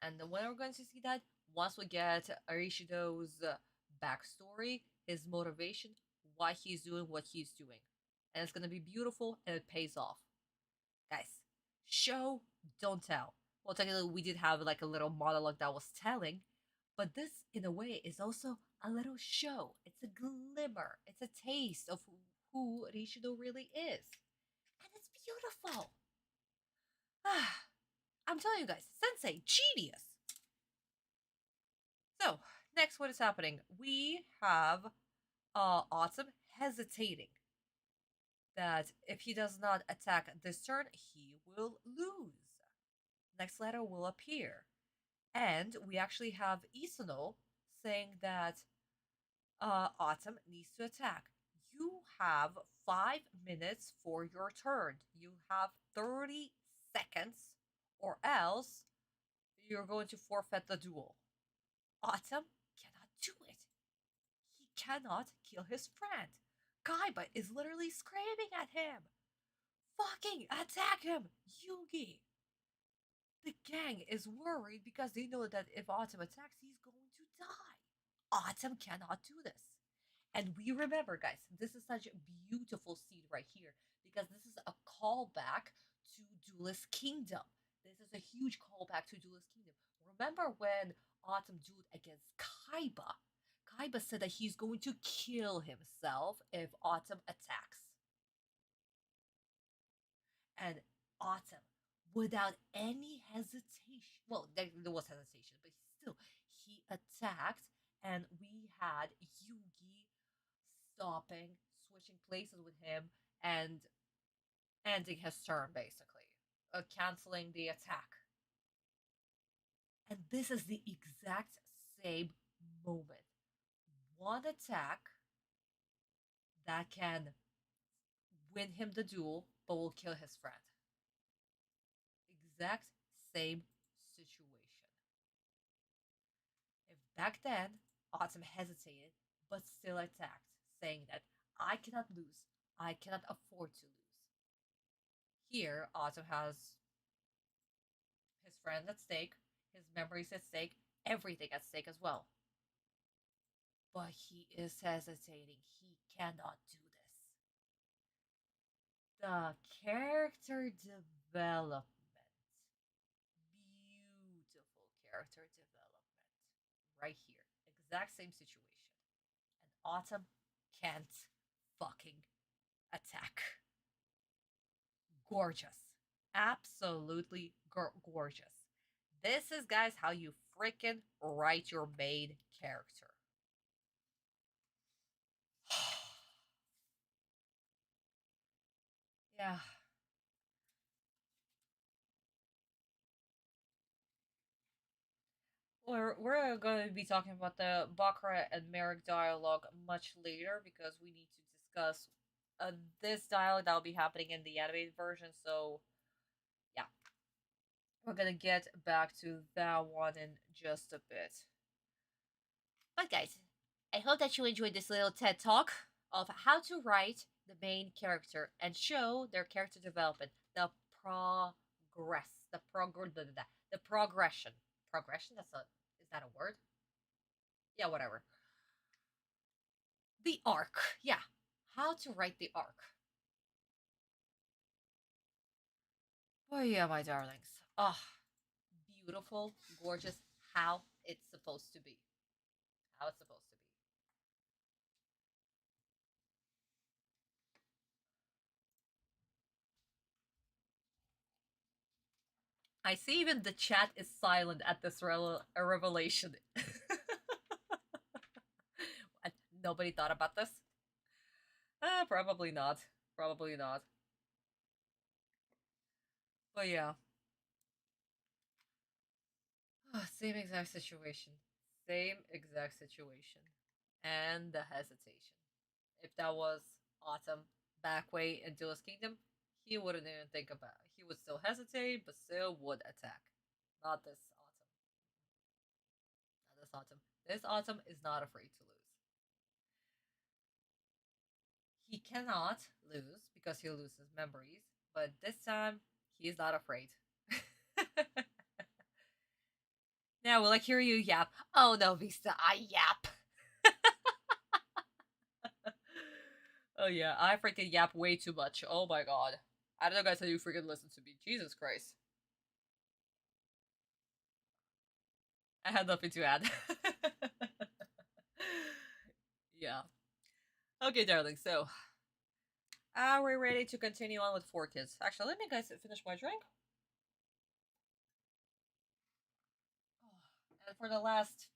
And when we're going to see that, once we get Arishido's backstory, his motivation, why he's doing what he's doing. And it's going to be beautiful, and it pays off. Guys, show, don't tell. Well, technically, we did have like a little monologue that was telling, but this, in a way, is also a little show. It's a glimmer. It's a taste of who Rishido really is. And it's Beautiful. I'm telling you guys, Sensei, genius. So, next, what is happening? We have Atem hesitating that if he does not attack this turn, he will lose. Next letter will appear. And we actually have Isuno saying that Atem needs to attack. You have 5 minutes for your turn. You have 30 seconds, or else you're going to forfeit the duel. Atem cannot do it. He cannot kill his friend. Kaiba is literally screaming at him. Fucking attack him, Yugi! The gang is worried because they know that if Atem attacks, he's going to die. Atem cannot do this. And we remember, guys, this is such a beautiful scene right here because this is a callback to Duelist Kingdom. This is a huge callback to Duelist Kingdom. Remember when Atem dueled against Kaiba? Kaiba said that he's going to kill himself if Atem attacks. And Atem, without any hesitation, well, there was hesitation, but still, he attacked, and we had Yugi stopping, switching places with him, and ending his turn, basically, canceling the attack. And this is the exact same moment. One attack that can win him the duel, but will kill his friend. Exact same situation. If back then, Atem hesitated, but still attacked, saying that I cannot lose, I cannot afford to lose. Here, Atem has his friend at stake, his memories at stake, everything at stake as well. But he is hesitating. He cannot do this. The character development. Beautiful character development. Right here. Exact same situation. And Atem can't fucking attack. Gorgeous. Absolutely gorgeous. This is, guys, how you freaking write your main character. Yeah. We're going to be talking about the Bakura and Marik dialogue much later because we need to discuss this dialogue that will be happening in the animated version. So, yeah. We're going to get back to that one in just a bit. But guys, I hope that you enjoyed this little TED Talk of how to write the main character and show their character development, the progression. Progression? Is that a word? Yeah, whatever. The arc. Yeah. How to write the arc. Oh yeah, my darlings. Ah, beautiful, gorgeous, how it's supposed to be. How it's supposed to be. I see even the chat is silent at this revelation. What? Nobody thought about this? Probably not. Probably not. But yeah. Same exact situation. Same exact situation. And the hesitation. If that was Atem back way in Duelist Kingdom, he wouldn't even think about it. He would still hesitate, but still would attack. Not this Atem. Not this Atem. This Atem is not afraid to lose. He cannot lose because he'll lose his memories, but this time he's not afraid. Now, will I hear you yap? Oh no, Vista, I yap. Oh yeah, I freaking yap way too much. Oh my god. I don't know, guys, how you freaking listen to me. Jesus Christ. I had nothing to add. Yeah. Okay, darling, so Are we ready to continue on with 4Kids? Actually, let me guys finish my drink. And for the last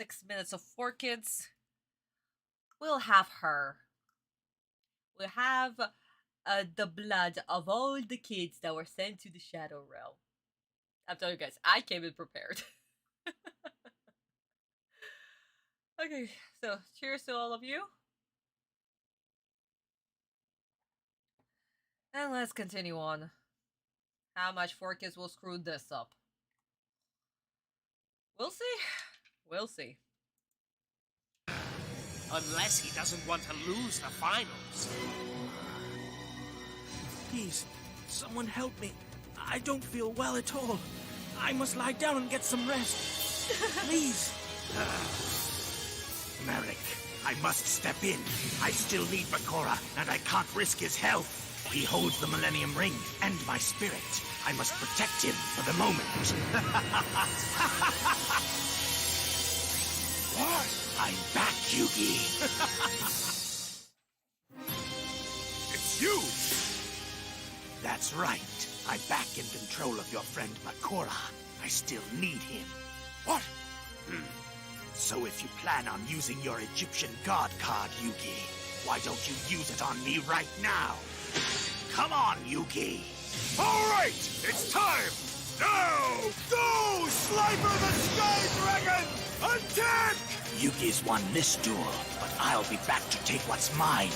6 minutes of 4Kids, we'll have her. We'll have the blood of all the kids that were sent to the Shadow Realm. I'm telling you guys, I came in prepared. Okay, so cheers to all of you. And let's continue on. How much 4Kids will screw this up? We'll see. We'll see. Unless he doesn't want to lose the finals. Please, someone help me. I don't feel well at all. I must lie down and get some rest. Please. Marik, I must step in. I still need Bakura, and I can't risk his health. He holds the Millennium Ring and my spirit. I must protect him for the moment. What? I'm back, Yugi. It's you! That's right. I'm back in control of your friend Bakura. I still need him. What? So if you plan on using your Egyptian God card, Yugi, why don't you use it on me right now? Come on, Yugi! All right, it's time! Now, go, Slifer the Sky Dragon! Attack! Yugi's won this duel, but I'll be back to take what's mine.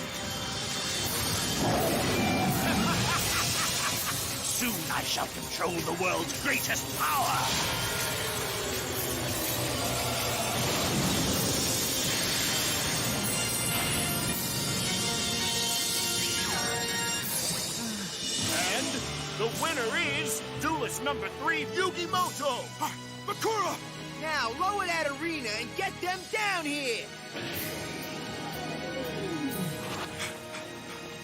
Soon I shall control the world's greatest power! And the winner is duelist number 3, Yugi Moto! Bakura! Now, lower that arena and get them down here!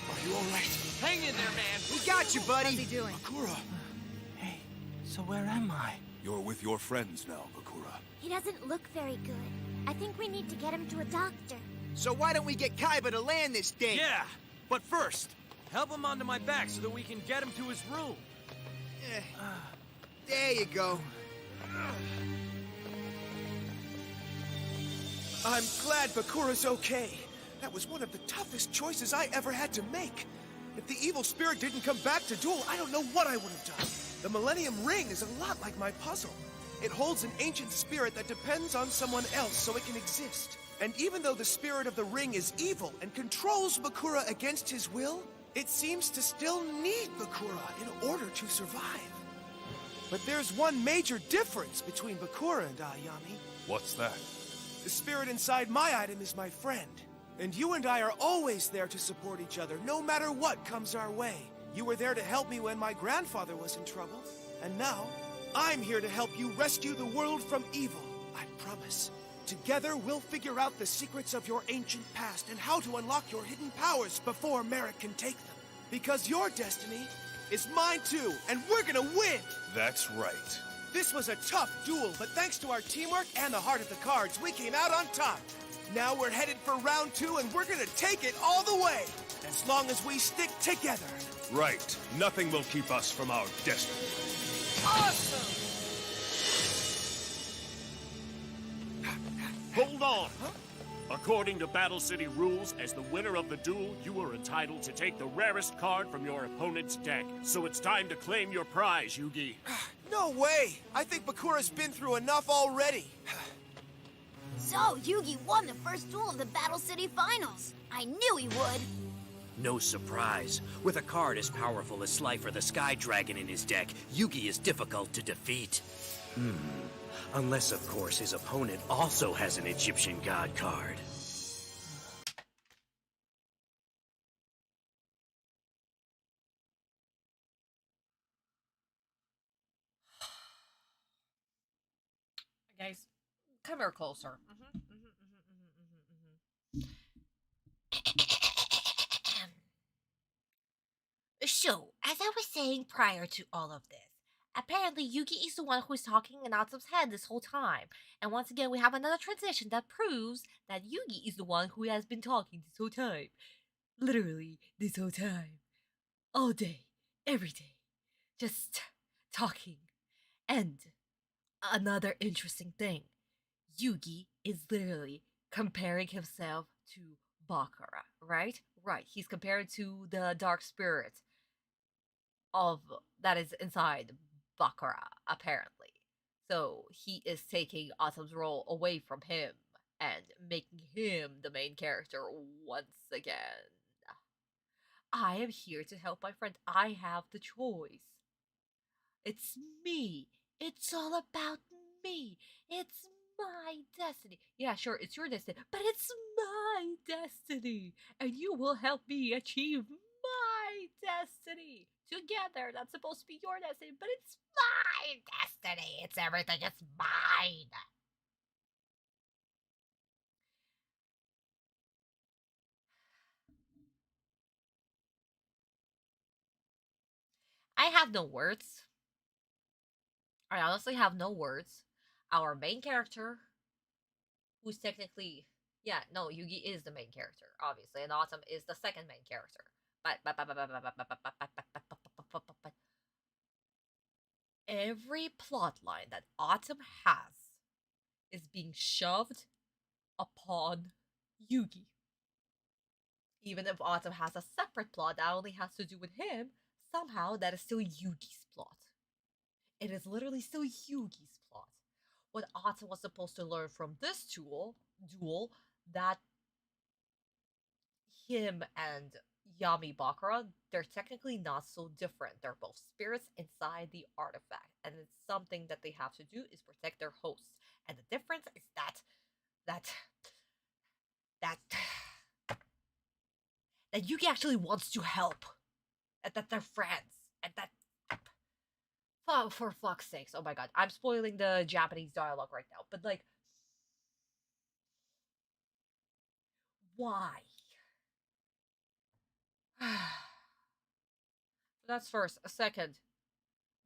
Are you all right? Hang in there, man. We got you, buddy. How's he doing? Bakura. Hey, so where am I? You're with your friends now, Bakura. He doesn't look very good. I think we need to get him to a doctor. So why don't we get Kaiba to land this thing? Yeah, but first, help him onto my back so that we can get him to his room. There you go. I'm glad Bakura's okay. That was one of the toughest choices I ever had to make. If the evil spirit didn't come back to duel, I don't know what I would have done. The Millennium Ring is a lot like my puzzle. It holds an ancient spirit that depends on someone else so it can exist. And even though the spirit of the ring is evil and controls Bakura against his will, it seems to still need Bakura in order to survive. But there's one major difference between Bakura and Ayami. What's that? The spirit inside my item is my friend. And you and I are always there to support each other, no matter what comes our way. You were there to help me when my grandfather was in trouble. And now, I'm here to help you rescue the world from evil. I promise. Together, we'll figure out the secrets of your ancient past and how to unlock your hidden powers before Marik can take them. Because your destiny is mine too, and we're gonna win! That's right. This was a tough duel, but thanks to our teamwork and the heart of the cards, we came out on top. Now we're headed for round 2, and we're gonna take it all the way, as long as we stick together. Right. Nothing will keep us from our destiny. Awesome! Hold on! According to Battle City rules, as the winner of the duel, you are entitled to take the rarest card from your opponent's deck. So it's time to claim your prize, Yugi. No way! I think Bakura's been through enough already. So, Yugi won the first duel of the Battle City Finals. I knew he would. No surprise. With a card as powerful as Slifer the Sky Dragon in his deck, Yugi is difficult to defeat. Unless, of course, his opponent also has an Egyptian god card. Guys, come here closer. So, as I was saying prior to all of this, apparently Yugi is the one who is talking in Atem's head this whole time. And once again, we have another transition that proves that Yugi is the one who has been talking this whole time. literally this whole time, all day, every day, just talking. And another interesting thing, Yugi is literally comparing himself to Bakura, right? Right. He's compared to the dark spirit of that is inside Bakura, apparently. So he is taking Atem's role away from him and making him the main character once again. I am here to help my friend. I have the choice. It's me. It's all about me. It's my destiny. Yeah, sure, it's your destiny, but it's my destiny. And you will help me achieve my destiny. Together, that's supposed to be your destiny, but it's my destiny. It's everything. It's mine. I have no words. I honestly have no words. Our main character, who's technically, yeah, no, Yugi is the main character, obviously, and Atem is the second main character. But every plotline that Atem has is being shoved upon Yugi. Even if Atem has a separate plot that only has to do with him, somehow that is still Yugi's plot. It is literally still Yugi's plot. What Atem was supposed to learn from this duel, that him and Yami Bakura, they're technically not so different. They're both spirits inside the artifact, and it's something that they have to do is protect their hosts. And the difference is that Yugi actually wants to help, and that they're friends, and that. Oh, for fuck's sakes! Oh my god, I'm spoiling the Japanese dialogue right now, but like, why? That's first. Second,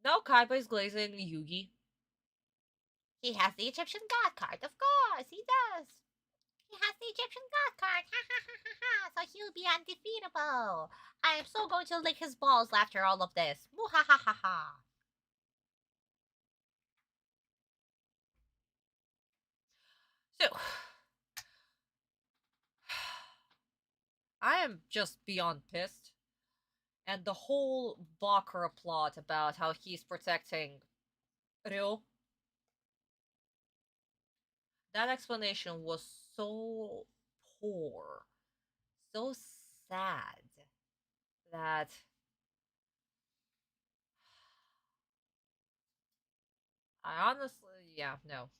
no, Kaiba is glazing Yugi. He has the Egyptian god card, of course, he does. He has the Egyptian god card, ha ha ha ha ha, so he'll be undefeatable. I am so going to lick his balls after all of this. Moo ha ha ha ha. So, I am just beyond pissed. And the whole Bakura plot about how he's protecting Ryo, that explanation was so poor, so sad, that I honestly, yeah, no.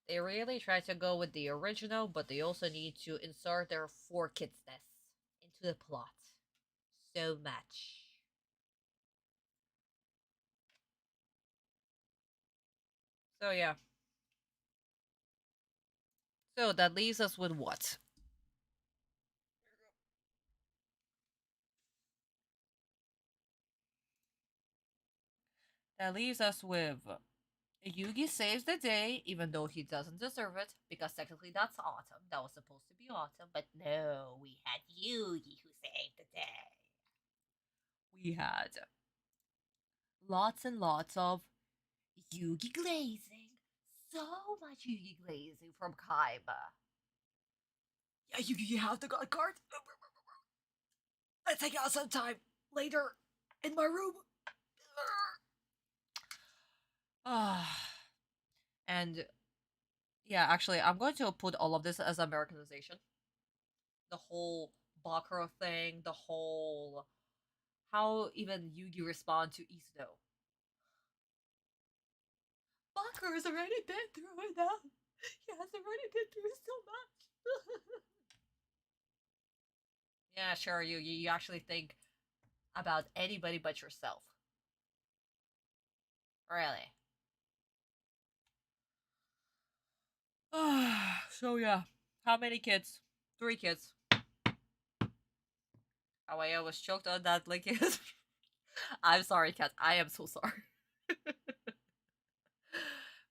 They really try to go with the original, but they also need to insert their 4kidsness into the plot. So much. So yeah. So that leaves us with what? That leaves us with Yugi saves the day, even though he doesn't deserve it, because technically that's Atem. That was supposed to be Atem, but no, we had Yugi who saved the day. We had lots and lots of Yugi glazing. So much Yugi glazing from Kaiba. Yeah, you have the god card? Let's hang out sometime later in my room. And yeah, actually, I'm going to put all of this as Americanization. The whole Bakura thing, the whole how even Yugi respond to Isudo. Bakura's already been through enough. He has already been through so much. Yeah, sure, Yugi. You actually think about anybody but yourself. Really. So yeah, how many kids? 3 kids. Oh, I was choked on that like I'm sorry, cat. I am so sorry.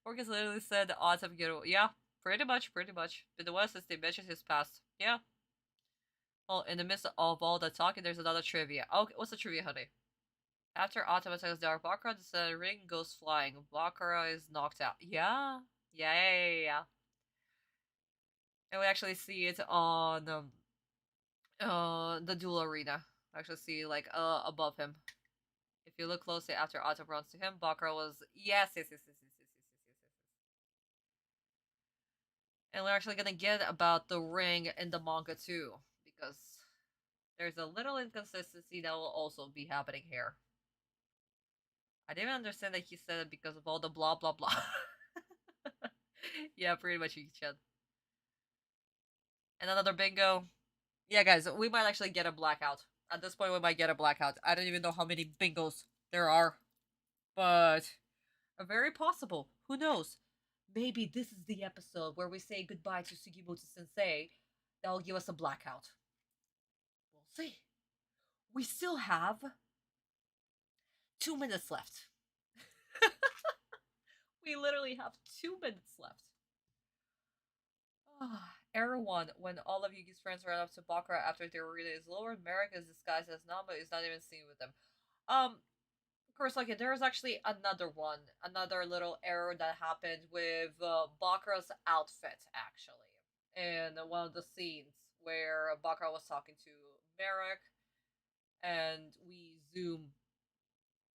Orcus literally said Atem get away. Yeah, pretty much. But the West is they mentioned his past. Yeah. Well, in the midst of all the talking, there's another trivia. Okay, what's the trivia, honey? After Atem attacks Dark Bakura, the ring goes flying. Bakura is knocked out. Yeah. And we actually see it on the duel arena. Actually see like above him. If you look closely after Atem runs to him, Bakura was yes. And we're actually gonna get about the ring in the manga too, because there's a little inconsistency that will also be happening here. I didn't understand that he said it because of all the blah blah blah. Yeah, pretty much each other. And another bingo. Yeah, guys, we might actually get a blackout. At this point, we might get a blackout. I don't even know how many bingos there are. But very possible. Who knows? Maybe this is the episode where we say goodbye to Sugimoto-sensei. That will give us a blackout. We'll see. We still have 2 minutes left. We literally have 2 minutes left. Error 1. When all of Yugi's friends run up to Bakura after their arena is lowered, Marik is disguised as Nama is not even seen with them. Of course, like, there is actually another one. Another little error that happened with Bakura's outfit, actually. In one of the scenes where Bakura was talking to Marik, and we zoom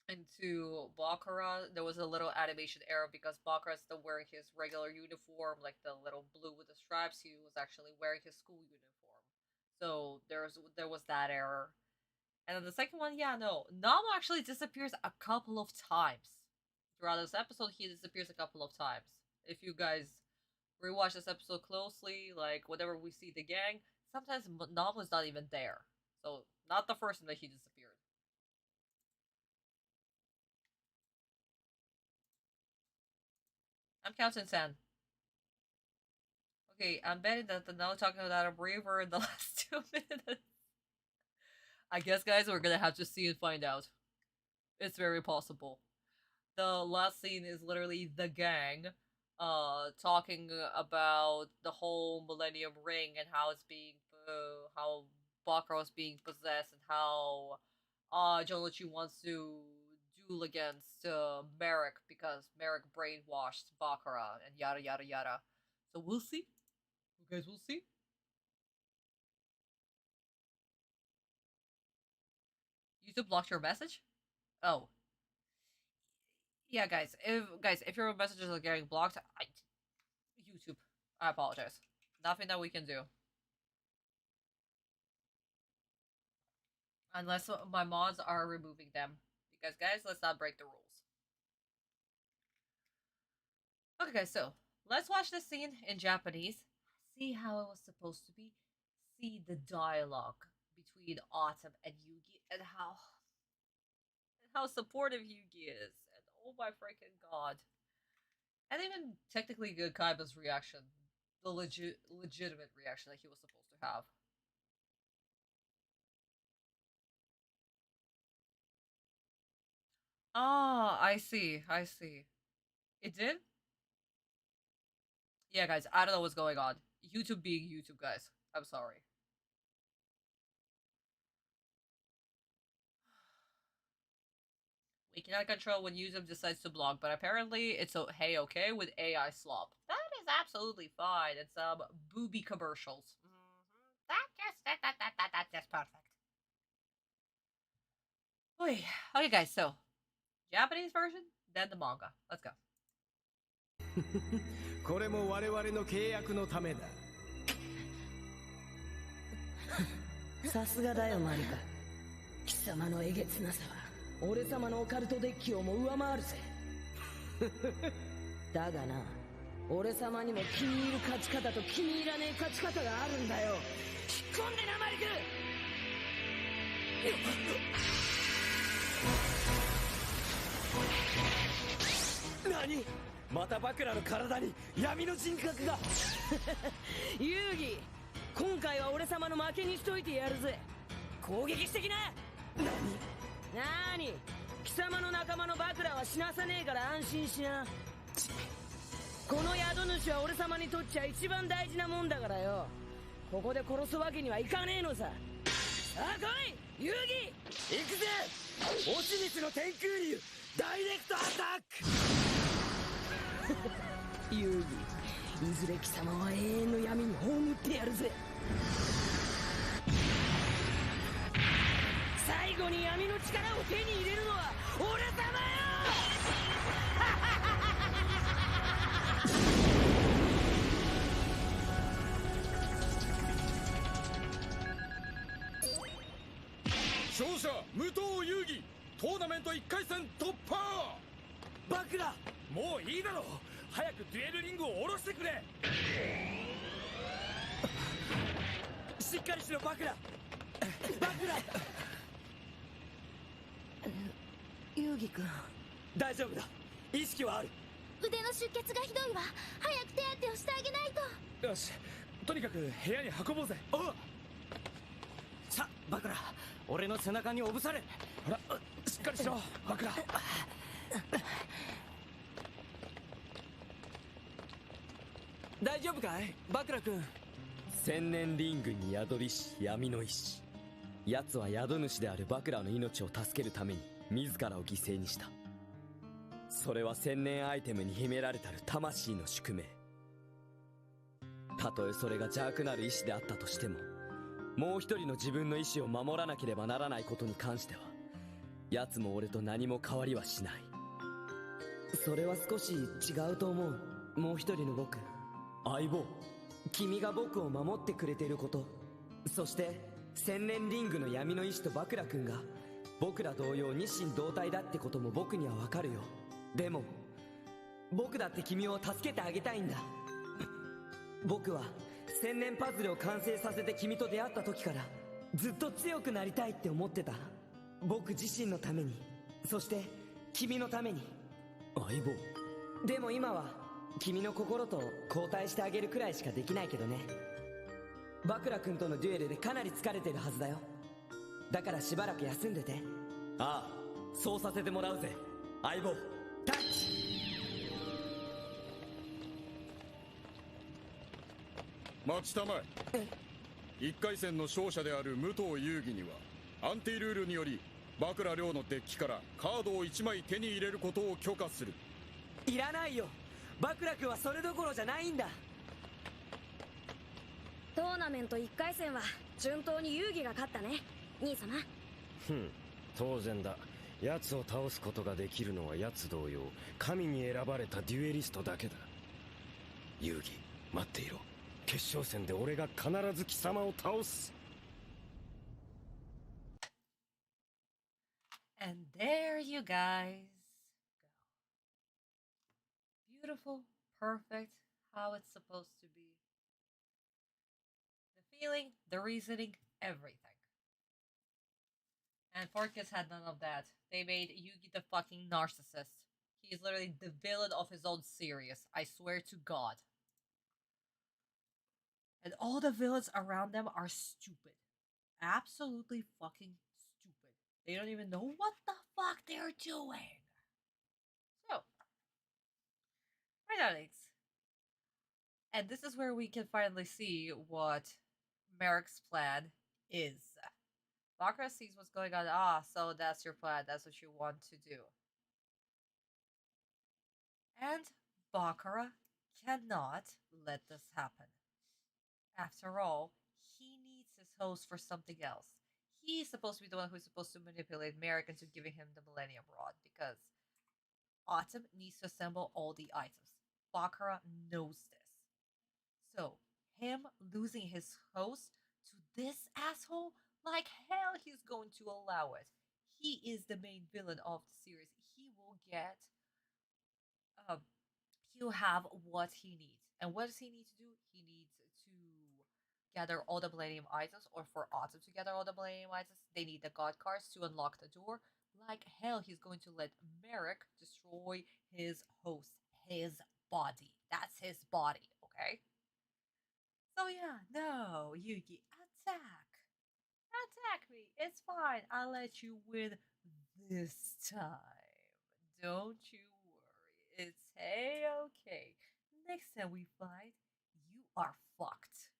into Bakura. There was a little animation error because Bakura is still wearing his regular uniform, like the little blue with the stripes. He was actually wearing his school uniform. So there was that error. And then the second one, yeah, no. Nama actually disappears a couple of times. Throughout this episode, he disappears a couple of times. If you guys rewatch this episode closely, like whenever we see the gang, sometimes Nama's not even there. So not the first time that he disappeared. I'm counting 10. Okay, I'm betting that the now talking about a braver in the last 2 minutes. I guess, guys, we're gonna have to see and find out. It's very possible. The last scene is literally the gang, talking about the whole Millennium Ring and how it's being, how Bakura is being possessed and how, Jonichi wants to duel against, Marik because Marik brainwashed Bakura and yada yada yada. So we'll see. You guys will see. YouTube blocked your message? Oh. Yeah, guys. If your messages are getting blocked, YouTube, I apologize. Nothing that we can do. Unless my mods are removing them. Because, guys, let's not break the rules. Okay, guys, so let's watch the scene in Japanese. See how it was supposed to be. See the dialogue between Atem and Yugi and how supportive Yugi is. And oh my freaking god. And even technically good Kaiba's reaction. The legitimate reaction that he was supposed to have. Ah, I see. It did? Yeah, guys, I don't know what's going on. YouTube being YouTube, guys. I'm sorry. We cannot control when YouTube decides to block, but apparently it's okay with AI slop. That is absolutely fine. It's booby commercials. That's just perfect. Okay, guys, so Japanese version, then the manga. Let's go. これも我々の契約のためだ。さすがだよマリカ。貴様のえげつなさは俺様のオカルトデッキをも上回るぜ。だがな、俺様にも気に入る勝ち方と気に入らねえ勝ち方があるんだよ。引っ込んでなマリク。何？またバクラの体に闇の人格が。遊戯、今回は俺様の負けにしといてやるぜ。攻撃してきな。何？貴様の仲間のバクラは死なさねえから安心しな。この宿主は俺様にとっちゃ一番大事なもんだからよ。ここで殺すわけにはいかねえのさ。さあ来い遊戯、行くぜ。オシリスの天空竜ダイレクトアタック。遊戯、いずれ貴様は永遠の闇に葬ってやるぜ。最後に闇の力を手に入れるのは俺様よ。勝者武藤遊戯、トーナメント1回戦突破。バクラ、もういいだろう。早くデュエルリングを下ろしてくれ。しっかりしろバクラ。バクラ。遊戯君、大丈夫だ。意識はある。腕の出血がひどいわ。早く手当てをしてあげないと。よし、とにかく部屋に運ぼうぜ。おう。さあバクラ、俺の背中におぶされ。ほら、しっかりしろバクラ。大丈夫かいバクラ君。千年リングに宿りし闇の石。奴は宿主であるバクラの命を助けるために自らを犠牲にした。それは千年アイテムに秘められたる魂の宿命。たとえそれが邪悪なる意志であったとしても、もう一人の自分の意志を守らなければならないことに関しては、奴も俺と何も変わりはしない。それは少し違うと思う。もう一人の僕、相棒。君が僕を守ってくれていること、そして千年リングの闇の意志とバクラ君が僕ら同様二心同体だってことも僕にはわかるよ。でも僕だって君を助けてあげたいんだ。僕は千年パズルを完成させて君と出会った時からずっと強くなりたいって思ってた。僕自身のために、そして君のために。相棒。でも今は君の心と交代してあげるくらいしかできないけどね。バクラ君とのデュエルでかなり疲れてるはずだよ。だからしばらく休んでて。ああ、そうさせてもらうぜ相棒。タッチ。待ちたまえ。1回戦の勝者である武藤遊戯にはアンティルールによりバクラ亮のデッキからカードを1枚手に入れることを許可する。いらないよ。バクラ君はそれどころじゃないんだ。トーナメント1回戦は順当に遊戯が勝ったね兄様。当然だ。奴を倒すことができるのは奴同様神に選ばれたデュエリストだけだ。遊戯、待っていろ。決勝戦で俺が必ず貴様を倒す。 And there you guys go. Beautiful, perfect, how it's supposed to be. The feeling, the reasoning, everything. And 4Kids had none of that. They made Yugi the fucking narcissist. He is literally the villain of his own series. I swear to God. And all the villains around them are stupid. Absolutely fucking stupid. They don't even know what the fuck they're doing. So, my darlings. And this is where we can finally see what Marik's plan is. Bakura sees what's going on. Ah, so that's your plan. That's what you want to do. And Bakura cannot let this happen. After all, he needs his host for something else. He's supposed to be the one who's supposed to manipulate Marik into giving him the Millennium Rod because Atem needs to assemble all the items. Bakura knows this. So, him losing his host to this asshole, like hell he's going to allow it. He is the main villain of the series. He will get, he'll have what he needs. And what does he need to do? He needs to gather all the Millennium items, or for Atem to gather all the Millennium items. They need the God cards to unlock the door. Like hell, he's going to let Marik destroy his host, his body. That's his body, okay? So yeah, no, Yugi, attack. Attack me. It's fine. I'll let you win this time. Don't you worry. It's A-okay. next time we fight, you are fucked.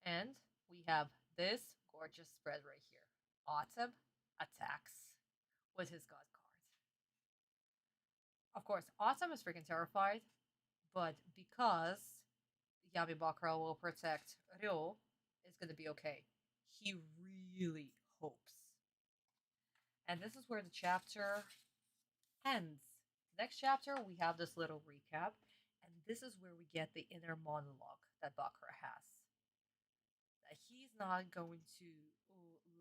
And we have this gorgeous spread right here. Atem attacks with his god card. Of course, Atem is freaking terrified, but because Yami Bakura will protect Ryo, it's gonna be okay. He really hopes. And this is where the chapter ends. Next chapter, we have this little recap, and this is where we get the inner monologue that Bakura has. That he's not going to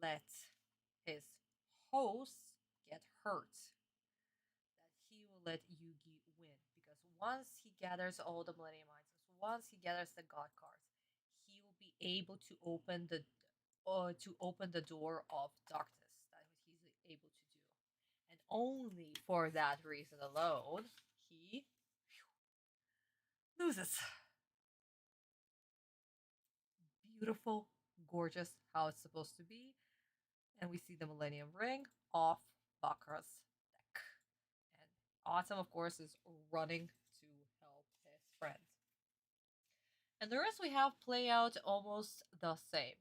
let his host get hurt. That he will let Yugi win. Because once he gathers all the Millennium items, once he gathers the God cards, he will be able to open the door of darkness. That he's able to do. And only for that reason alone, he loses. Beautiful, gorgeous, how it's supposed to be. And we see the Millennium Ring off Bakura's deck. And Atem, of course, is running to help his friend. And the rest we have play out almost the same.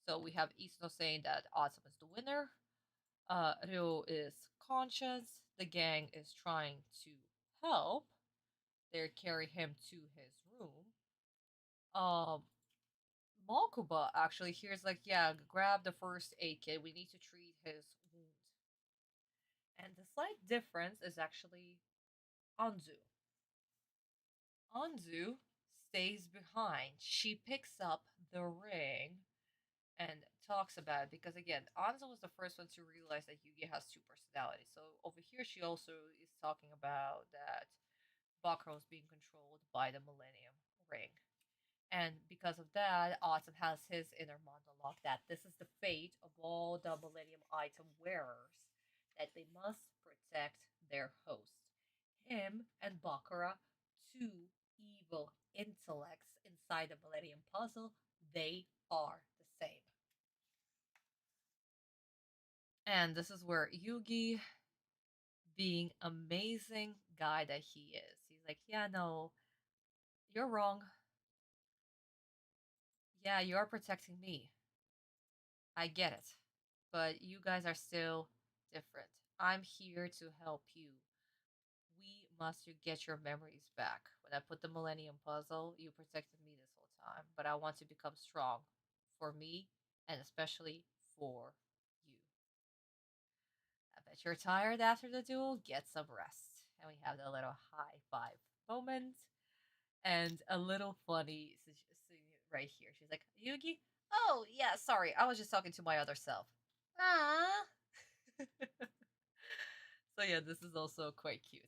So we have Isuno saying that Atem is the winner. Ryo is conscious. The gang is trying to help. They carry him to his room. Mokuba actually here's like, yeah, grab the first aid kit. We need to treat his wound. And the slight difference is actually Anzu. Anzu stays behind. She picks up the ring and talks about it because again, Anzu was the first one to realize that Yugi has two personalities. So over here she also is talking about that Bakura was being controlled by the Millennium Ring. And because of that, Atem has his inner monologue that this is the fate of all the Millennium Item wearers, that they must protect their host. Him and Bakura, two evil intellects inside the Millennium Puzzle, they are the same. And this is where Yugi, being amazing guy that he is, he's like, yeah, no, you're wrong. Yeah, you are protecting me. I get it. But you guys are still different. I'm here to help you. We must get your memories back. When I put the Millennium Puzzle, you protected me this whole time. But I want to become strong. For me, and especially for you. I bet you're tired after the duel. Get some rest. And we have the little high five moment. And a little funny right here. She's like, Yugi? Oh, yeah, sorry. I was just talking to my other self. Ah. So yeah, this is also quite cute.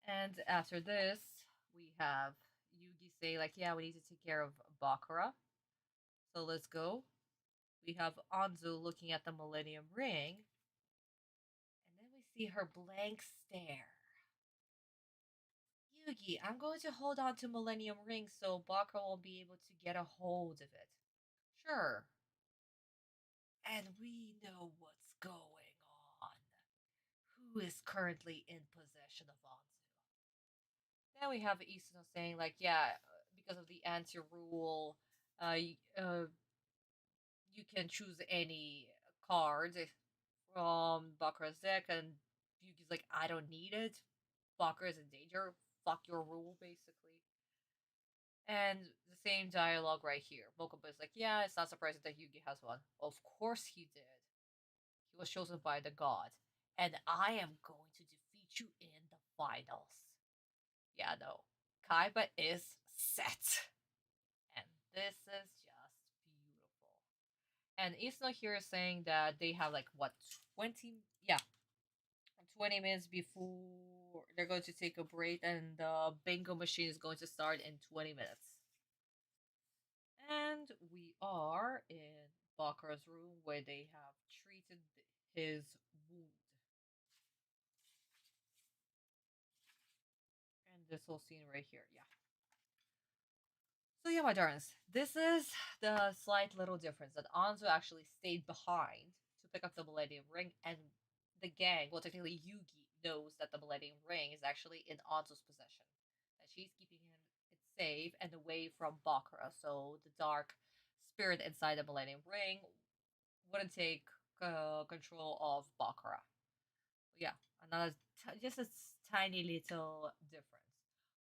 And after this, we have Yugi say like, yeah, we need to take care of Bakura. So let's go. We have Anzu looking at the Millennium Ring. And then we see her blank stare. Yugi, I'm going to hold on to Millennium Ring so Bakura won't be able to get a hold of it. Sure. And we know what's going on. Who is currently in possession of Anzu? Then we have Isuno saying like, yeah, because of the anti-rule, you can choose any card from Bakura's deck, and Yugi's like, I don't need it. Bakura is in danger. Fuck your rule, basically. And the same dialogue right here. Mokuba is like, yeah, it's not surprising that Yugi has one. Of course he did. He was chosen by the god. And I am going to defeat you in the finals. Yeah, no. Kaiba is set. And this is just beautiful. And Isuno here is saying that they have like, what, 20 minutes before they're going to take a break, and the bingo machine is going to start in 20 minutes. And we are in Bakura's room where they have treated his wound. And this whole scene right here, yeah. So yeah, my darlings, this is the slight little difference that Anzu actually stayed behind to pick up the Millennium Ring, and the gang, well, technically Yugi knows that the Millennium Ring is actually in Anzo's possession, that she's keeping it safe and away from Bakura, so the dark spirit inside the Millennium Ring wouldn't take control of Bakura. Yeah, another just a tiny little difference.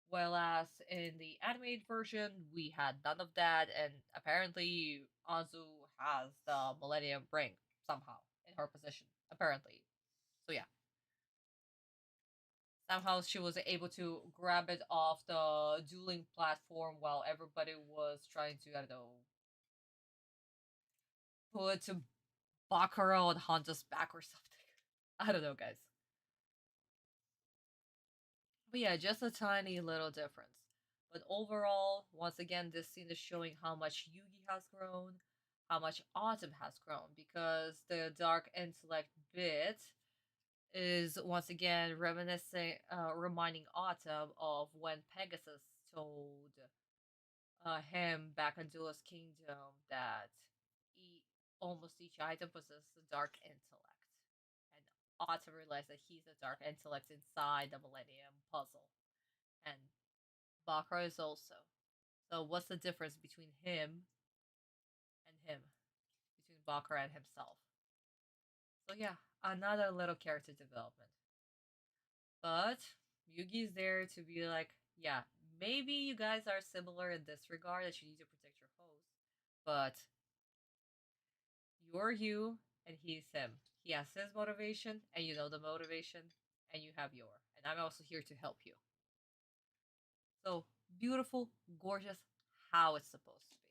Whereas in the animated version, we had none of that, and apparently Anzu has the Millennium Ring somehow in her possession. Apparently, so yeah. Somehow she was able to grab it off the dueling platform while everybody was trying to, I don't know, put Bakura on Hanzo's back or something. I don't know, guys. But yeah, just a tiny little difference. But overall, once again, this scene is showing how much Yugi has grown, how much Atem has grown, because the dark intellect bit is once again reminiscing, reminding Atem of when Pegasus told him back in Duelist Kingdom that almost each item possesses a dark intellect. And Atem realized that he's a dark intellect inside the Millennium Puzzle. And Bakura is also. So what's the difference between him and him? Between Bakura and himself. So yeah, another little character development. But Yugi's there to be like, yeah, maybe you guys are similar in this regard that you need to protect your host, but you're you and he's him. He has his motivation and you know the motivation and you have yours. And I'm also here to help you. So beautiful, gorgeous, how it's supposed to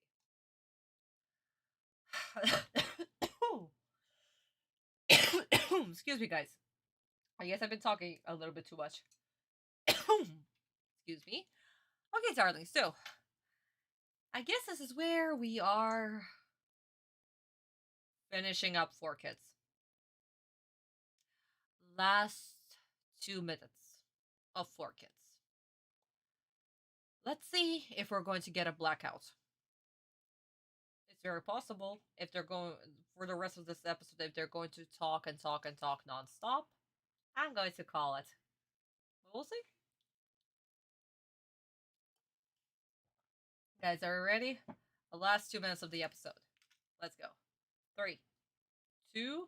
be. Excuse me, guys. I guess I've been talking a little bit too much. Excuse me. Okay, darling, so I guess this is where we are finishing up 4Kids. Last 2 minutes of 4Kids. Let's see if we're going to get a blackout. It's very possible if they're going, for the rest of this episode, if they're going to talk and talk and talk non-stop, I'm going to call it. We'll see. Guys, are you ready? The last 2 minutes of the episode. Let's go. 3, 2.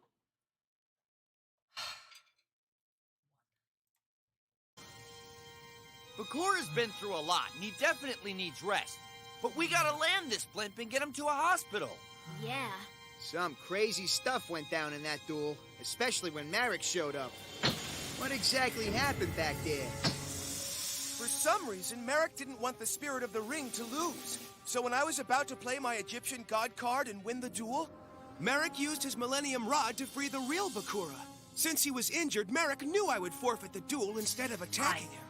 Bakura's been through a lot, and he definitely needs rest. But we gotta land this blimp and get him to a hospital. Yeah. Some crazy stuff went down in that duel, especially when Marik showed up. What exactly happened back there? For some reason, Marik didn't want the Spirit of the Ring to lose. So when I was about to play my Egyptian God card and win the duel, Marik used his Millennium Rod to free the real Bakura. Since he was injured, Marik knew I would forfeit the duel instead of attacking him.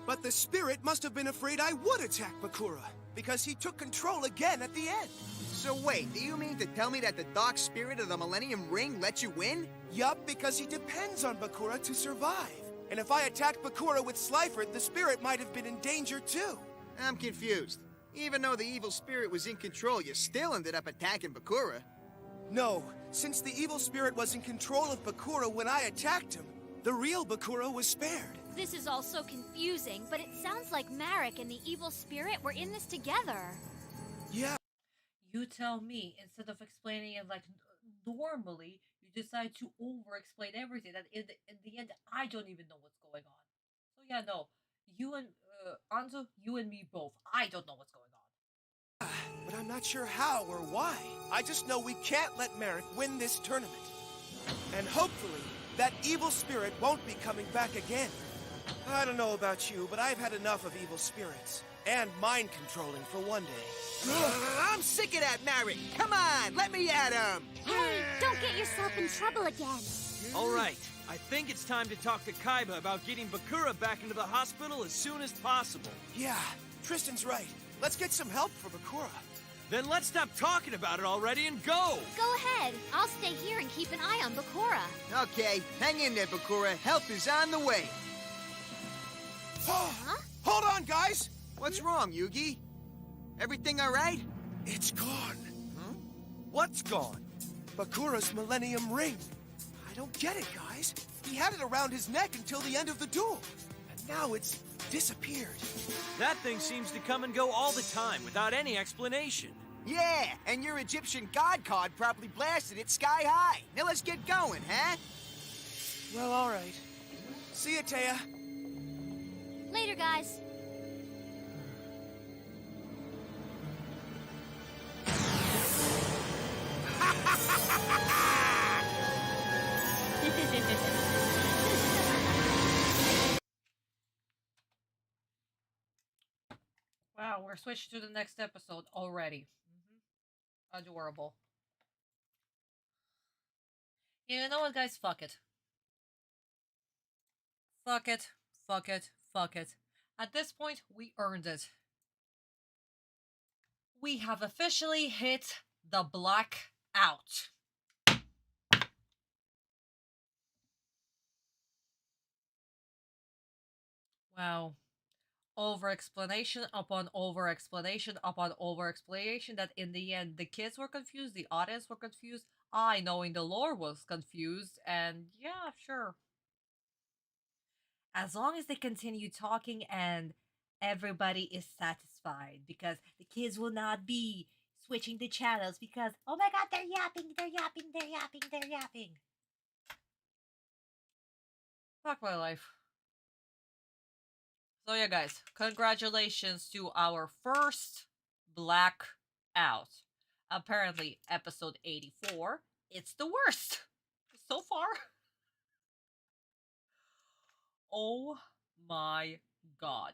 But the Spirit must have been afraid I would attack Bakura, because he took control again at the end. So wait, do you mean to tell me that the Dark Spirit of the Millennium Ring let you win? Yup, because he depends on Bakura to survive. And if I attacked Bakura with Slifer, the Spirit might have been in danger too. I'm confused. Even though the evil spirit was in control, you still ended up attacking Bakura. No, since the evil spirit was in control of Bakura when I attacked him, the real Bakura was spared. This is all so confusing, but it sounds like Marik and the evil spirit were in this together. Yeah. You tell me, instead of explaining it like normally, you decide to over-explain everything, that in the end, I don't even know what's going on. So yeah, no, you and Anzo, you and me both, I don't know what's going on. But I'm not sure how or why. I just know we can't let Marik win this tournament. And hopefully, that evil spirit won't be coming back again. I don't know about you, but I've had enough of evil spirits. And mind controlling for one day. I'm sick of that, Marik! Come on, let me at him! Hey, don't get yourself in trouble again. All right, I think it's time to talk to Kaiba about getting Bakura back into the hospital as soon as possible. Yeah, Tristan's right. Let's get some help for Bakura. Then let's stop talking about it already and go! Go ahead. I'll stay here and keep an eye on Bakura. Okay, hang in there, Bakura. Help is on the way. Huh? Hold on, guys! What's wrong, Yugi? Everything all right? It's gone. Huh? What's gone? Bakura's Millennium Ring. I don't get it, guys. He had it around his neck until the end of the duel. And now it's disappeared. That thing seems to come and go all the time without any explanation. Yeah, and your Egyptian god card probably blasted it sky high. Now let's get going, huh? Well, all right. See ya, Taya. Later, guys. Wow, we're switched to the next episode already. Adorable. You know what, guys? Fuck it. Fuck it. Fuck it. Fuck it. At this point, we earned it. We have officially hit the blackout. Wow. Over-explanation upon over-explanation upon over-explanation that in the end the kids were confused, the audience were confused, I, knowing the lore, was confused, and yeah, sure. As long as they continue talking and everybody is satisfied, because the kids will not be switching the channels because, oh my god, they're yapping, they're yapping, they're yapping, they're yapping. Fuck my life. So yeah, guys, congratulations to our first blackout. Apparently, episode 84, it's the worst so far. Oh my god.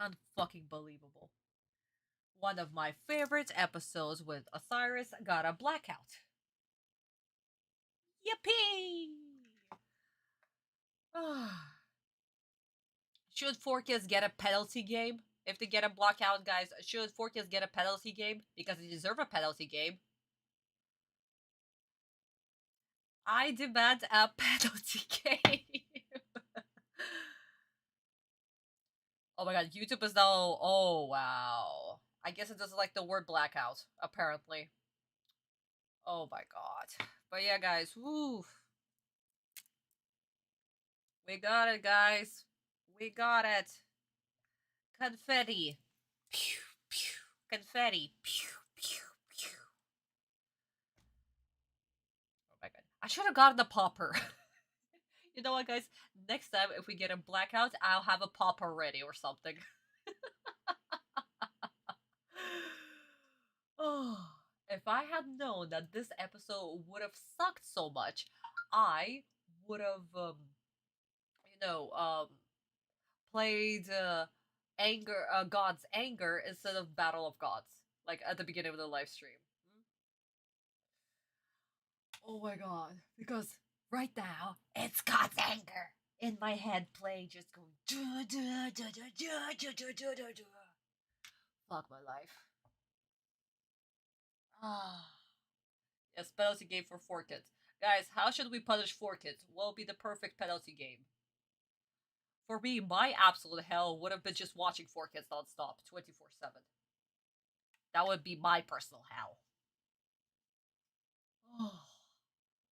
Unfucking believable. One of my favorite episodes with Osiris got a blackout. Yippee! Should 4Kids get a penalty game? If they get a blackout, guys, should 4Kids get a penalty game? Because they deserve a penalty game. I demand a penalty game. Oh my god, YouTube is now... Oh, wow. I guess it doesn't like the word blackout, apparently. Oh my god. But yeah, guys, woo. We got it, guys. We got it. Confetti. Pew, pew. Confetti. Pew, pew, pew. Oh my god. I should have gotten the popper. You know what, guys? Next time, if we get a blackout, I'll have a popper ready or something. Oh, if I had known that this episode would have sucked so much, I would have, played God's Anger instead of Battle of Gods, like at the beginning of the live stream. Oh my god, because right now, it's God's Anger in my head playing, just going fuck my life. Yes, penalty game for 4Kids. Guys, how should we punish 4Kids? What would be the perfect penalty game? For me, my absolute hell would have been just watching 4Kids nonstop, 24/7. That would be my personal hell.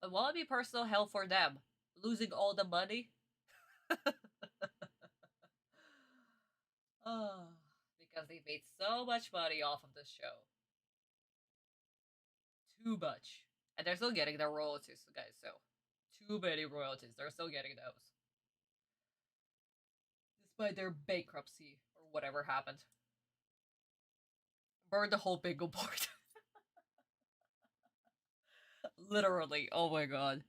But what would be personal hell for them? Losing all the money? Because they made so much money off of this show. Too much. And they're still getting their royalties, guys, so. Too many royalties. They're still getting those. Despite their bankruptcy, or whatever happened. Burn the whole bingo board. Literally, oh my god.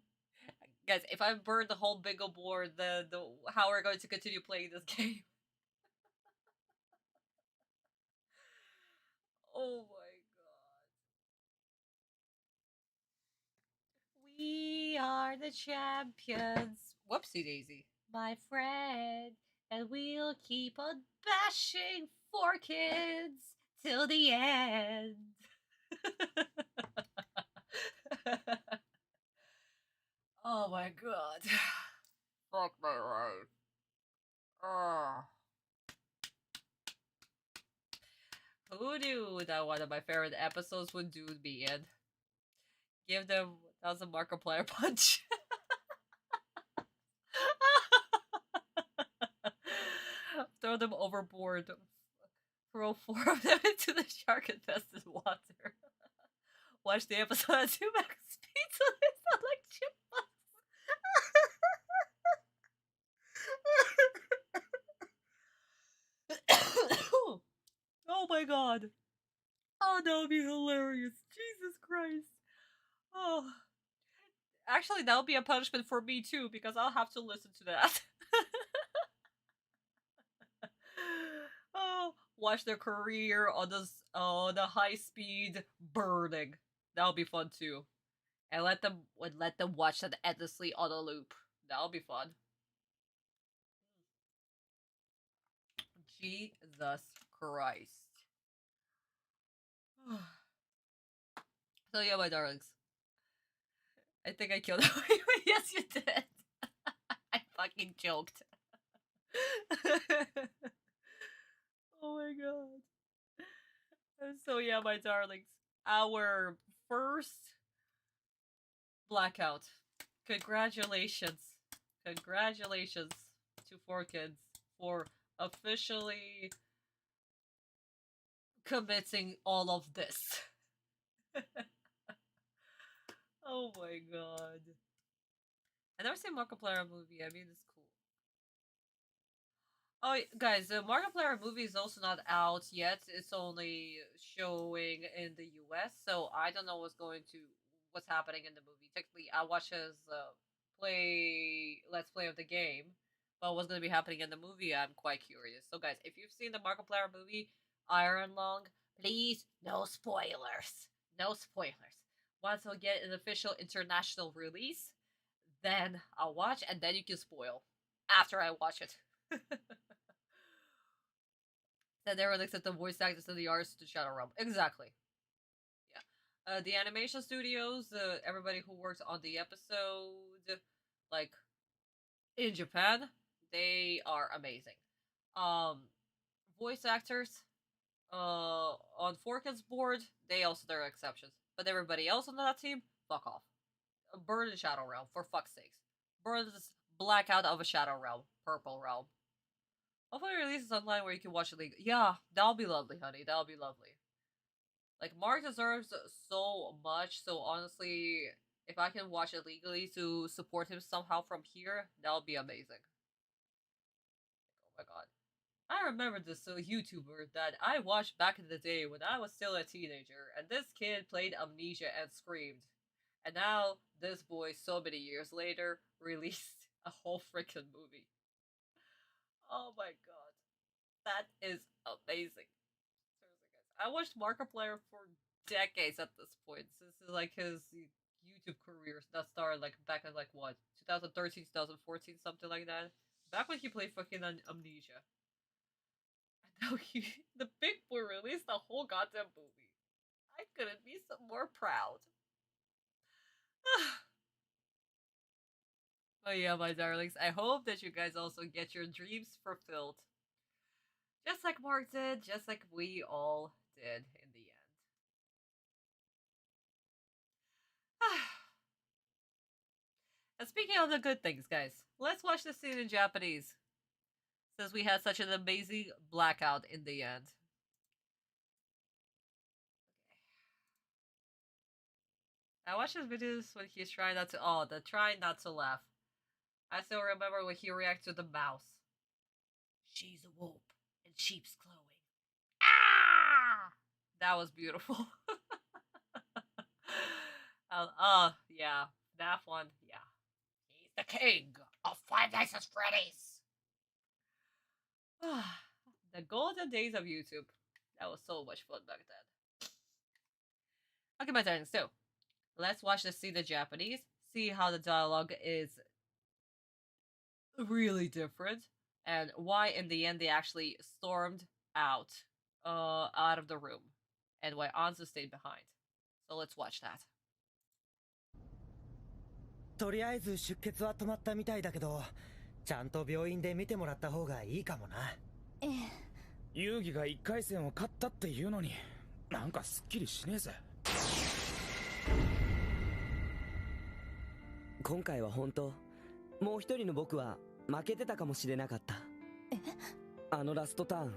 Guys, if I burn the whole bingo board, then how are we going to continue playing this game? Oh my god. We are the champions. Whoopsie daisy. My friend. And we'll keep on bashing 4Kids till the end. Oh my god. Fuck my life. Oh. Who knew that one of my favorite episodes would do be in? Give them 1,000 Markiplier punch. Throw them overboard. Throw 4 of them into the shark-infested water. Watch the episode at 2 max speed so they sound like chipmunks. Oh my god. Oh, that would be hilarious. Jesus Christ. Oh. Actually, that would be a punishment for me too, because I'll have to listen to that. Oh, watch their career on the high speed burning. That'll be fun too. And let them watch that endlessly on a loop. That'll be fun. Jesus Christ. So yeah, my darlings. I think I killed him. Yes, you did. I fucking joked. Oh my god. So yeah, my darlings. Our first blackout. Congratulations. Congratulations to 4Kids for officially committing all of this. Oh my god. I never seen Markiplier movie. I mean, it's cool. Oh, guys, the Markiplier movie is also not out yet. It's only showing in the US, so I don't know what's happening in the movie. Technically, I watched his let's play of the game, but what's going to be happening in the movie, I'm quite curious. So, guys, if you've seen the Markiplier movie, Iron Lung, please, no spoilers. No spoilers. Once we get an official international release, then I'll watch, and then you can spoil after I watch it. Then everyone except the voice actors and the artists to Shadow Realm. Exactly. Yeah. The animation studios, everybody who works on the episode, like, in Japan, they are amazing. Voice actors, on 4Kids board, they also, there are exceptions. But everybody else on that team, fuck off. Burn in Shadow Realm, for fuck's sakes. Burn this blackout of a Shadow Realm, Purple Realm. Hopefully it releases online where you can watch it legally. Yeah, that'll be lovely, honey. That'll be lovely. Like, Mark deserves so much, so honestly, if I can watch it legally to support him somehow from here, that'll be amazing. Oh my god. I remember this YouTuber that I watched back in the day when I was still a teenager, and this kid played Amnesia and screamed. And now, this boy, so many years later, released a whole freaking movie. Oh my god. That is amazing. Seriously, guys. I watched Markiplier for decades at this point. This is like his YouTube career that started like back in like what? 2013, 2014, something like that. Back when he played fucking Amnesia. And now the big boy released the whole goddamn movie. I couldn't be so more proud. Oh yeah, my darlings, I hope that you guys also get your dreams fulfilled. Just like Mark did, just like we all did in the end. And speaking of the good things, guys, let's watch this scene in Japanese. Since we had such an amazing blackout in the end. I watched his videos when he's trying not to trying not to laugh. I still remember when he reacted to the mouse. She's a wolf in sheep's clothing. Ah! That was beautiful. Yeah, that one, yeah. He's the king of Five Nights at Freddy's. The golden days of YouTube. That was so much fun back then. Okay, my turn. So, let's watch this scene in Japanese. See how the dialogue is really different, and why in the end they actually stormed out of the room, and why Anzu stayed behind. So let's watch that. とりあえず出血は止まったみたいだけど、ちゃんと病院で見てもらった方がいいかもな。ええ、遊戯が1回戦を勝ったっていうのになんかすっきりしねえぜ。今回は本当、もう一人の僕は負けてたかもしれなかった。あのラストターン、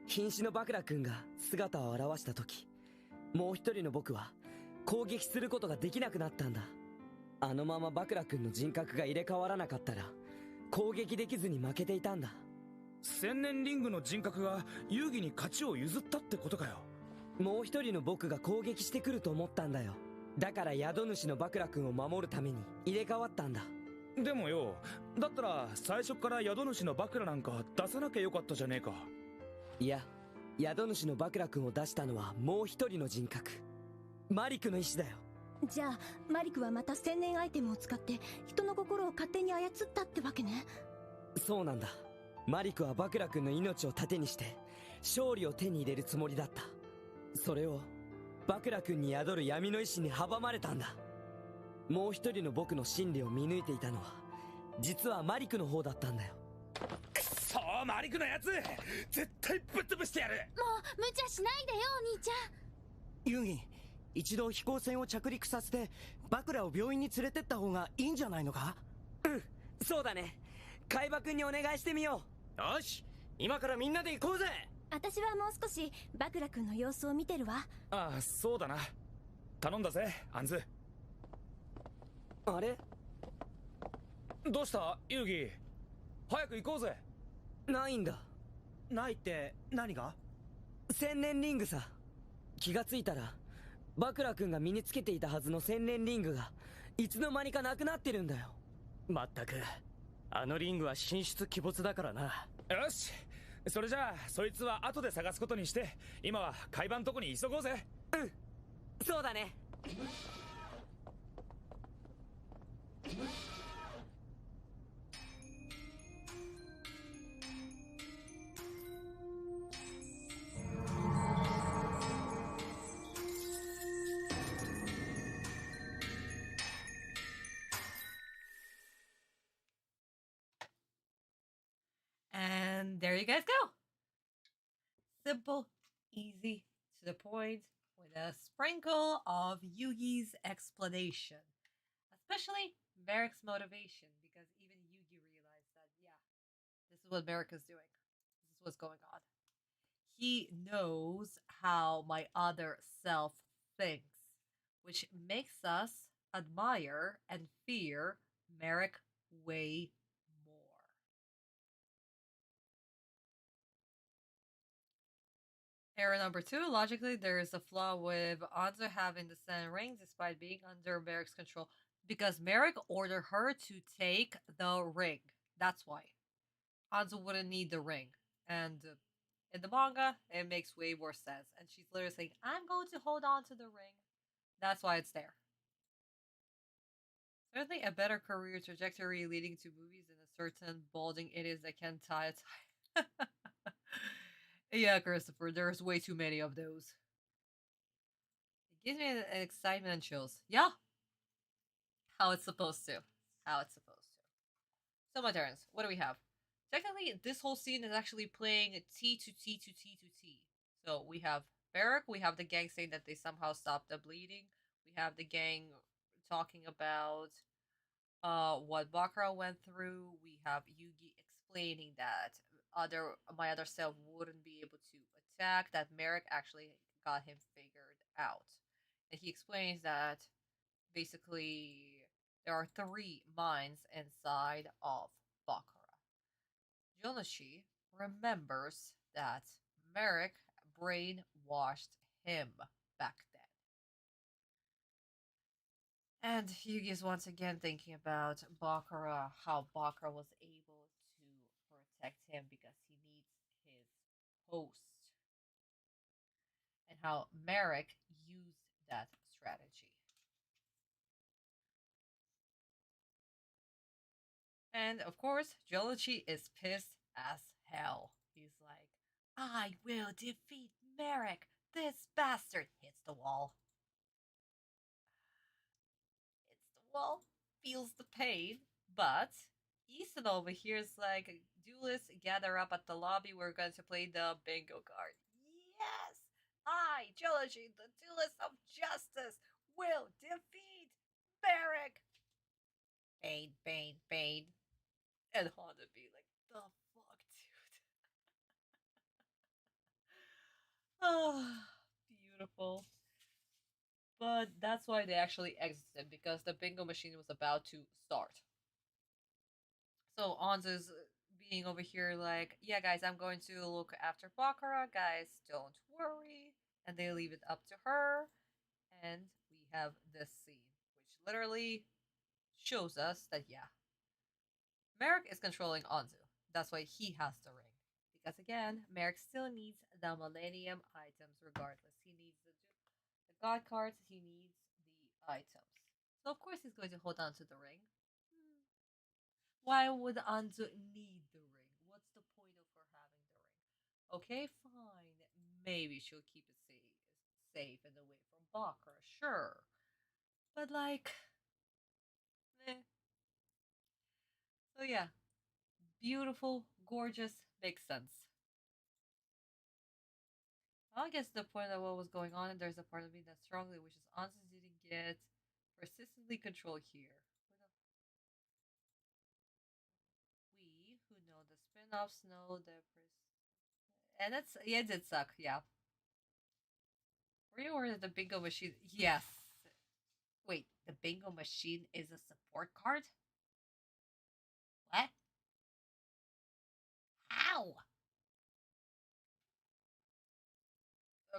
瀕死のバクラ君が姿を現した時、もう一人の僕は攻撃することができなくなったんだ。あのままバクラ君の人格が入れ替わらなかったら攻撃できずに負けていたんだ。千年リングの人格が遊戯に勝ちを譲ったってことかよ。もう一人の僕が攻撃してくると思ったんだよ。だから宿主のバクラ君を守るために入れ替わったんだ。でもよ、だったら最初から宿主のバクラなんか出さなきゃよかったじゃねえか。いや、宿主のバクラ君を出したのはもう一人の人格、マリクの意志だよ。じゃあマリクはまた千年アイテムを使って人の心を勝手に操ったってわけね。そうなんだ。マリクはバクラ君の命を盾にして勝利を手に入れるつもりだった。それをバクラ君に宿る闇の意志に阻まれたんだ。もう一人の僕の心理を見抜いていたのは実はマリクの方だったんだよ。くそー、マリクのやつ絶対ぶっ潰してやる。もう無茶しないでよお兄ちゃん。ユギ、一度飛行船を着陸させてバクラを病院に連れてった方がいいんじゃないのか。うん、そうだね。海馬くんにお願いしてみよう。よし、今からみんなで行こうぜ。私はもう少しバクラ君の様子を見てるわ。ああ、そうだな。頼んだぜ、アンズ。あれ、どうした遊戯、早く行こうぜ。ないんだ。ないって何が？千年リングさ。気がついたらバクラ君が身につけていたはずの千年リングがいつの間にかなくなってるんだよ。まったく、あのリングは神出鬼没だからな。よし、それじゃあそいつは後で探すことにして、今は海馬んとこに急ごうぜ。うん、そうだね。And there you guys go. Simple, easy, to the point, with a sprinkle of Yugi's explanation. Especially Marik's motivation, because even Yugi realized that, yeah, this is what Marik is doing. This is what's going on. He knows how my other self thinks, which makes us admire and fear Marik way more. Error number 2. Logically, there is a flaw with Anzu having the Sen ring despite being under Marik's control, because Marik ordered her to take the ring. That's why. Anzu wouldn't need the ring. And in the manga, it makes way more sense. And she's literally saying, I'm going to hold on to the ring. That's why it's there. Certainly a better career trajectory leading to movies than a certain balding idiots that can tie a tie. Yeah, Christopher, there's way too many of those. It gives me an excitement and chills. Yeah. How it's supposed to. How it's supposed to. So my turns. What do we have? Technically, this whole scene is actually playing T to T to T to T. So we have Barak, we have the gang saying that they somehow stopped the bleeding. We have the gang talking about what Bakura went through. We have Yugi explaining that my other self wouldn't be able to attack, that Marik actually got him figured out. And he explains that basically there are 3 minds inside of Bakura. Jonashi remembers that Marik brainwashed him back then. And Yugi is once again thinking about Bakura, how Bakura was able to protect him because he needs his host. And how Marik used that strategy. And of course, Jonashi is pissed as hell. He's like, I will defeat Marik. This bastard hits the wall. Hits the wall, feels the pain, but Ethan over here is like, duelists gather up at the lobby. We're going to play the bingo card. Yes! I, Trilogy, the duelist of justice, will defeat Marik! Bane, Bane, Bane. And Honda be like, the fuck, dude? Oh, beautiful. But that's why they actually exited, because the bingo machine was about to start. So Anza's being over here like, yeah, guys, I'm going to look after Bakura. Guys, don't worry. And they leave it up to her. And we have this scene, which literally shows us that, yeah, Marik is controlling Anzu. That's why he has the ring. Because again, Marik still needs the Millennium items regardless. He needs the God cards, he needs the items. So of course he's going to hold on to the ring. Why would Anzu need the ring? What's the point of her having the ring? Okay, fine. Maybe she'll keep it safe and away from Bakura, sure. But like, meh. So yeah, beautiful, gorgeous, makes sense. I guess the point of what was going on, and there's a part of me that strongly wishes Anzu didn't get persistently control here. We who know the spin-offs know the and that's, yeah, it did suck, yeah. Were you aware that the bingo machine? Yes. Wait, the bingo machine is a support card? What? How?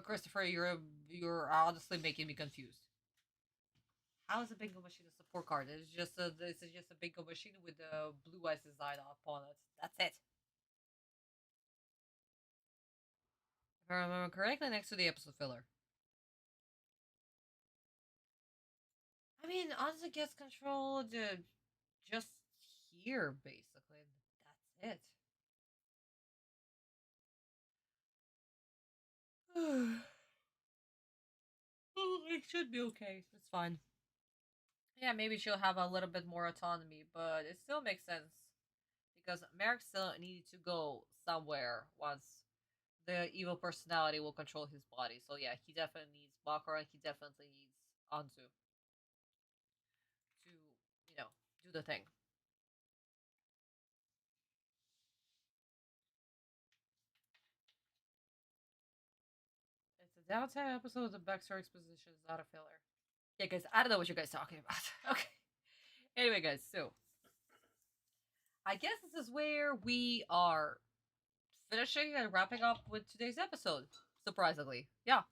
Christopher, you're honestly making me confused. How is a bingo machine a support card? It's just a bingo machine with a blue eyes design upon it. That's it. If I remember correctly, next to the episode filler. I mean, Anzu gets control just here, basically. That's it. It should be okay. It's fine. Yeah, maybe she'll have a little bit more autonomy, but it still makes sense. Because Marik still needed to go somewhere once the evil personality will control his body. So yeah, he definitely needs Bakura, and he definitely needs Anzu to, do the thing. It's a downtime episode of the backstory exposition. Is not a filler. Yeah, guys, I don't know what you guys are talking about. Okay. Anyway, guys, so I guess this is where we are finishing and wrapping up with today's episode. Surprisingly, yeah.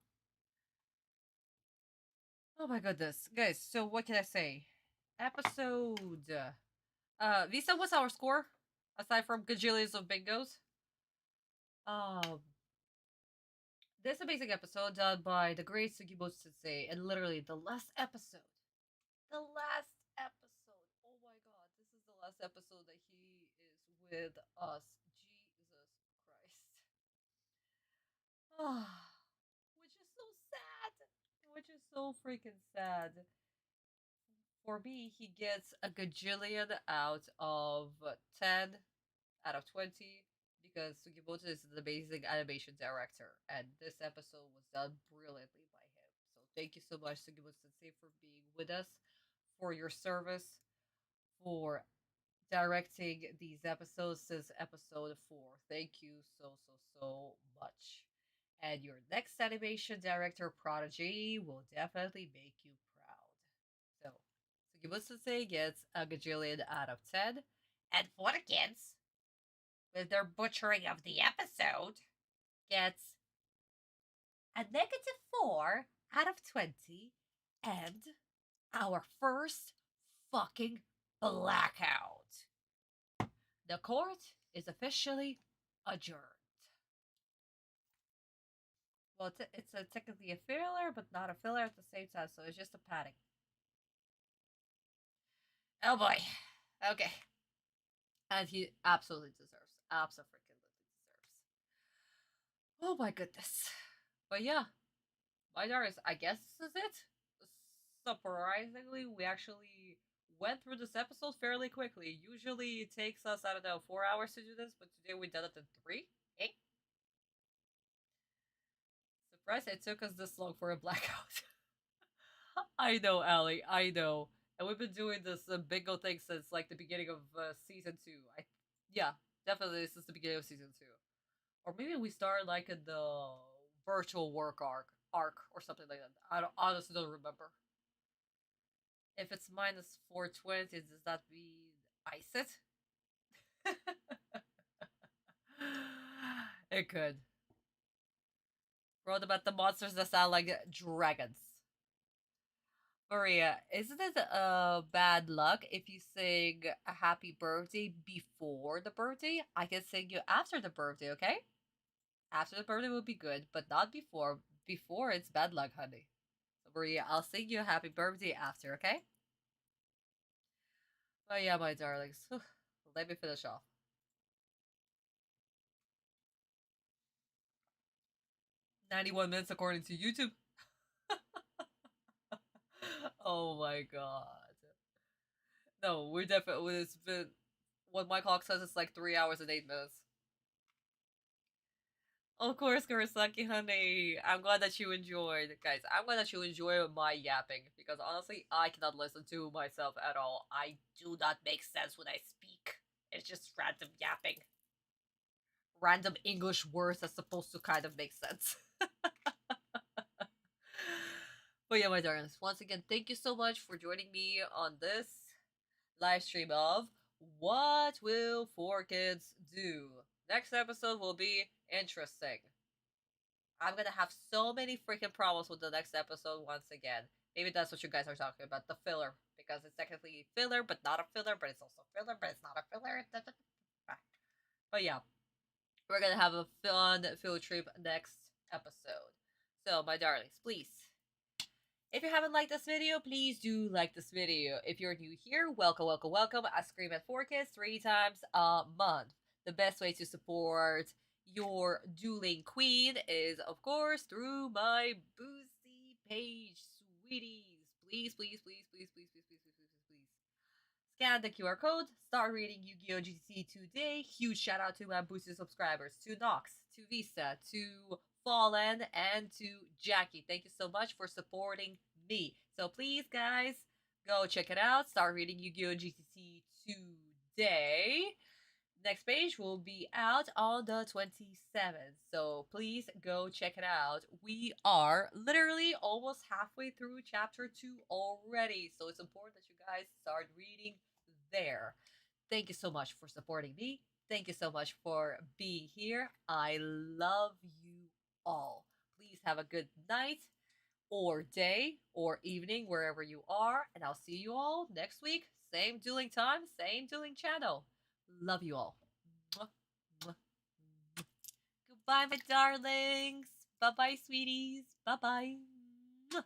Oh my goodness, guys. So what can I say? Episode. Visa, what's our score? Aside from gajillions of bingos. This amazing episode done by the great Sugimoto Sensei, and literally the last episode. The last episode. Oh my god, this is the last episode that he is with us. Jesus Christ. Which is so sad. Which is so freaking sad. For me, he gets a gajillion out of 10 out of 20 because Sugimoto is an amazing animation director, and this episode was done brilliantly by him. So thank you so much, Sugimoto Sensei, for being with us, for your service, for directing these episodes since episode 4. Thank you so much. And your next animation director prodigy will definitely make you proud. So, Sugimoto Sensei gets a gajillion out of 10. And for the kids, with their butchering of the episode, gets a -4 out of 20. And our first fucking blackout. The court is officially adjourned. Well, it's technically a filler, but not a filler at the same time, so it's just a padding. Oh boy. Okay. And he absolutely deserves. Absolutely deserves. Oh my goodness. But yeah. My darkest, I guess this is it. Surprisingly, we actually went through this episode fairly quickly. Usually it takes us, I don't know, 4 hours to do this, but today we did it in 3? 8? Surprised it took us this long for a blackout. I know, Allie, I know. And we've been doing this bingo thing since like the beginning of season 2. Yeah, definitely this is the beginning of season 2. Or maybe we started like in the virtual work arc or something like that. I honestly don't remember. If it's minus 420, does that mean ice it? It could. Wrote about the monsters that sound like dragons. Maria, isn't it bad luck if you sing a happy birthday before the birthday? I can sing you after the birthday, okay? After the birthday would be good, but not before. Before, it's bad luck, honey. So, Maria, I'll sing you a happy birthday after, okay? Oh, yeah, my darlings. Let me finish off. "91 minutes according to YouTube." Oh my god. No, we're definitely, it's been, what my clock says it's like 3 hours and 8 minutes. Of course, Kurosaki, honey. I'm glad that you enjoyed. Guys, I'm glad that you enjoy my yapping, because honestly, I cannot listen to myself at all. I do not make sense when I speak. It's just random yapping. Random English words that's supposed to kind of make sense. But yeah, my darlings, once again, thank you so much for joining me on this live stream of What Will 4Kids Do? Next episode will be interesting. I'm gonna have so many freaking problems with the next episode once again. Maybe that's what you guys are talking about, the filler. Because it's technically filler, but not a filler, but it's also filler, but it's not a filler. But yeah, we're gonna have a fun field trip next episode. So, my darlings, please, if you haven't liked this video, please do like this video. If you're new here, welcome, welcome, welcome. I scream at 4Kids 3 times a month. The best way to support your dueling queen is, of course, through my Boozy page, sweeties. Please, please, please, please, please, please, please, please, please, please. Scan the QR code, start reading Yu-Gi-Oh! GTC today. Huge shout out to my Boozy subscribers, to Nox, to Visa, to Fallen, and to Jackie. Thank you so much for supporting me. So please, guys, go check it out. Start reading Yu-Gi-Oh! GTC today. Next page will be out on the 27th. So please go check it out. We are literally almost halfway through chapter 2 already. So it's important that you guys start reading there. Thank you so much for supporting me. Thank you so much for being here. I love you all. Please have a good night or day or evening wherever you are. And I'll see you all next week. Same dueling time, same dueling channel. Love you all. Mwah, mwah, mwah. Goodbye, my darlings. Bye-bye, sweeties. Bye-bye.